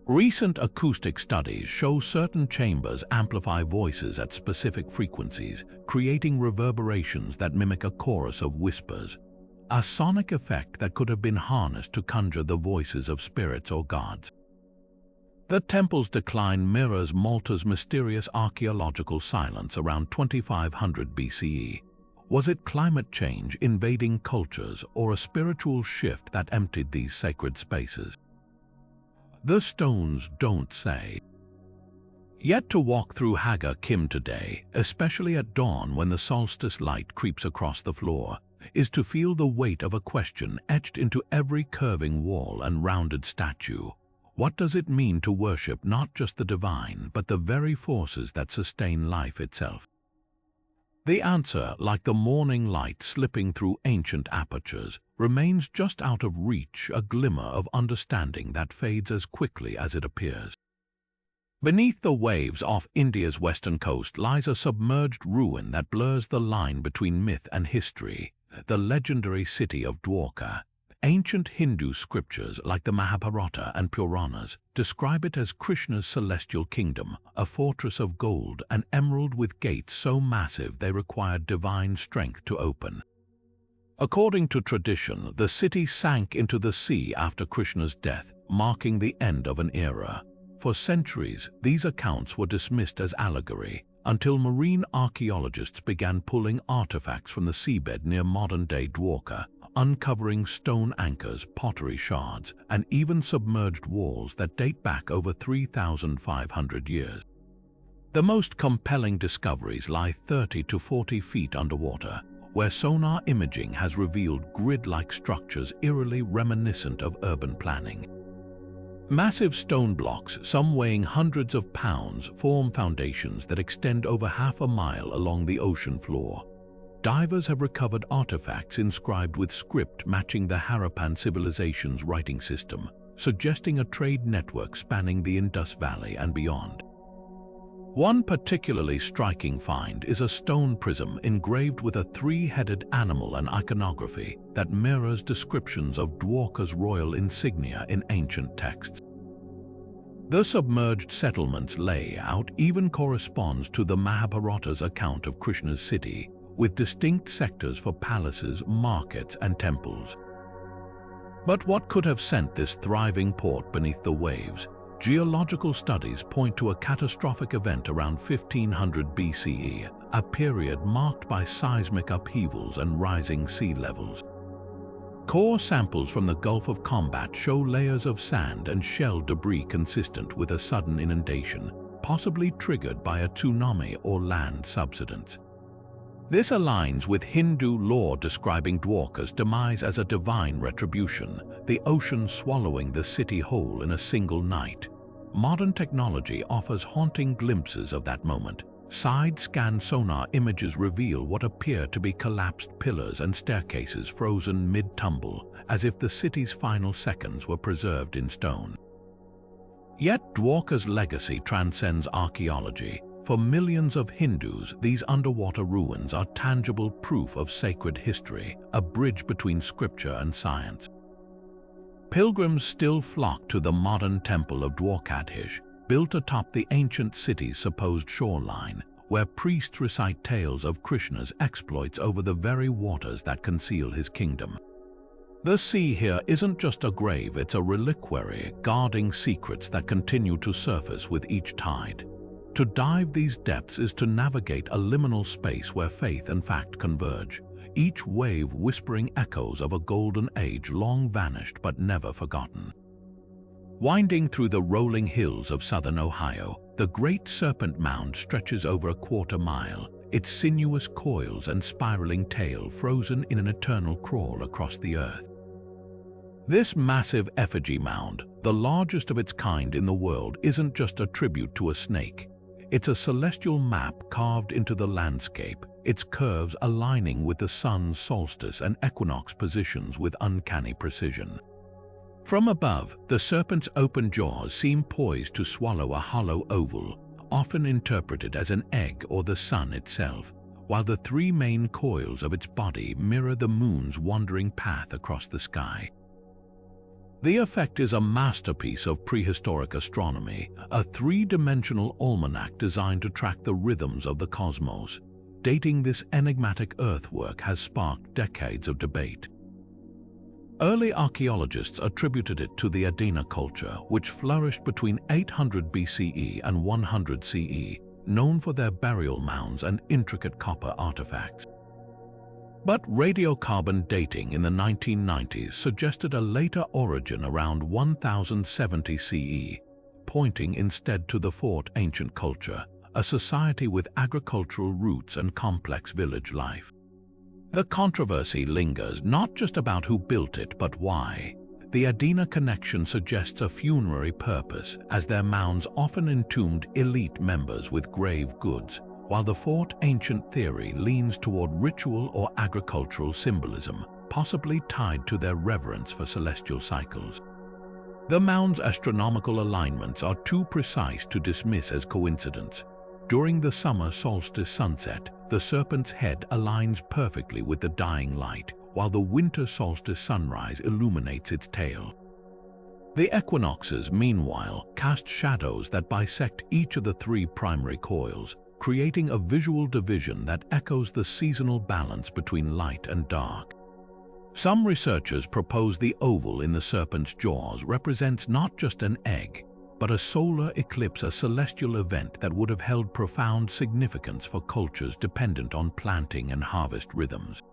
Recent acoustic studies show certain chambers amplify voices at specific frequencies, creating reverberations that mimic a chorus of whispers, a sonic effect that could have been harnessed to conjure the voices of spirits or gods. The temple's decline mirrors Malta's mysterious archaeological silence around 2500 BCE. Was it climate change invading cultures or a spiritual shift that emptied these sacred spaces? The stones don't say. Yet to walk through Haga Kim today, especially at dawn when the solstice light creeps across the floor, is to feel the weight of a question etched into every curving wall and rounded statue. What does it mean to worship not just the divine, but the very forces that sustain life itself? The answer, like the morning light slipping through ancient apertures, remains just out of reach, a glimmer of understanding that fades as quickly as it appears. Beneath the waves off India's western coast lies a submerged ruin that blurs the line between myth and history, the legendary city of Dwarka. Ancient Hindu scriptures like the Mahabharata and Puranas describe it as Krishna's celestial kingdom, a fortress of gold and emerald with gates so massive they required divine strength to open. According to tradition, the city sank into the sea after Krishna's death, marking the end of an era. For centuries, these accounts were dismissed as allegory, until marine archaeologists began pulling artifacts from the seabed near modern-day Dwarka, uncovering stone anchors, pottery shards, and even submerged walls that date back over 3,500 years. The most compelling discoveries lie 30 to 40 feet underwater, where sonar imaging has revealed grid-like structures eerily reminiscent of urban planning. Massive stone blocks, some weighing hundreds of pounds, form foundations that extend over half a mile along the ocean floor. Divers have recovered artifacts inscribed with script matching the Harappan civilization's writing system, suggesting a trade network spanning the Indus Valley and beyond. One particularly striking find is a stone prism engraved with a three-headed animal and iconography that mirrors descriptions of Dwarka's royal insignia in ancient texts. The submerged settlement's layout even corresponds to the Mahabharata's account of Krishna's city, with distinct sectors for palaces, markets, and temples. But what could have sent this thriving port beneath the waves? Geological studies point to a catastrophic event around 1500 BCE, a period marked by seismic upheavals and rising sea levels. Core samples from the Gulf of Combat show layers of sand and shell debris consistent with a sudden inundation, possibly triggered by a tsunami or land subsidence. This aligns with Hindu lore describing Dwarka's demise as a divine retribution, the ocean swallowing the city whole in a single night. Modern technology offers haunting glimpses of that moment. Side-scan sonar images reveal what appear to be collapsed pillars and staircases frozen mid-tumble, as if the city's final seconds were preserved in stone. Yet Dwarka's legacy transcends archaeology. For millions of Hindus, these underwater ruins are tangible proof of sacred history, a bridge between scripture and science. Pilgrims still flock to the modern temple of Dwarkadhish, built atop the ancient city's supposed shoreline, where priests recite tales of Krishna's exploits over the very waters that conceal his kingdom. The sea here isn't just a grave, it's a reliquary, guarding secrets that continue to surface with each tide. To dive these depths is to navigate a liminal space where faith and fact converge, each wave whispering echoes of a golden age long vanished but never forgotten. Winding through the rolling hills of southern Ohio, the Great Serpent Mound stretches over a quarter-mile, its sinuous coils and spiraling tail frozen in an eternal crawl across the earth. This massive effigy mound, the largest of its kind in the world, isn't just a tribute to a snake. It's a celestial map carved into the landscape, its curves aligning with the sun's solstice and equinox positions with uncanny precision. From above, the serpent's open jaws seem poised to swallow a hollow oval, often interpreted as an egg or the sun itself, while the three main coils of its body mirror the moon's wandering path across the sky. The effect is a masterpiece of prehistoric astronomy, a three-dimensional almanac designed to track the rhythms of the cosmos. Dating this enigmatic earthwork has sparked decades of debate. Early archaeologists attributed it to the Adena culture, which flourished between 800 BCE and 100 CE, known for their burial mounds and intricate copper artifacts. But radiocarbon dating in the 1990s suggested a later origin around 1070 CE, pointing instead to the Fort Ancient culture, a society with agricultural roots and complex village life. The controversy lingers, not just about who built it, but why. The Adena connection suggests a funerary purpose, as their mounds often entombed elite members with grave goods, while the Fort Ancient theory leans toward ritual or agricultural symbolism, possibly tied to their reverence for celestial cycles. The mound's astronomical alignments are too precise to dismiss as coincidence. During the summer solstice sunset, the serpent's head aligns perfectly with the dying light, while the winter solstice sunrise illuminates its tail. The equinoxes, meanwhile, cast shadows that bisect each of the three primary coils, creating a visual division that echoes the seasonal balance between light and dark. Some researchers propose the oval in the serpent's jaws represents not just an egg, but a solar eclipse, a celestial event that would have held profound significance for cultures dependent on planting and harvest rhythms.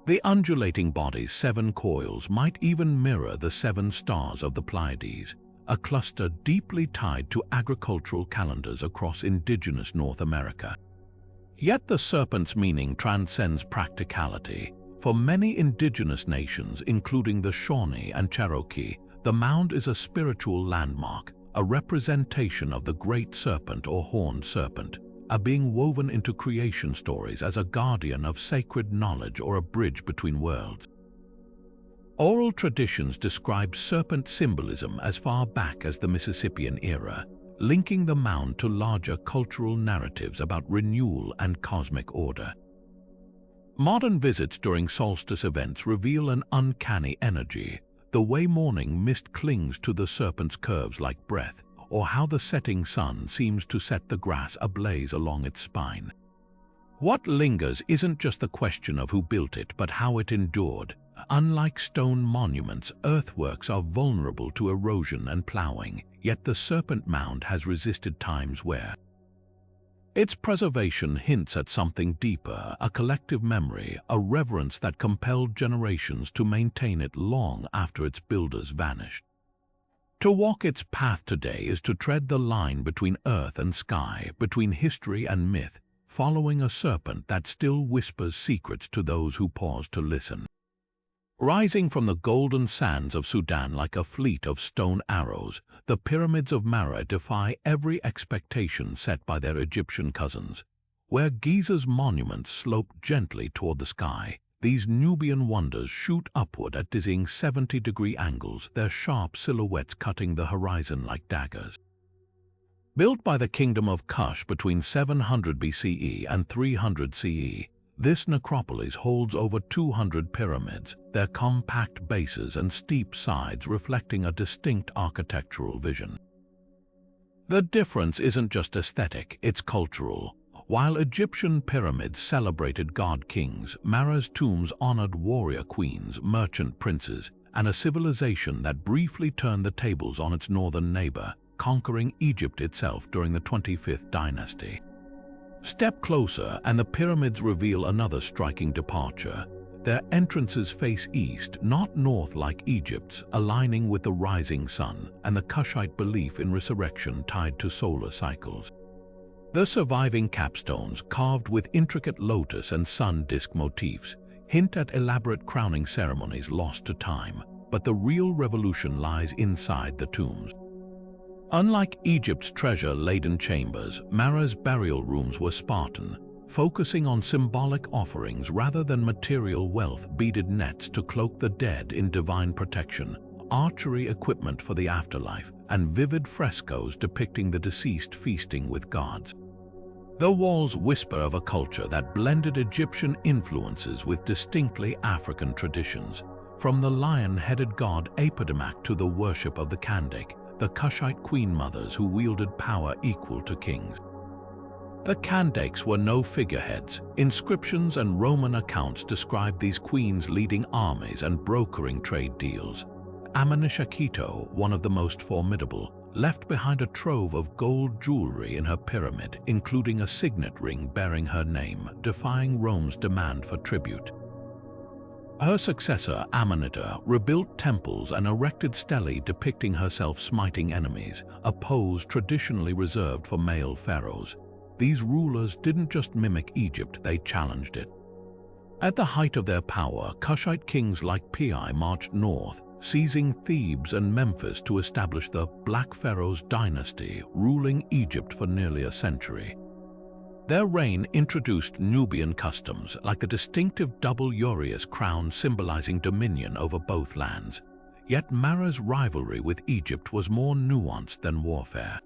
The undulating body's 7 coils might even mirror the 7 stars of the Pleiades, a cluster deeply tied to agricultural calendars across indigenous North America. Yet the serpent's meaning transcends practicality. For many indigenous nations, including the Shawnee and Cherokee, the mound is a spiritual landmark, a representation of the great serpent or horned serpent, a being woven into creation stories as a guardian of sacred knowledge or a bridge between worlds. Oral traditions describe serpent symbolism as far back as the Mississippian era, linking the mound to larger cultural narratives about renewal and cosmic order. Modern visits during solstice events reveal an uncanny energy, the way morning mist clings to the serpent's curves like breath, or how the setting sun seems to set the grass ablaze along its spine. What lingers isn't just the question of who built it, but how it endured. Unlike stone monuments, earthworks are vulnerable to erosion and plowing, yet the serpent mound has resisted time's wear. Its preservation hints at something deeper, a collective memory, a reverence that compelled generations to maintain it long after its builders vanished. To walk its path today is to tread the line between earth and sky, between history and myth, following a serpent that still whispers secrets to those who pause to listen. Rising from the golden sands of Sudan like a fleet of stone arrows, the pyramids of Mara defy every expectation set by their Egyptian cousins. Where Giza's monuments slope gently toward the sky, these Nubian wonders shoot upward at dizzying 70-degree angles, their sharp silhouettes cutting the horizon like daggers. Built by the Kingdom of Kush between 700 BCE and 300 CE, this necropolis holds over 200 pyramids, their compact bases and steep sides reflecting a distinct architectural vision. The difference isn't just aesthetic, it's cultural. While Egyptian pyramids celebrated god-kings, Mara's tombs honored warrior queens, merchant princes, and a civilization that briefly turned the tables on its northern neighbor, conquering Egypt itself during the 25th dynasty. Step closer and the pyramids reveal another striking departure. Their entrances face east, not north like Egypt's, aligning with the rising sun and the Kushite belief in resurrection tied to solar cycles. The surviving capstones, carved with intricate lotus and sun disk motifs, hint at elaborate crowning ceremonies lost to time, but the real revolution lies inside the tombs. Unlike Egypt's treasure-laden chambers, Mara's burial rooms were Spartan, focusing on symbolic offerings rather than material wealth, beaded nets to cloak the dead in divine protection, archery equipment for the afterlife, and vivid frescoes depicting the deceased feasting with gods. The walls whisper of a culture that blended Egyptian influences with distinctly African traditions, from the lion-headed god Apedemak to the worship of the Kandake, the Kushite queen mothers who wielded power equal to kings. The Kandakes were no figureheads. Inscriptions and Roman accounts describe these queens leading armies and brokering trade deals. Amenishakito, one of the most formidable, left behind a trove of gold jewelry in her pyramid, including a signet ring bearing her name, defying Rome's demand for tribute. Her successor, Amenhotep, rebuilt temples and erected stelae depicting herself smiting enemies, a pose traditionally reserved for male pharaohs. These rulers didn't just mimic Egypt, they challenged it. At the height of their power, Kushite kings like Pi marched north, seizing Thebes and Memphis to establish the Black Pharaohs dynasty, ruling Egypt for nearly a century. Their reign introduced Nubian customs, like the distinctive double uraeus crown symbolizing dominion over both lands. Yet Mara's rivalry with Egypt was more nuanced than warfare.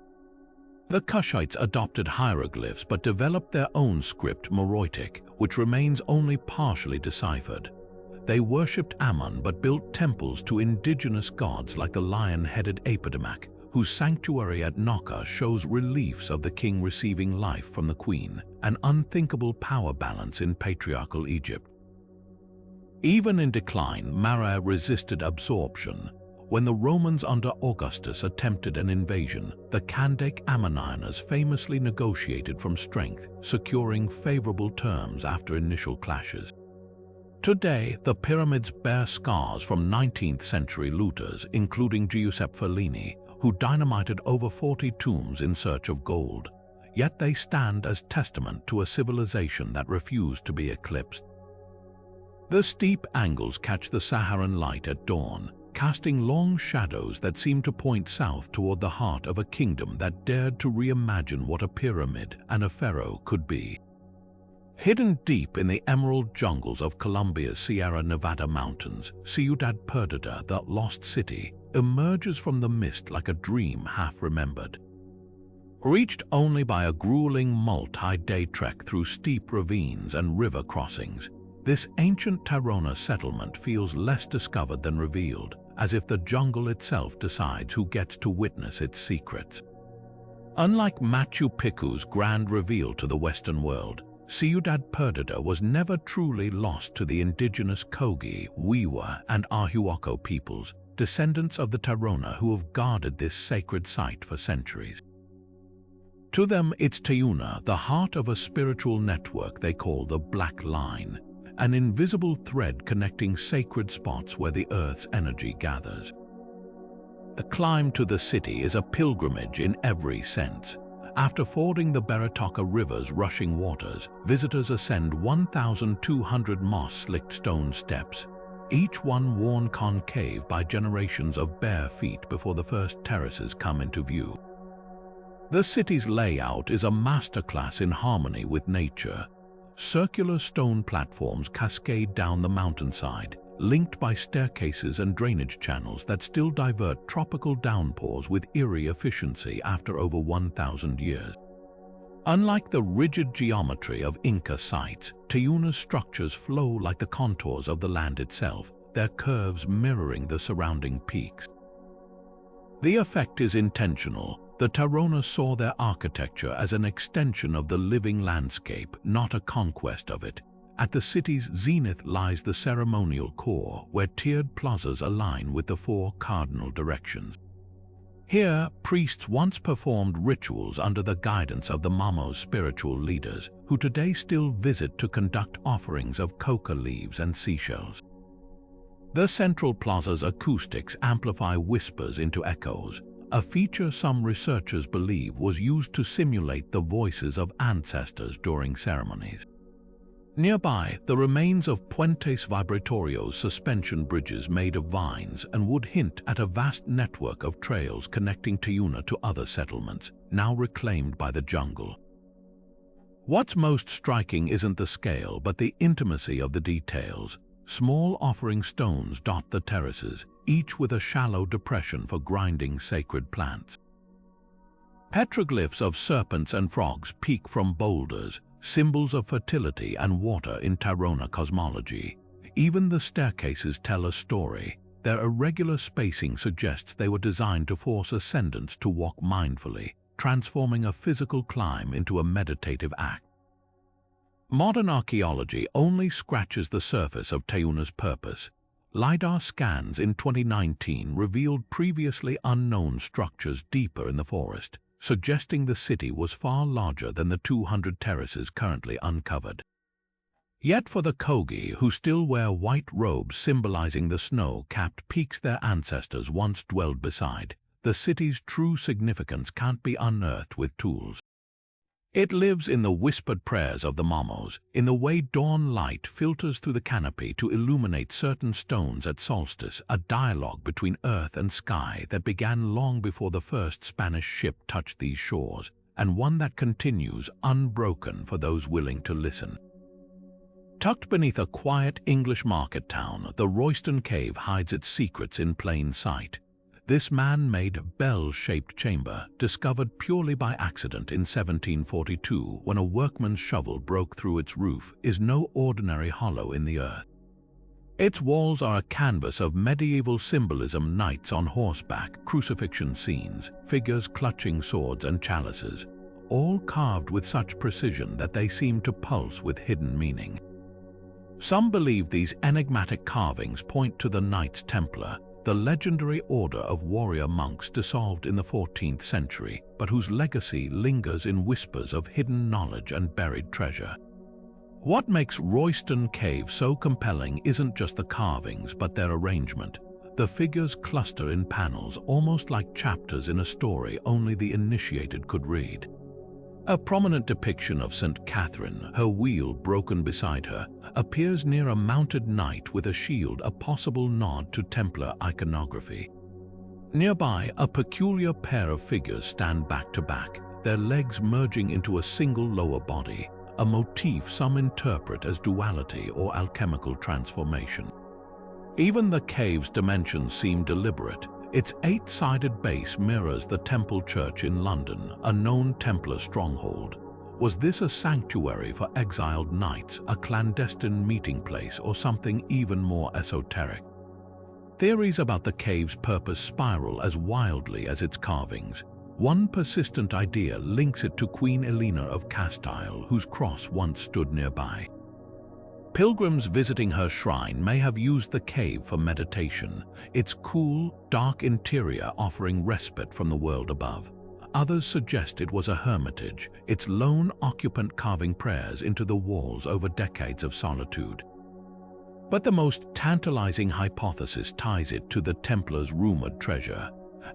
The Kushites adopted hieroglyphs but developed their own script, Meroitic, which remains only partially deciphered. They worshipped Ammon but built temples to indigenous gods like the lion-headed Apedemak, whose sanctuary at Nokka shows reliefs of the king receiving life from the queen, an unthinkable power balance in patriarchal Egypt. Even in decline, Mara resisted absorption. When the Romans under Augustus attempted an invasion, the Kandake Ammonines famously negotiated from strength, securing favorable terms after initial clashes. Today, the pyramids bear scars from 19th-century looters, including Giuseppe Fellini, who dynamited over 40 tombs in search of gold. Yet they stand as testament to a civilization that refused to be eclipsed. The steep angles catch the Saharan light at dawn, casting long shadows that seem to point south toward the heart of a kingdom that dared to reimagine what a pyramid and a pharaoh could be. Hidden deep in the emerald jungles of Colombia's Sierra Nevada mountains, Ciudad Perdida, the lost city, emerges from the mist like a dream half-remembered. Reached only by a grueling multi-day trek through steep ravines and river crossings, this ancient Tairona settlement feels less discovered than revealed, as if the jungle itself decides who gets to witness its secrets. Unlike Machu Picchu's grand reveal to the Western world, Ciudad Perdida was never truly lost to the indigenous Kogi, Wiwa, and Arhuaco peoples, descendants of the Tairona who have guarded this sacred site for centuries. To them, it's Tayuna, the heart of a spiritual network they call the Black Line, an invisible thread connecting sacred spots where the Earth's energy gathers. The climb to the city is a pilgrimage in every sense. After fording the Beretoka River's rushing waters, visitors ascend 1,200 moss-slicked stone steps, each one worn concave by generations of bare feet before the first terraces come into view. The city's layout is a masterclass in harmony with nature. Circular stone platforms cascade down the mountainside, linked by staircases and drainage channels that still divert tropical downpours with eerie efficiency after over 1,000 years. Unlike the rigid geometry of Inca sites, Tayuna's structures flow like the contours of the land itself, their curves mirroring the surrounding peaks. The effect is intentional. The Tairona saw their architecture as an extension of the living landscape, not a conquest of it. At the city's zenith lies the ceremonial core, where tiered plazas align with the four cardinal directions. Here, priests once performed rituals under the guidance of the Mamo's spiritual leaders, who today still visit to conduct offerings of coca leaves and seashells. The central plaza's acoustics amplify whispers into echoes, a feature some researchers believe was used to simulate the voices of ancestors during ceremonies. Nearby, the remains of Puentes Vibratorios suspension bridges made of vines and wood hint at a vast network of trails connecting Tayuna to other settlements, now reclaimed by the jungle. What's most striking isn't the scale, but the intimacy of the details. Small offering stones dot the terraces, each with a shallow depression for grinding sacred plants. Petroglyphs of serpents and frogs peek from boulders, symbols of fertility and water in Tairona cosmology. Even the staircases tell a story. Their irregular spacing suggests they were designed to force ascendants to walk mindfully, transforming a physical climb into a meditative act. Modern archaeology only scratches the surface of Tayuna's purpose. LiDAR scans in 2019 revealed previously unknown structures deeper in the forest, suggesting the city was far larger than the 200 terraces currently uncovered. Yet for the Kogi, who still wear white robes symbolizing the snow-capped peaks their ancestors once dwelled beside, the city's true significance can't be unearthed with tools. It lives in the whispered prayers of the Mamos, in the way dawn light filters through the canopy to illuminate certain stones at solstice, a dialogue between earth and sky that began long before the first Spanish ship touched these shores, and one that continues unbroken for those willing to listen. Tucked beneath a quiet English market town, the Royston Cave hides its secrets in plain sight. This man-made bell-shaped chamber, discovered purely by accident in 1742 when a workman's shovel broke through its roof, is no ordinary hollow in the earth. Its walls are a canvas of medieval symbolism: knights on horseback, crucifixion scenes, figures clutching swords and chalices, all carved with such precision that they seem to pulse with hidden meaning. Some believe these enigmatic carvings point to the Knights Templar, the legendary order of warrior monks dissolved in the 14th century, but whose legacy lingers in whispers of hidden knowledge and buried treasure. What makes Royston Cave so compelling isn't just the carvings, but their arrangement. The figures cluster in panels, almost like chapters in a story only the initiated could read. A prominent depiction of St. Catherine, her wheel broken beside her, appears near a mounted knight with a shield, a possible nod to Templar iconography. Nearby, a peculiar pair of figures stand back to back, their legs merging into a single lower body, a motif some interpret as duality or alchemical transformation. Even the cave's dimensions seem deliberate. Its 8-sided base mirrors the Temple Church in London, a known Templar stronghold. Was this a sanctuary for exiled knights, a clandestine meeting place, or something even more esoteric? Theories about the cave's purpose spiral as wildly as its carvings. One persistent idea links it to Queen Elena of Castile, whose cross once stood nearby. Pilgrims visiting her shrine may have used the cave for meditation, its cool, dark interior offering respite from the world above. Others suggest it was a hermitage, its lone occupant carving prayers into the walls over decades of solitude. But the most tantalizing hypothesis ties it to the Templars' rumored treasure.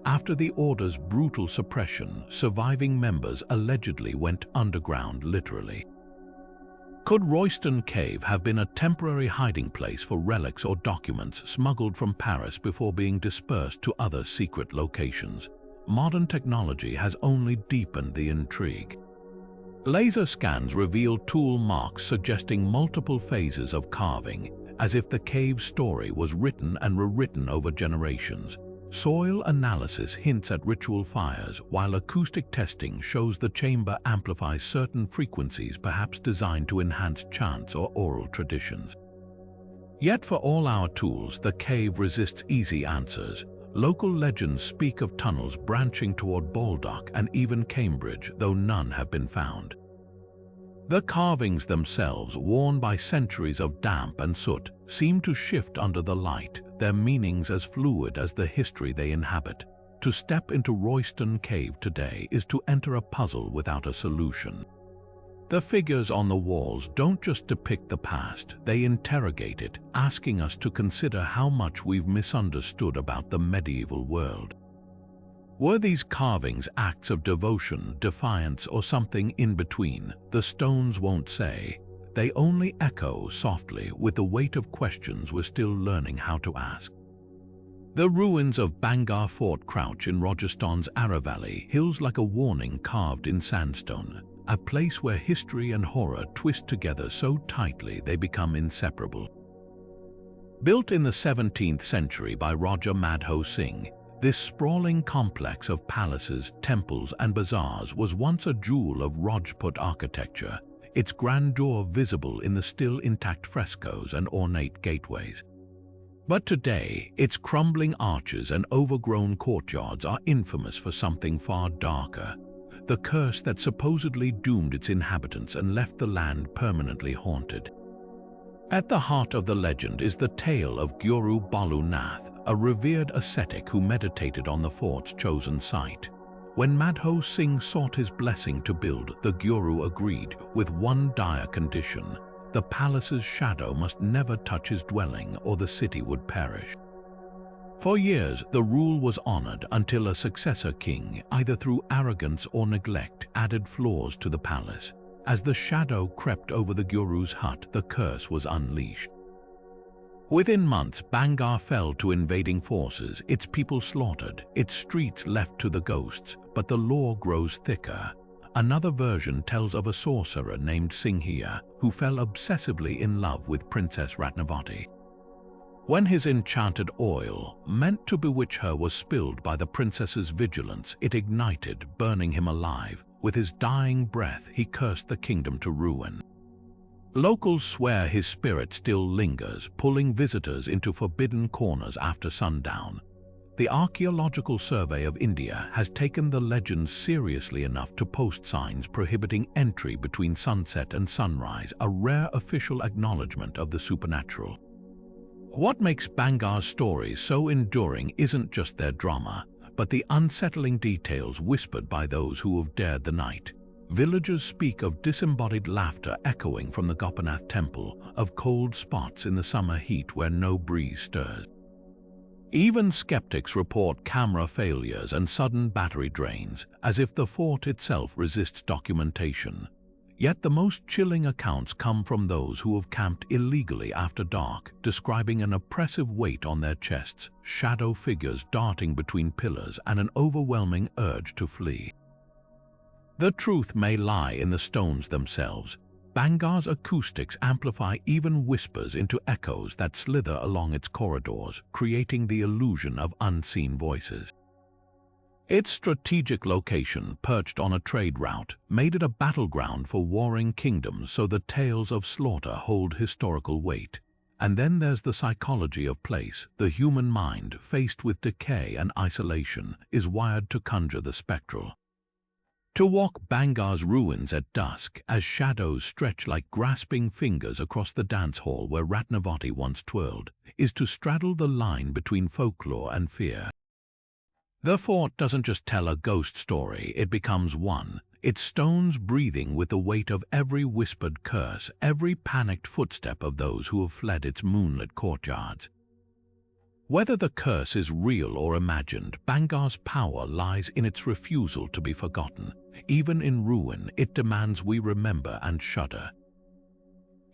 After the Order's brutal suppression, surviving members allegedly went underground literally. Could Royston Cave have been a temporary hiding place for relics or documents smuggled from Paris before being dispersed to other secret locations? Modern technology has only deepened the intrigue. Laser scans reveal tool marks suggesting multiple phases of carving, as if the cave's story was written and rewritten over generations. Soil analysis hints at ritual fires, while acoustic testing shows the chamber amplifies certain frequencies perhaps designed to enhance chants or oral traditions. Yet for all our tools, the cave resists easy answers. Local legends speak of tunnels branching toward Baldock and even Cambridge, though none have been found. The carvings themselves, worn by centuries of damp and soot, seem to shift under the light, their meanings as fluid as the history they inhabit. To step into Royston Cave today is to enter a puzzle without a solution. The figures on the walls don't just depict the past, they interrogate it, asking us to consider how much we've misunderstood about the medieval world. Were these carvings acts of devotion, defiance, or something in between? The stones won't say. They only echo softly with the weight of questions we're still learning how to ask. The ruins of Bangar Fort crouch in Rajasthan's Aravalli Hills like a warning carved in sandstone, a place where history and horror twist together so tightly they become inseparable. Built in the 17th century by Raja Madho Singh, this sprawling complex of palaces, temples, and bazaars was once a jewel of Rajput architecture, its grandeur visible in the still intact frescoes and ornate gateways. But today, its crumbling arches and overgrown courtyards are infamous for something far darker: the curse that supposedly doomed its inhabitants and left the land permanently haunted. At the heart of the legend is the tale of Guru Balu Nath, a revered ascetic who meditated on the fort's chosen site. When Madho Singh sought his blessing to build, the Guru agreed, with one dire condition: the palace's shadow must never touch his dwelling or the city would perish. For years, the rule was honored until a successor king, either through arrogance or neglect, added flaws to the palace. As the shadow crept over the Guru's hut, the curse was unleashed. Within months, Bangar fell to invading forces, its people slaughtered, its streets left to the ghosts, but the lore grows thicker. Another version tells of a sorcerer named Singhia, who fell obsessively in love with Princess Ratnavati. When his enchanted oil, meant to bewitch her, was spilled by the princess's vigilance, it ignited, burning him alive. With his dying breath, he cursed the kingdom to ruin. Locals swear his spirit still lingers, pulling visitors into forbidden corners after sundown. The Archaeological Survey of India has taken the legends seriously enough to post signs prohibiting entry between sunset and sunrise, a rare official acknowledgement of the supernatural. What makes Bangar's stories so enduring isn't just their drama, but the unsettling details whispered by those who have dared the night. Villagers speak of disembodied laughter echoing from the Gopinath temple, of cold spots in the summer heat where no breeze stirs. Even skeptics report camera failures and sudden battery drains, as if the fort itself resists documentation. Yet the most chilling accounts come from those who have camped illegally after dark, describing an oppressive weight on their chests, shadow figures darting between pillars, and an overwhelming urge to flee. The truth may lie in the stones themselves. Bangar's acoustics amplify even whispers into echoes that slither along its corridors, creating the illusion of unseen voices. Its strategic location, perched on a trade route, made it a battleground for warring kingdoms, so the tales of slaughter hold historical weight. And then there's the psychology of place. The human mind, faced with decay and isolation, is wired to conjure the spectral. To walk Bangar's ruins at dusk, as shadows stretch like grasping fingers across the dance hall where Ratnavati once twirled, is to straddle the line between folklore and fear. The fort doesn't just tell a ghost story, it becomes one. Its stones breathing with the weight of every whispered curse, every panicked footstep of those who have fled its moonlit courtyards. Whether the curse is real or imagined, Bangor's power lies in its refusal to be forgotten. Even in ruin, it demands we remember and shudder.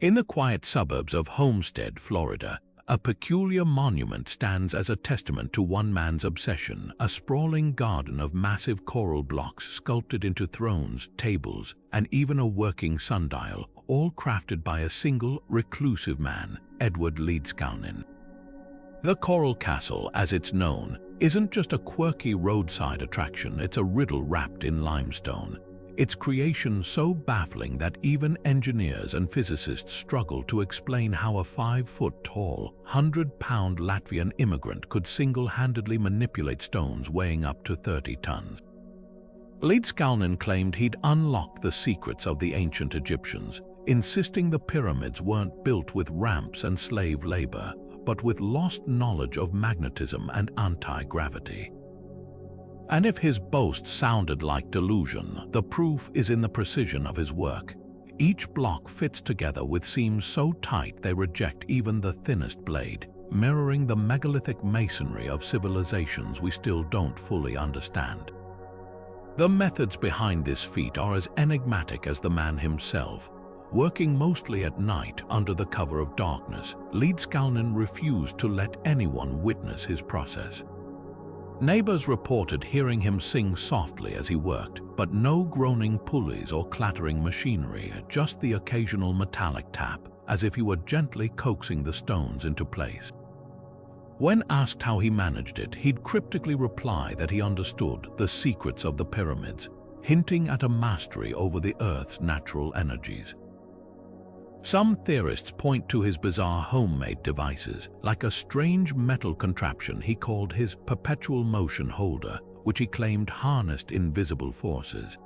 In the quiet suburbs of Homestead, Florida, a peculiar monument stands as a testament to one man's obsession, a sprawling garden of massive coral blocks sculpted into thrones, tables, and even a working sundial, all crafted by a single, reclusive man, Edward Leedskalnin. The Coral Castle, as it's known, isn't just a quirky roadside attraction, it's a riddle wrapped in limestone. Its creation so baffling that even engineers and physicists struggle to explain how a 5-foot-tall, 100-pound Latvian immigrant could single-handedly manipulate stones weighing up to 30 tons. Leedskalnin claimed he'd unlocked the secrets of the ancient Egyptians, insisting the pyramids weren't built with ramps and slave labor, but with lost knowledge of magnetism and anti-gravity. And if his boast sounded like delusion, the proof is in the precision of his work. Each block fits together with seams so tight they reject even the thinnest blade, mirroring the megalithic masonry of civilizations we still don't fully understand. The methods behind this feat are as enigmatic as the man himself. Working mostly at night under the cover of darkness, Leedskalnin refused to let anyone witness his process. Neighbors reported hearing him sing softly as he worked, but no groaning pulleys or clattering machinery, just the occasional metallic tap, as if he were gently coaxing the stones into place. When asked how he managed it, he'd cryptically reply that he understood the secrets of the pyramids, hinting at a mastery over the Earth's natural energies. Some theorists point to his bizarre homemade devices, like a strange metal contraption he called his perpetual motion holder, which he claimed harnessed invisible forces.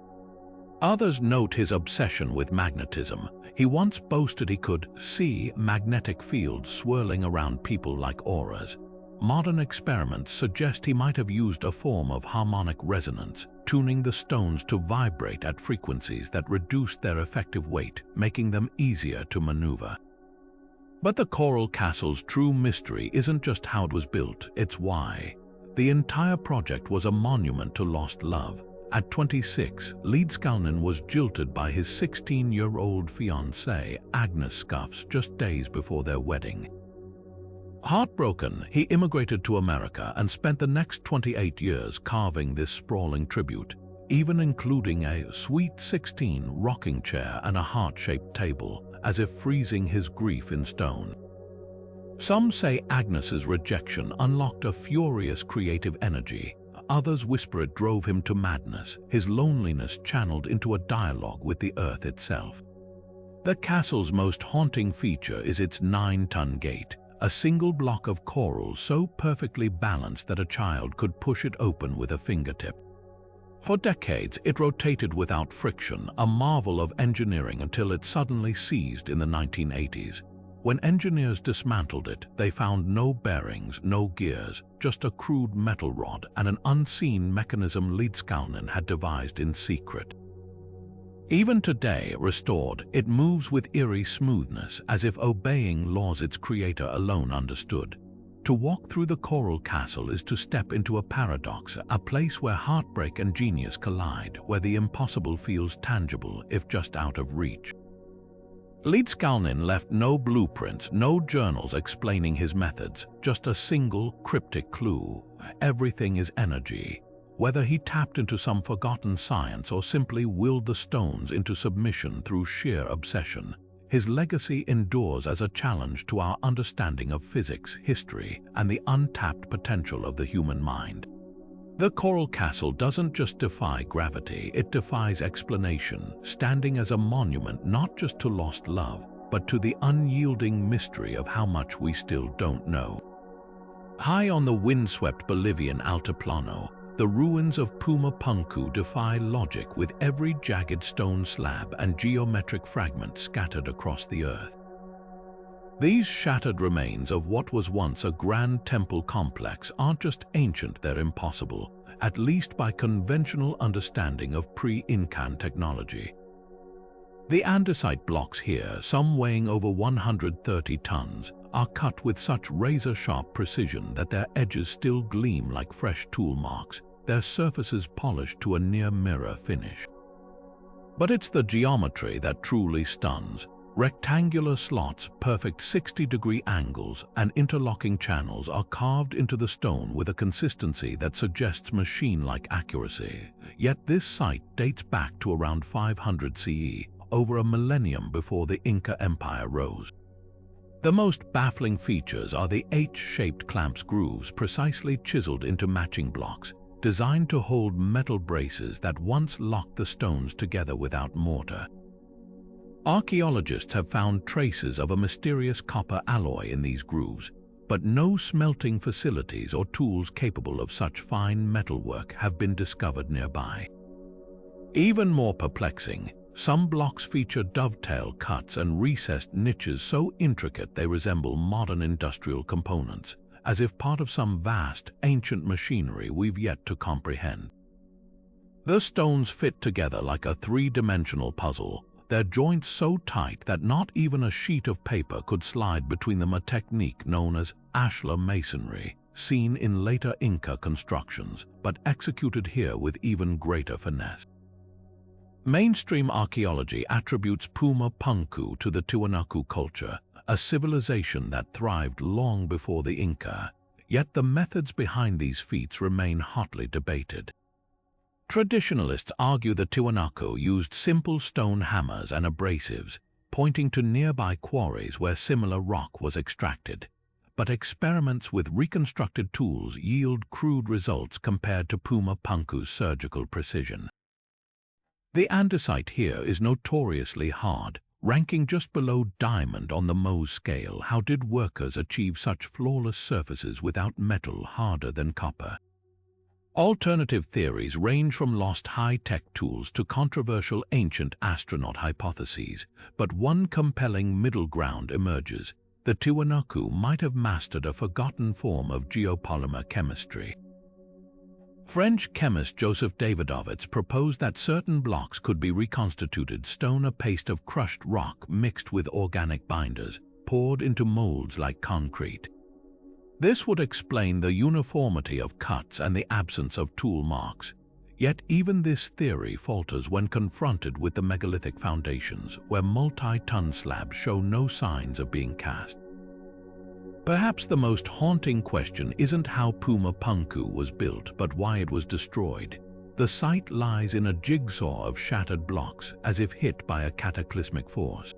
Others note his obsession with magnetism. He once boasted he could see magnetic fields swirling around people like auras. Modern experiments suggest he might have used a form of harmonic resonance, tuning the stones to vibrate at frequencies that reduced their effective weight, making them easier to maneuver. But the Coral Castle's true mystery isn't just how it was built, it's why. The entire project was a monument to lost love. At 26, Leedskalnin was jilted by his 16-year-old fiancée, Agnes Scuffs, just days before their wedding. Heartbroken, he immigrated to America and spent the next 28 years carving this sprawling tribute, even including a Sweet 16 rocking chair and a heart-shaped table, as if freezing his grief in stone. Some say Agnes's rejection unlocked a furious creative energy. Others whisper it drove him to madness, his loneliness channeled into a dialogue with the earth itself. The castle's most haunting feature is its 9-ton gate, a single block of coral so perfectly balanced that a child could push it open with a fingertip. For decades, it rotated without friction, a marvel of engineering until it suddenly seized in the 1980s. When engineers dismantled it, they found no bearings, no gears, just a crude metal rod and an unseen mechanism Leedskalnin had devised in secret. Even today, restored, it moves with eerie smoothness, as if obeying laws its creator alone understood. To walk through the Coral Castle is to step into a paradox, a place where heartbreak and genius collide, where the impossible feels tangible, if just out of reach. Leedskalnin left no blueprints, no journals explaining his methods, just a single cryptic clue: everything is energy. Whether he tapped into some forgotten science or simply willed the stones into submission through sheer obsession, his legacy endures as a challenge to our understanding of physics, history, and the untapped potential of the human mind. The Coral Castle doesn't just defy gravity, it defies explanation, standing as a monument not just to lost love, but to the unyielding mystery of how much we still don't know. High on the windswept Bolivian Altiplano, the ruins of Puma Punku defy logic, with every jagged stone slab and geometric fragment scattered across the earth. These shattered remains of what was once a grand temple complex aren't just ancient, they're impossible. at least by conventional understanding of pre-Incan technology. The andesite blocks here, some weighing over 130 tons, are cut with such razor-sharp precision that their edges still gleam like fresh tool marks, their surfaces polished to a near-mirror finish. But it's the geometry that truly stuns. Rectangular slots, perfect 60-degree angles, and interlocking channels are carved into the stone with a consistency that suggests machine-like accuracy. Yet this site dates back to around 500 CE, over a millennium before the Inca Empire rose. The most baffling features are the H-shaped clamps grooves precisely chiseled into matching blocks, designed to hold metal braces that once locked the stones together without mortar. Archaeologists have found traces of a mysterious copper alloy in these grooves, but no smelting facilities or tools capable of such fine metalwork have been discovered nearby. Even more perplexing, some blocks feature dovetail cuts and recessed niches so intricate they resemble modern industrial components, as if part of some vast, ancient machinery we've yet to comprehend. The stones fit together like a three-dimensional puzzle, their joints so tight that not even a sheet of paper could slide between them, a technique known as ashlar masonry, seen in later Inca constructions, but executed here with even greater finesse. Mainstream archaeology attributes Puma Punku to the Tiwanaku culture, a civilization that thrived long before the Inca, yet the methods behind these feats remain hotly debated. Traditionalists argue the Tiwanaku used simple stone hammers and abrasives, pointing to nearby quarries where similar rock was extracted. But experiments with reconstructed tools yield crude results compared to Puma Punku's surgical precision. The andesite here is notoriously hard, ranking just below diamond on the Mohs scale. How did workers achieve such flawless surfaces without metal harder than copper? Alternative theories range from lost high-tech tools to controversial ancient astronaut hypotheses, but one compelling middle ground emerges. The Tiwanaku might have mastered a forgotten form of geopolymer chemistry. French chemist Joseph Davidovits proposed that certain blocks could be reconstituted stone, a paste of crushed rock mixed with organic binders, poured into molds like concrete. This would explain the uniformity of cuts and the absence of tool marks. Yet even this theory falters when confronted with the megalithic foundations, where multi-ton slabs show no signs of being cast. Perhaps the most haunting question isn't how Puma Punku was built, but why it was destroyed. The site lies in a jigsaw of shattered blocks, as if hit by a cataclysmic force.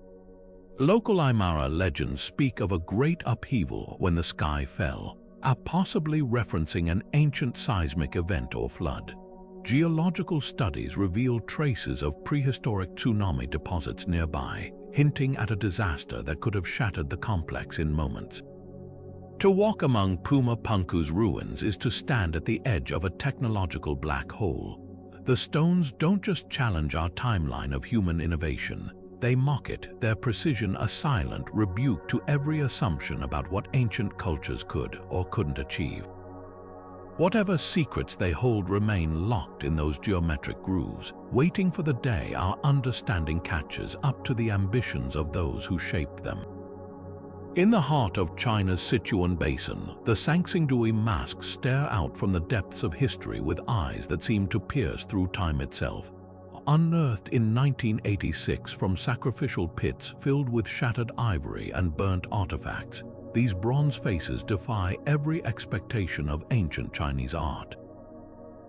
Local Aymara legends speak of a great upheaval when the sky fell, possibly referencing an ancient seismic event or flood. Geological studies reveal traces of prehistoric tsunami deposits nearby, hinting at a disaster that could have shattered the complex in moments. To walk among Puma Punku's ruins is to stand at the edge of a technological black hole. The stones don't just challenge our timeline of human innovation, they mock it, their precision a silent rebuke to every assumption about what ancient cultures could or couldn't achieve. Whatever secrets they hold remain locked in those geometric grooves, waiting for the day our understanding catches up to the ambitions of those who shaped them. In the heart of China's Sichuan Basin, the Sangsingdui masks stare out from the depths of history with eyes that seem to pierce through time itself. Unearthed in 1986 from sacrificial pits filled with shattered ivory and burnt artifacts, these bronze faces defy every expectation of ancient Chinese art.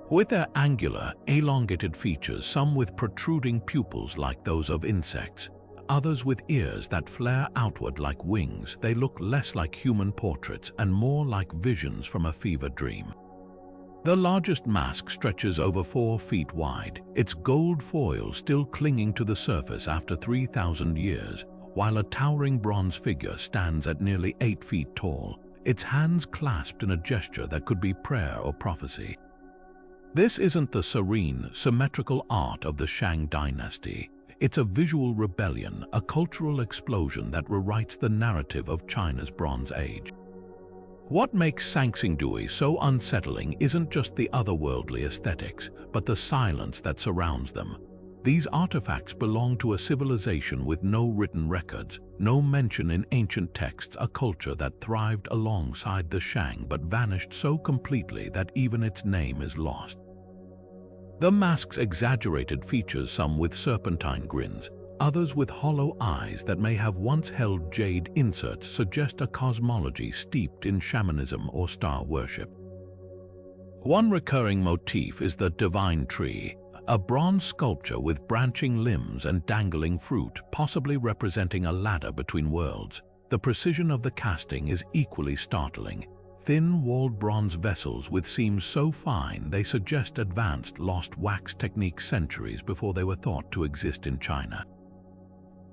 With their angular, elongated features, some with protruding pupils like those of insects, others with ears that flare outward like wings, they look less like human portraits and more like visions from a fever dream. The largest mask stretches over 4 feet wide, its gold foil still clinging to the surface after 3,000 years, while a towering bronze figure stands at nearly 8 feet tall, its hands clasped in a gesture that could be prayer or prophecy. This isn't the serene, symmetrical art of the Shang dynasty. It's a visual rebellion, a cultural explosion that rewrites the narrative of China's Bronze Age. What makes Sanxingdui so unsettling isn't just the otherworldly aesthetics, but the silence that surrounds them. These artifacts belong to a civilization with no written records, no mention in ancient texts, a culture that thrived alongside the Shang but vanished so completely that even its name is lost. The masks' exaggerated features, some with serpentine grins, others with hollow eyes that may have once held jade inserts, suggest a cosmology steeped in shamanism or star worship. One recurring motif is the divine tree, a bronze sculpture with branching limbs and dangling fruit, possibly representing a ladder between worlds. The precision of the casting is equally startling. Thin-walled bronze vessels with seams so fine they suggest advanced lost wax techniques centuries before they were thought to exist in China.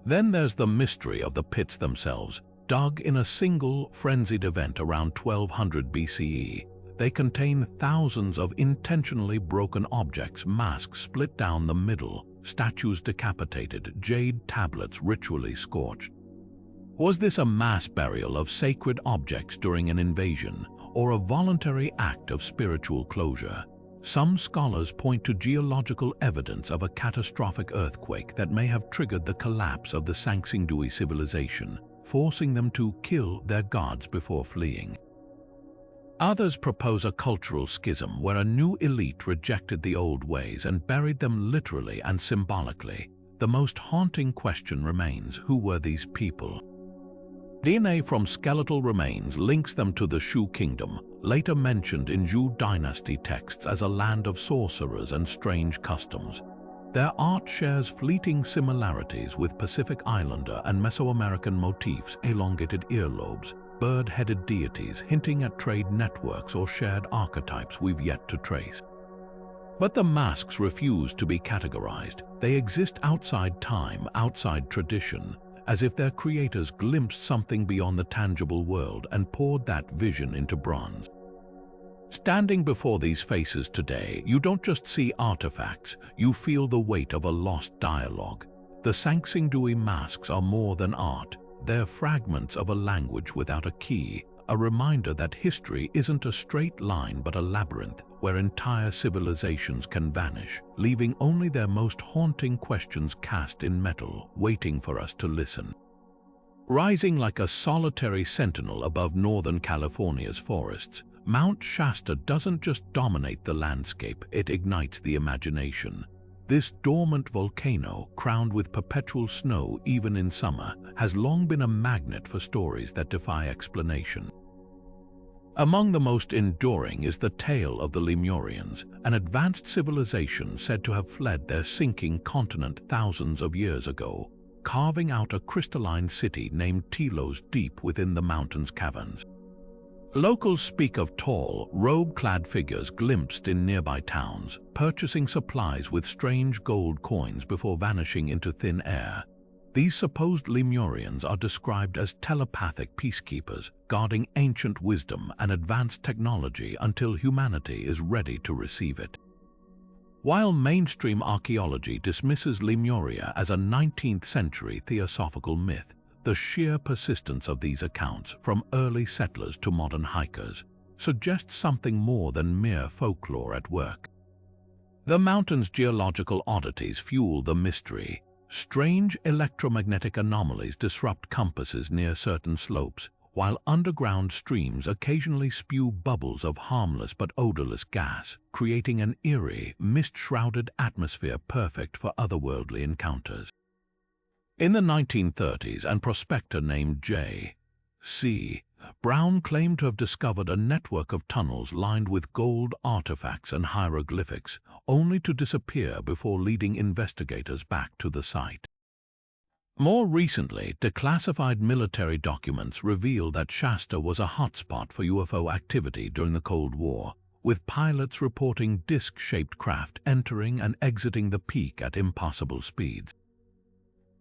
Then there's the mystery of the pits themselves. Dug in a single frenzied event around 1200 BCE, they contain thousands of intentionally broken objects, masks split down the middle, statues decapitated, jade tablets ritually scorched. Was this a mass burial of sacred objects during an invasion, or a voluntary act of spiritual closure? Some scholars point to geological evidence of a catastrophic earthquake that may have triggered the collapse of the Sanxingdui civilization, forcing them to kill their gods before fleeing. Others propose a cultural schism where a new elite rejected the old ways and buried them literally and symbolically. The most haunting question remains: who were these people? DNA from skeletal remains links them to the Shu kingdom, later mentioned in Zhou dynasty texts as a land of sorcerers and strange customs. Their art shares fleeting similarities with Pacific Islander and Mesoamerican motifs, elongated earlobes, bird-headed deities hinting at trade networks or shared archetypes we've yet to trace. But the masks refuse to be categorized. They exist outside time, outside tradition, as if their creators glimpsed something beyond the tangible world and poured that vision into bronze. Standing before these faces today, you don't just see artifacts, you feel the weight of a lost dialogue. The Sanxingdui masks are more than art. They're fragments of a language without a key, a reminder that history isn't a straight line but a labyrinth where entire civilizations can vanish, leaving only their most haunting questions cast in metal, waiting for us to listen. Rising like a solitary sentinel above Northern California's forests, Mount Shasta doesn't just dominate the landscape, it ignites the imagination. This dormant volcano, crowned with perpetual snow even in summer, has long been a magnet for stories that defy explanation. Among the most enduring is the tale of the Lemurians, an advanced civilization said to have fled their sinking continent thousands of years ago, carving out a crystalline city named Telos deep within the mountain's caverns. Locals speak of tall, robe-clad figures glimpsed in nearby towns, purchasing supplies with strange gold coins before vanishing into thin air. These supposed Lemurians are described as telepathic peacekeepers, guarding ancient wisdom and advanced technology until humanity is ready to receive it. While mainstream archaeology dismisses Lemuria as a 19th-century theosophical myth, the sheer persistence of these accounts, from early settlers to modern hikers, suggests something more than mere folklore at work. The mountain's geological oddities fuel the mystery. Strange electromagnetic anomalies disrupt compasses near certain slopes, while underground streams occasionally spew bubbles of harmless but odorless gas, creating an eerie, mist-shrouded atmosphere perfect for otherworldly encounters. In the 1930s, a prospector named J.C. Brown claimed to have discovered a network of tunnels lined with gold artifacts and hieroglyphics, only to disappear before leading investigators back to the site. More recently, declassified military documents reveal that Shasta was a hotspot for UFO activity during the Cold War, with pilots reporting disc-shaped craft entering and exiting the peak at impossible speeds.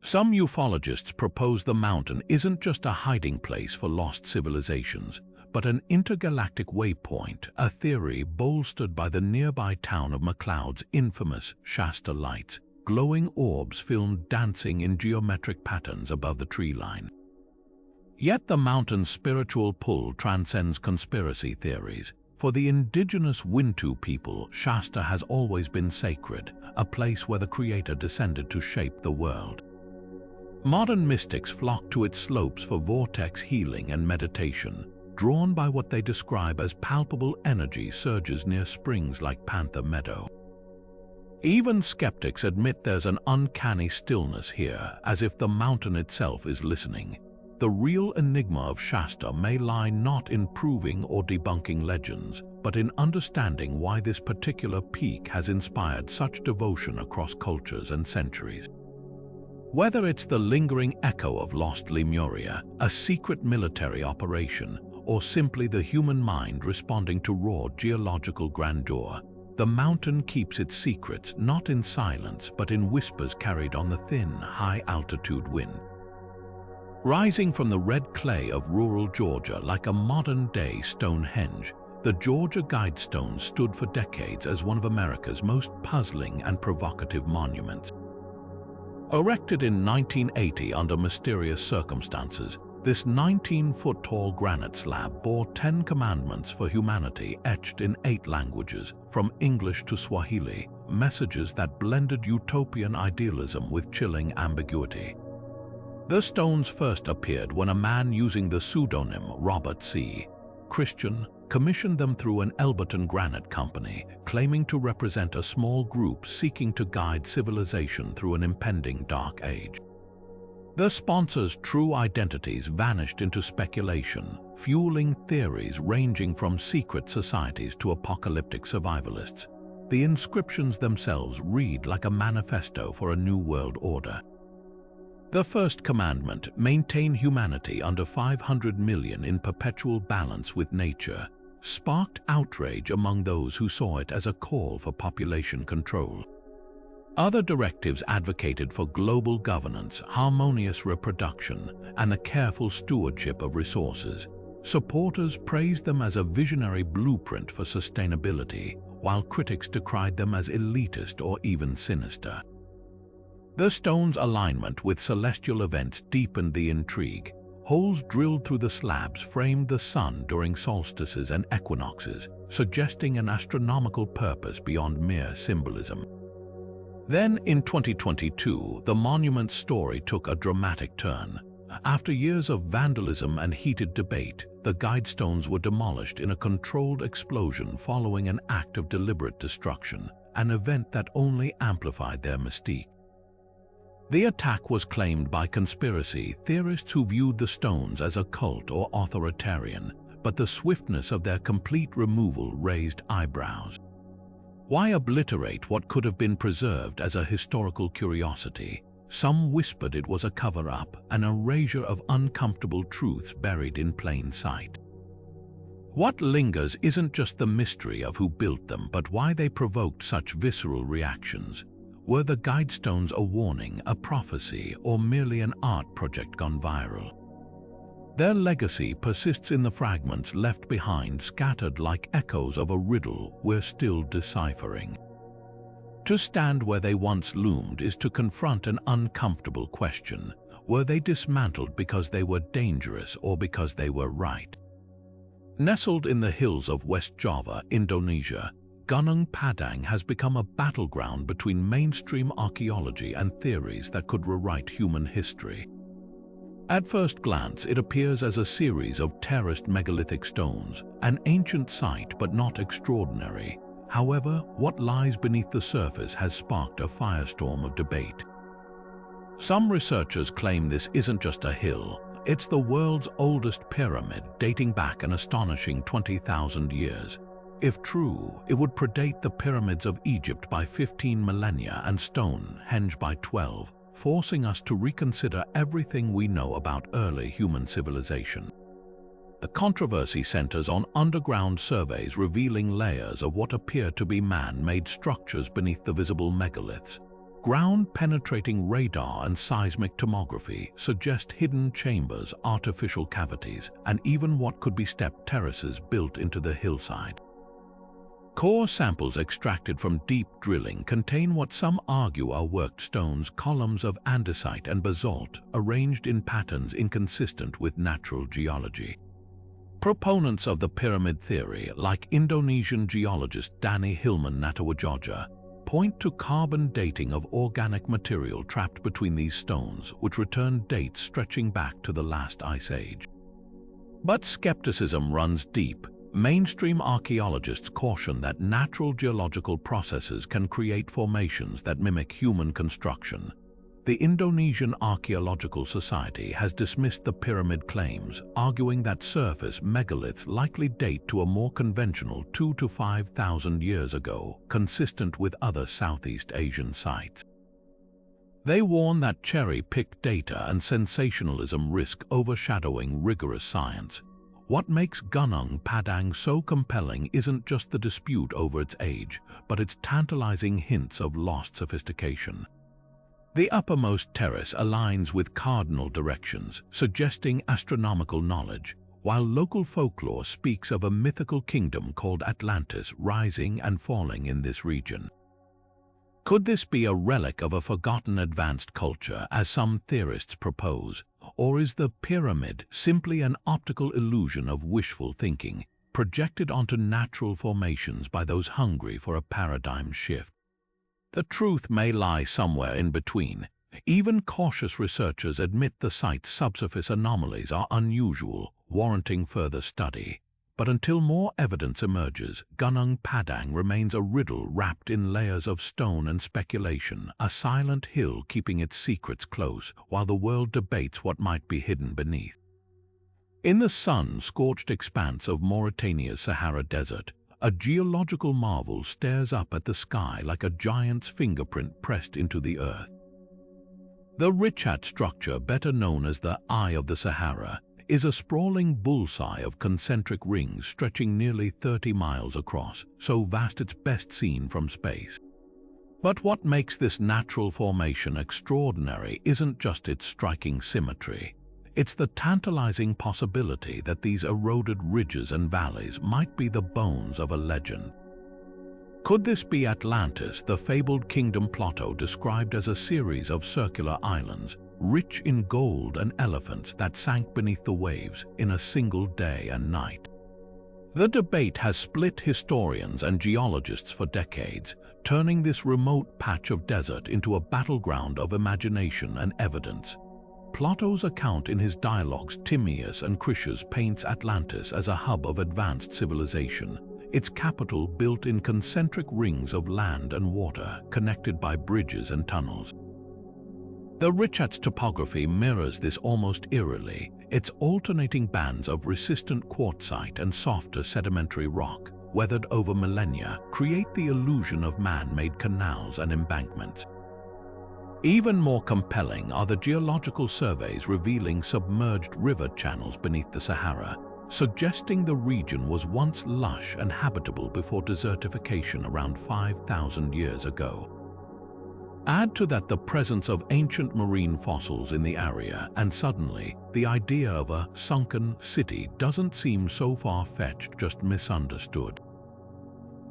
Some ufologists propose the mountain isn't just a hiding place for lost civilizations, but an intergalactic waypoint, a theory bolstered by the nearby town of McLeod's infamous Shasta lights, glowing orbs filmed dancing in geometric patterns above the tree line. Yet the mountain's spiritual pull transcends conspiracy theories. For the indigenous Wintu people, Shasta has always been sacred, a place where the Creator descended to shape the world. Modern mystics flock to its slopes for vortex healing and meditation, drawn by what they describe as palpable energy surges near springs like Panther Meadow. Even skeptics admit there's an uncanny stillness here, as if the mountain itself is listening. The real enigma of Shasta may lie not in proving or debunking legends, but in understanding why this particular peak has inspired such devotion across cultures and centuries. Whether it's the lingering echo of lost Lemuria, a secret military operation, or simply the human mind responding to raw geological grandeur, the mountain keeps its secrets not in silence but in whispers carried on the thin, high-altitude wind. Rising from the red clay of rural Georgia like a modern-day Stonehenge, the Georgia Guidestone stood for decades as one of America's most puzzling and provocative monuments. Erected in 1980 under mysterious circumstances, this 19-foot-tall granite slab bore 10 commandments for humanity etched in 8 languages, from English to Swahili, messages that blended utopian idealism with chilling ambiguity. The stones first appeared when a man using the pseudonym Robert C. Christian commissioned them through an Elberton granite company, claiming to represent a small group seeking to guide civilization through an impending dark age. The sponsors' true identities vanished into speculation, fueling theories ranging from secret societies to apocalyptic survivalists. The inscriptions themselves read like a manifesto for a new world order. The first commandment, maintain humanity under 500 million in perpetual balance with nature, sparked outrage among those who saw it as a call for population control. Other directives advocated for global governance, harmonious reproduction, and the careful stewardship of resources. Supporters praised them as a visionary blueprint for sustainability, while critics decried them as elitist or even sinister. The stone's alignment with celestial events deepened the intrigue. Holes drilled through the slabs framed the sun during solstices and equinoxes, suggesting an astronomical purpose beyond mere symbolism. Then, in 2022, the monument's story took a dramatic turn. After years of vandalism and heated debate, the guidestones were demolished in a controlled explosion following an act of deliberate destruction, an event that only amplified their mystique. The attack was claimed by conspiracy theorists who viewed the stones as a cult or authoritarian, but the swiftness of their complete removal raised eyebrows. Why obliterate what could have been preserved as a historical curiosity? Some whispered it was a cover-up, an erasure of uncomfortable truths buried in plain sight. What lingers isn't just the mystery of who built them, but why they provoked such visceral reactions. Were the guidestones a warning, a prophecy, or merely an art project gone viral? Their legacy persists in the fragments left behind, scattered like echoes of a riddle we're still deciphering. To stand where they once loomed is to confront an uncomfortable question. Were they dismantled because they were dangerous or because they were right? Nestled in the hills of West Java, Indonesia, Gunung Padang has become a battleground between mainstream archaeology and theories that could rewrite human history. At first glance, it appears as a series of terraced megalithic stones, an ancient site but not extraordinary. However, what lies beneath the surface has sparked a firestorm of debate. Some researchers claim this isn't just a hill, it's the world's oldest pyramid, dating back an astonishing 20,000 years. If true, it would predate the pyramids of Egypt by 15 millennia and Stonehenge by 12, forcing us to reconsider everything we know about early human civilization. The controversy centers on underground surveys revealing layers of what appear to be man-made structures beneath the visible megaliths. Ground-penetrating radar and seismic tomography suggest hidden chambers, artificial cavities, and even what could be step terraces built into the hillside. Core samples extracted from deep drilling contain what some argue are worked stones, columns of andesite and basalt, arranged in patterns inconsistent with natural geology. Proponents of the pyramid theory, like Indonesian geologist Danny Hilman Natawajogja, point to carbon dating of organic material trapped between these stones, which return dates stretching back to the last ice age. But skepticism runs deep. Mainstream archaeologists caution that natural geological processes can create formations that mimic human construction. The Indonesian Archaeological Society has dismissed the pyramid claims, arguing that surface megaliths likely date to a more conventional 2,000 to 5,000 years ago, consistent with other Southeast Asian sites. They warn that cherry-picked data and sensationalism risk overshadowing rigorous science. What makes Gunung Padang so compelling isn't just the dispute over its age, but its tantalizing hints of lost sophistication. The uppermost terrace aligns with cardinal directions, suggesting astronomical knowledge, while local folklore speaks of a mythical kingdom called Atlantis rising and falling in this region. Could this be a relic of a forgotten advanced culture, as some theorists propose, or is the pyramid simply an optical illusion of wishful thinking, projected onto natural formations by those hungry for a paradigm shift? The truth may lie somewhere in between. Even cautious researchers admit the site's subsurface anomalies are unusual, warranting further study. But until more evidence emerges, Gunung Padang remains a riddle wrapped in layers of stone and speculation, a silent hill keeping its secrets close while the world debates what might be hidden beneath. In the sun-scorched expanse of Mauritania's Sahara Desert, a geological marvel stares up at the sky like a giant's fingerprint pressed into the earth. The Richat structure, better known as the Eye of the Sahara, is a sprawling bullseye of concentric rings stretching nearly 30 miles across, so vast it's best seen from space. But what makes this natural formation extraordinary isn't just its striking symmetry. It's the tantalizing possibility that these eroded ridges and valleys might be the bones of a legend. Could this be Atlantis, the fabled kingdom Plato described as a series of circular islands, rich in gold and elephants that sank beneath the waves in a single day and night? The debate has split historians and geologists for decades, turning this remote patch of desert into a battleground of imagination and evidence. Plato's account in his dialogues Timaeus and Critias paints Atlantis as a hub of advanced civilization, its capital built in concentric rings of land and water connected by bridges and tunnels. The Richat's topography mirrors this almost eerily. Its alternating bands of resistant quartzite and softer sedimentary rock, weathered over millennia, create the illusion of man-made canals and embankments. Even more compelling are the geological surveys revealing submerged river channels beneath the Sahara, suggesting the region was once lush and habitable before desertification around 5,000 years ago. Add to that the presence of ancient marine fossils in the area, and suddenly, the idea of a sunken city doesn't seem so far-fetched, just misunderstood.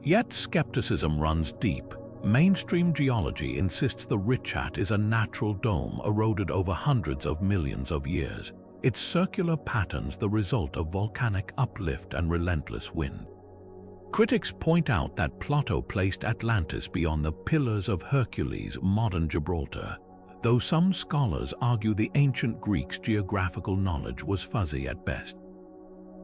Yet skepticism runs deep. Mainstream geology insists the Richat is a natural dome eroded over hundreds of millions of years, its circular patterns the result of volcanic uplift and relentless wind. Critics point out that Plato placed Atlantis beyond the Pillars of Hercules, modern Gibraltar, though some scholars argue the ancient Greeks' geographical knowledge was fuzzy at best.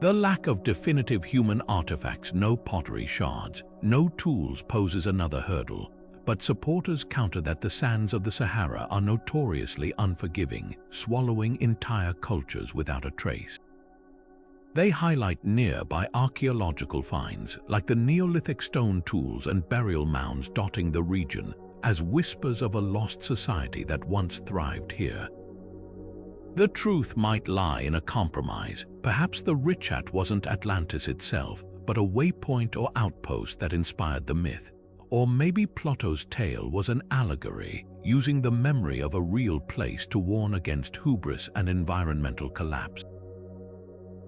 The lack of definitive human artifacts, no pottery shards, no tools poses another hurdle, but supporters counter that the sands of the Sahara are notoriously unforgiving, swallowing entire cultures without a trace. They highlight nearby archaeological finds, like the Neolithic stone tools and burial mounds dotting the region, as whispers of a lost society that once thrived here. The truth might lie in a compromise. Perhaps the Richat wasn't Atlantis itself, but a waypoint or outpost that inspired the myth. Or maybe Plato's tale was an allegory, using the memory of a real place to warn against hubris and environmental collapse.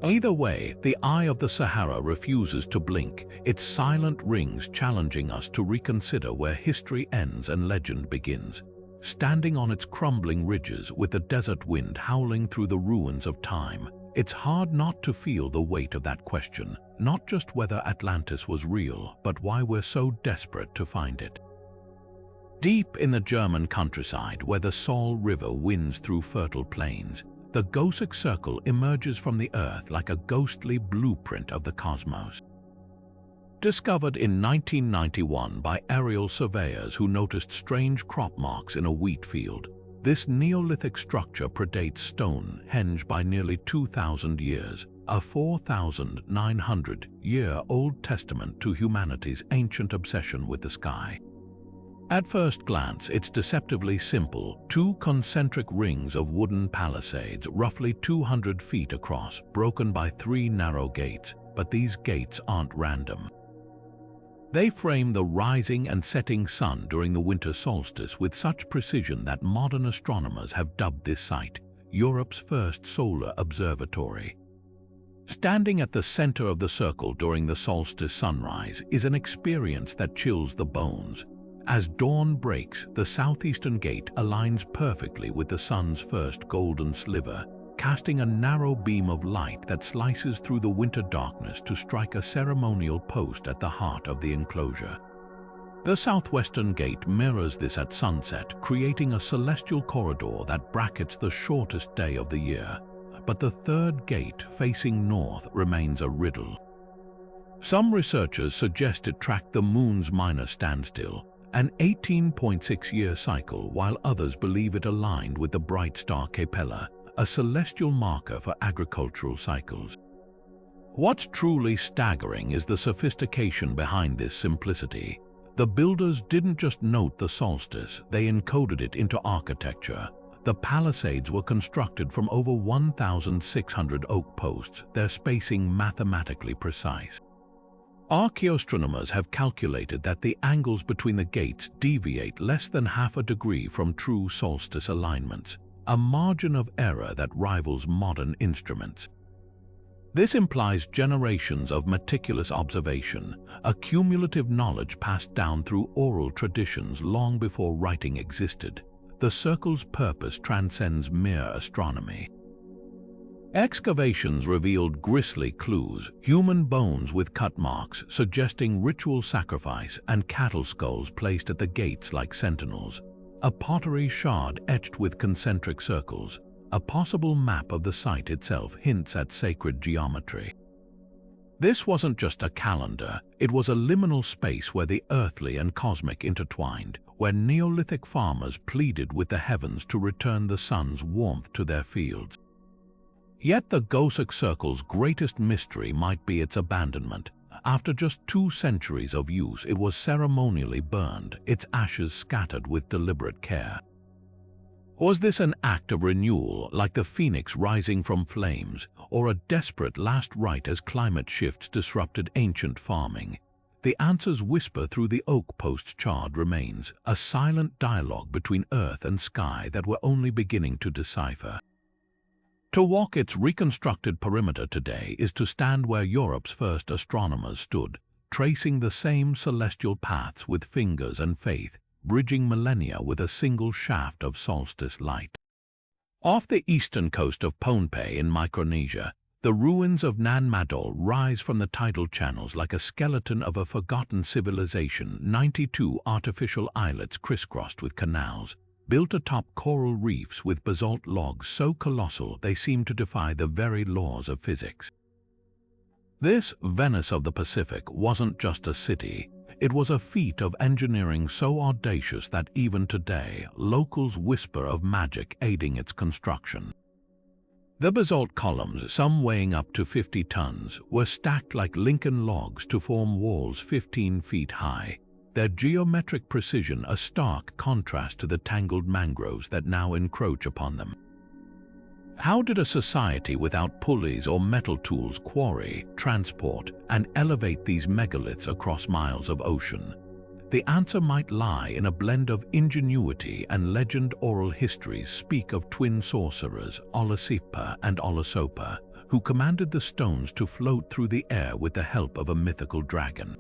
Either way, the Eye of the Sahara refuses to blink, its silent rings challenging us to reconsider where history ends and legend begins. Standing on its crumbling ridges with the desert wind howling through the ruins of time, it's hard not to feel the weight of that question, not just whether Atlantis was real, but why we're so desperate to find it. Deep in the German countryside, where the Sol River winds through fertile plains, the Goseck Circle emerges from the earth like a ghostly blueprint of the cosmos. Discovered in 1991 by aerial surveyors who noticed strange crop marks in a wheat field, this Neolithic structure predates Stonehenge by nearly 2,000 years, a 4,900-year-old testament to humanity's ancient obsession with the sky. At first glance, it's deceptively simple: two concentric rings of wooden palisades, roughly 200 feet across, broken by three narrow gates. But these gates aren't random. They frame the rising and setting sun during the winter solstice with such precision that modern astronomers have dubbed this site Europe's first solar observatory. Standing at the center of the circle during the solstice sunrise is an experience that chills the bones. As dawn breaks, the southeastern gate aligns perfectly with the sun's first golden sliver, casting a narrow beam of light that slices through the winter darkness to strike a ceremonial post at the heart of the enclosure. The southwestern gate mirrors this at sunset, creating a celestial corridor that brackets the shortest day of the year. But the third gate, facing north, remains a riddle. Some researchers suggest it tracked the moon's minor standstill, an 18.6-year cycle, while others believe it aligned with the bright star Capella, a celestial marker for agricultural cycles. What's truly staggering is the sophistication behind this simplicity. The builders didn't just note the solstice, they encoded it into architecture. The palisades were constructed from over 1,600 oak posts, their spacing mathematically precise. Archaeoastronomers have calculated that the angles between the gates deviate less than half a degree from true solstice alignments, a margin of error that rivals modern instruments. This implies generations of meticulous observation, a cumulative knowledge passed down through oral traditions long before writing existed. The circle's purpose transcends mere astronomy. Excavations revealed grisly clues: human bones with cut marks suggesting ritual sacrifice, and cattle skulls placed at the gates like sentinels. A pottery shard etched with concentric circles, a possible map of the site itself, hints at sacred geometry. This wasn't just a calendar, it was a liminal space where the earthly and cosmic intertwined, where Neolithic farmers pleaded with the heavens to return the sun's warmth to their fields. Yet the Goseck Circle's greatest mystery might be its abandonment. After just 2 centuries of use, it was ceremonially burned, its ashes scattered with deliberate care. Was this an act of renewal, like the phoenix rising from flames, or a desperate last rite as climate shifts disrupted ancient farming? The answers whisper through the oak post's charred remains, a silent dialogue between earth and sky that we're only beginning to decipher. To walk its reconstructed perimeter today is to stand where Europe's first astronomers stood, tracing the same celestial paths with fingers and faith, bridging millennia with a single shaft of solstice light. Off the eastern coast of Pohnpei in Micronesia, the ruins of Nan Madol rise from the tidal channels like a skeleton of a forgotten civilization. 92 artificial islets crisscrossed with canals, built atop coral reefs with basalt logs so colossal they seem to defy the very laws of physics. This Venice of the Pacific wasn't just a city, it was a feat of engineering so audacious that even today, locals whisper of magic aiding its construction. The basalt columns, some weighing up to 50 tons, were stacked like Lincoln logs to form walls 15 feet high, their geometric precision a stark contrast to the tangled mangroves that now encroach upon them. How did a society without pulleys or metal tools quarry, transport, and elevate these megaliths across miles of ocean? The answer might lie in a blend of ingenuity and legend. Oral histories speak of twin sorcerers, Olasipa and Olasopa, who commanded the stones to float through the air with the help of a mythical dragon.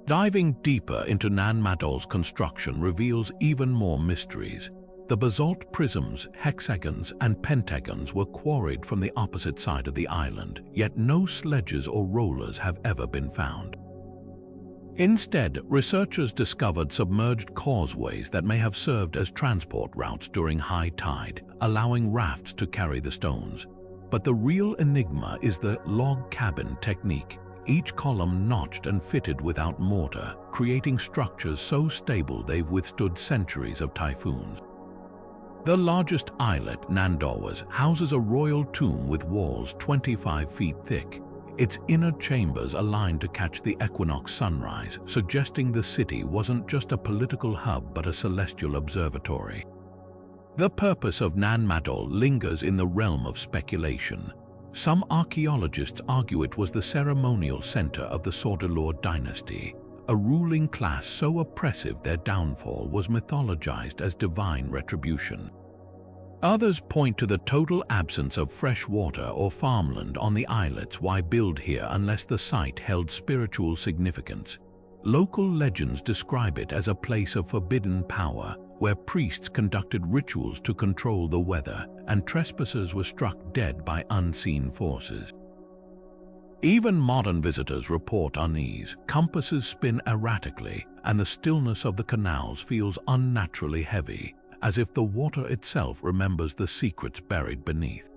Diving deeper into Nan Madol's construction reveals even more mysteries. The basalt prisms, hexagons, and pentagons were quarried from the opposite side of the island, yet no sledges or rollers have ever been found. Instead, researchers discovered submerged causeways that may have served as transport routes during high tide, allowing rafts to carry the stones. But the real enigma is the log cabin technique, each column notched and fitted without mortar, creating structures so stable they've withstood centuries of typhoons. The largest islet, Nan Madol, houses a royal tomb with walls 25 feet thick. Its inner chambers aligned to catch the equinox sunrise, suggesting the city wasn't just a political hub but a celestial observatory. The purpose of Nan Madol lingers in the realm of speculation. Some archaeologists argue it was the ceremonial center of the Sordilor dynasty, a ruling class so oppressive their downfall was mythologized as divine retribution. Others point to the total absence of fresh water or farmland on the islets. Why build here unless the site held spiritual significance? Local legends describe it as a place of forbidden power, where priests conducted rituals to control the weather and trespassers were struck dead by unseen forces. Even modern visitors report unease. Compasses spin erratically, and the stillness of the canals feels unnaturally heavy, as if the water itself remembers the secrets buried beneath.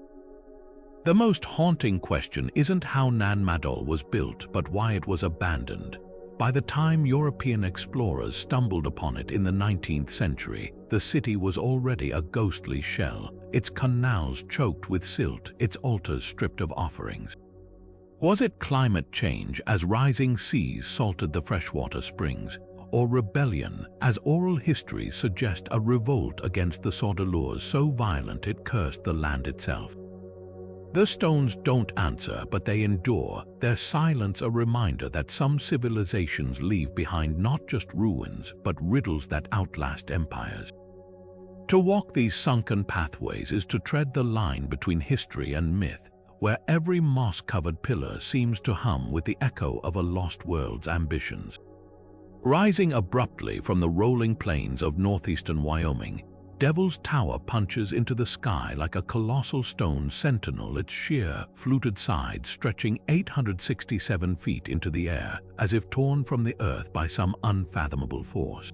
The most haunting question isn't how Nan Madol was built, but why it was abandoned. By the time European explorers stumbled upon it in the 19th century, the city was already a ghostly shell, its canals choked with silt, its altars stripped of offerings. Was it climate change as rising seas salted the freshwater springs, or rebellion, as oral histories suggest a revolt against the Sordilors so violent it cursed the land itself? The stones don't answer, but they endure, their silence a reminder that some civilizations leave behind not just ruins, but riddles that outlast empires. To walk these sunken pathways is to tread the line between history and myth, where every moss-covered pillar seems to hum with the echo of a lost world's ambitions. Rising abruptly from the rolling plains of northeastern Wyoming, Devil's Tower punches into the sky like a colossal stone sentinel, its sheer, fluted sides stretching 867 feet into the air, as if torn from the earth by some unfathomable force.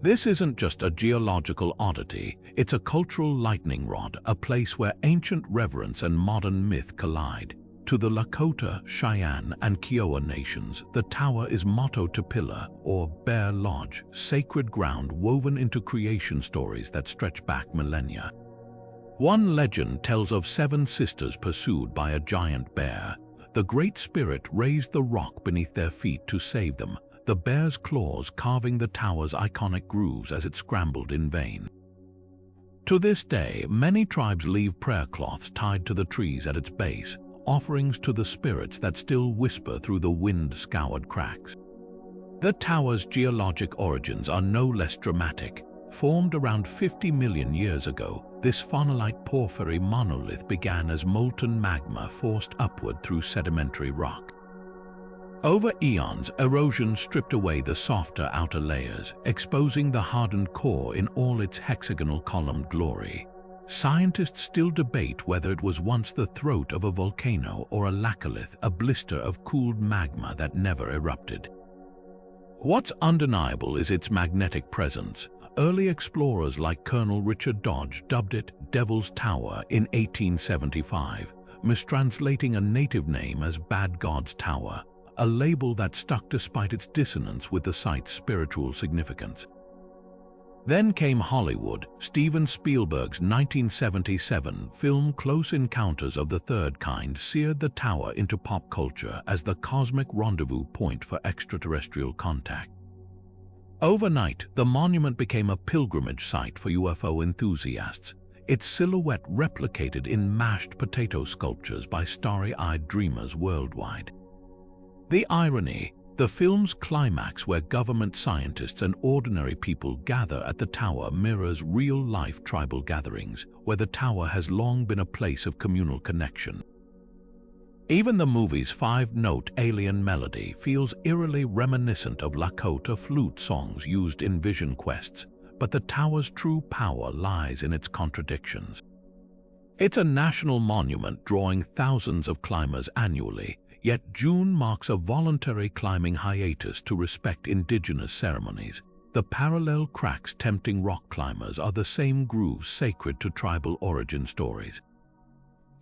This isn't just a geological oddity, it's a cultural lightning rod, a place where ancient reverence and modern myth collide. To the Lakota, Cheyenne, and Kiowa nations, the tower is motto to pillar, or Bear Lodge, sacred ground woven into creation stories that stretch back millennia. One legend tells of 7 sisters pursued by a giant bear. The Great Spirit raised the rock beneath their feet to save them, the bear's claws carving the tower's iconic grooves as it scrambled in vain. To this day, many tribes leave prayer cloths tied to the trees at its base, offerings to the spirits that still whisper through the wind-scoured cracks. The tower's geologic origins are no less dramatic. Formed around 50 million years ago, this phonolite porphyry monolith began as molten magma forced upward through sedimentary rock. Over eons, erosion stripped away the softer outer layers, exposing the hardened core in all its hexagonal columned glory. Scientists still debate whether it was once the throat of a volcano or a laccolith, a blister of cooled magma that never erupted. What's undeniable is its magnetic presence. Early explorers like Colonel Richard Dodge dubbed it Devil's Tower in 1875, mistranslating a native name as Bad God's Tower, a label that stuck despite its dissonance with the site's spiritual significance. Then came Hollywood. Steven Spielberg's 1977 film Close Encounters of the Third Kind seared the tower into pop culture as the cosmic rendezvous point for extraterrestrial contact. Overnight, the monument became a pilgrimage site for UFO enthusiasts, its silhouette replicated in mashed potato sculptures by starry-eyed dreamers worldwide. The irony: the film's climax, where government scientists and ordinary people gather at the tower, mirrors real-life tribal gatherings, where the tower has long been a place of communal connection. Even the movie's 5-note alien melody feels eerily reminiscent of Lakota flute songs used in vision quests, but the tower's true power lies in its contradictions. It's a national monument drawing thousands of climbers annually, yet June marks a voluntary climbing hiatus to respect indigenous ceremonies. The parallel cracks tempting rock climbers are the same grooves sacred to tribal origin stories.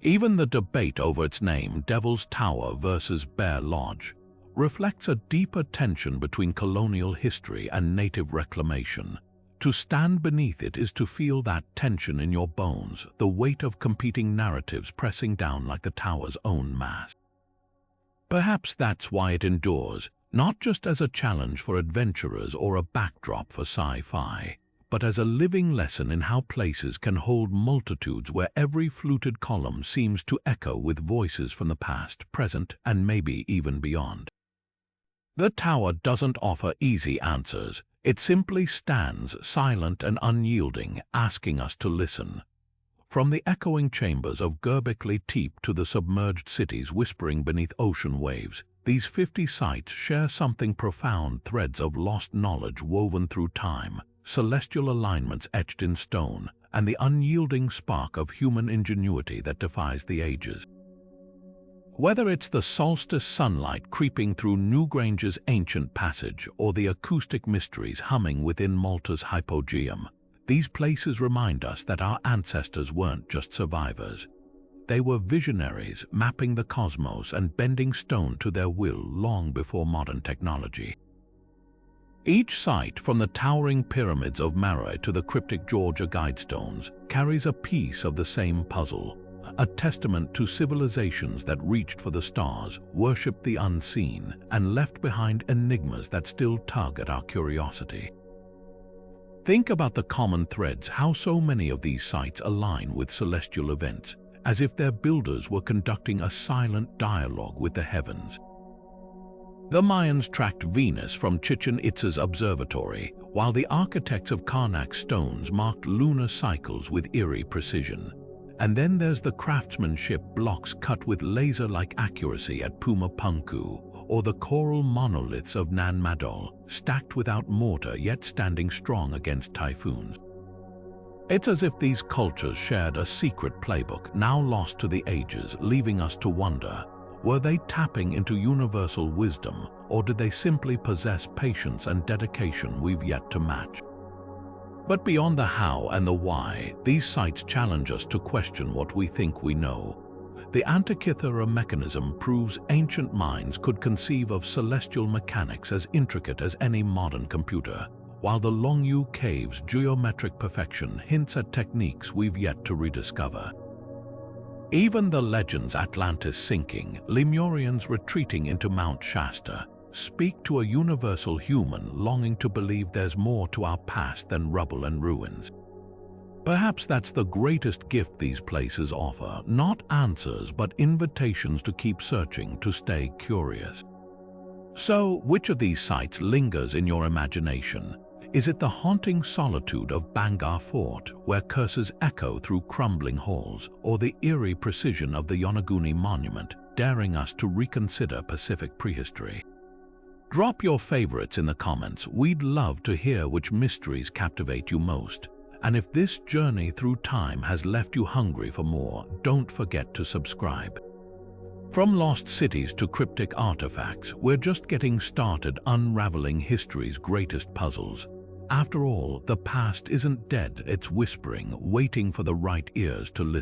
Even the debate over its name, Devil's Tower versus Bear Lodge, reflects a deeper tension between colonial history and native reclamation. To stand beneath it is to feel that tension in your bones, the weight of competing narratives pressing down like the tower's own mass. Perhaps that's why it endures, not just as a challenge for adventurers or a backdrop for sci-fi, but as a living lesson in how places can hold multitudes where every fluted column seems to echo with voices from the past, present, and maybe even beyond. The tower doesn't offer easy answers. It simply stands silent and unyielding, asking us to listen. From the echoing chambers of Göbekli Tepe to the submerged cities whispering beneath ocean waves, these 50 sites share something profound: threads of lost knowledge woven through time, celestial alignments etched in stone, and the unyielding spark of human ingenuity that defies the ages. Whether it's the solstice sunlight creeping through Newgrange's ancient passage or the acoustic mysteries humming within Malta's Hypogeum, these places remind us that our ancestors weren't just survivors. They were visionaries, mapping the cosmos and bending stone to their will long before modern technology. Each site, from the towering pyramids of Meroe to the cryptic Georgia guidestones, carries a piece of the same puzzle, a testament to civilizations that reached for the stars, worshipped the unseen, and left behind enigmas that still tug at our curiosity. Think about the common threads, how so many of these sites align with celestial events, as if their builders were conducting a silent dialogue with the heavens. The Mayans tracked Venus from Chichen Itza's observatory, while the architects of Karnak's stones marked lunar cycles with eerie precision. And then there's the craftsmanship, blocks cut with laser-like accuracy at Puma Punku, or the coral monoliths of Nan Madol, stacked without mortar yet standing strong against typhoons. It's as if these cultures shared a secret playbook, now lost to the ages, leaving us to wonder, were they tapping into universal wisdom, or did they simply possess patience and dedication we've yet to match? But beyond the how and the why, these sites challenge us to question what we think we know. The Antikythera mechanism proves ancient minds could conceive of celestial mechanics as intricate as any modern computer, while the Longyu Cave's geometric perfection hints at techniques we've yet to rediscover. Even the legends Atlantis sinking, Lemurians retreating into Mount Shasta, speak to a universal human longing to believe there's more to our past than rubble and ruins. Perhaps that's the greatest gift these places offer, not answers but invitations to keep searching, to stay curious. So, which of these sites lingers in your imagination? Is it the haunting solitude of Bangor Fort, where curses echo through crumbling halls, or the eerie precision of the Yonaguni Monument, daring us to reconsider Pacific prehistory? Drop your favorites in the comments. We'd love to hear which mysteries captivate you most. And if this journey through time has left you hungry for more, don't forget to subscribe. From lost cities to cryptic artifacts, we're just getting started unraveling history's greatest puzzles. After all, the past isn't dead, it's whispering, waiting for the right ears to listen.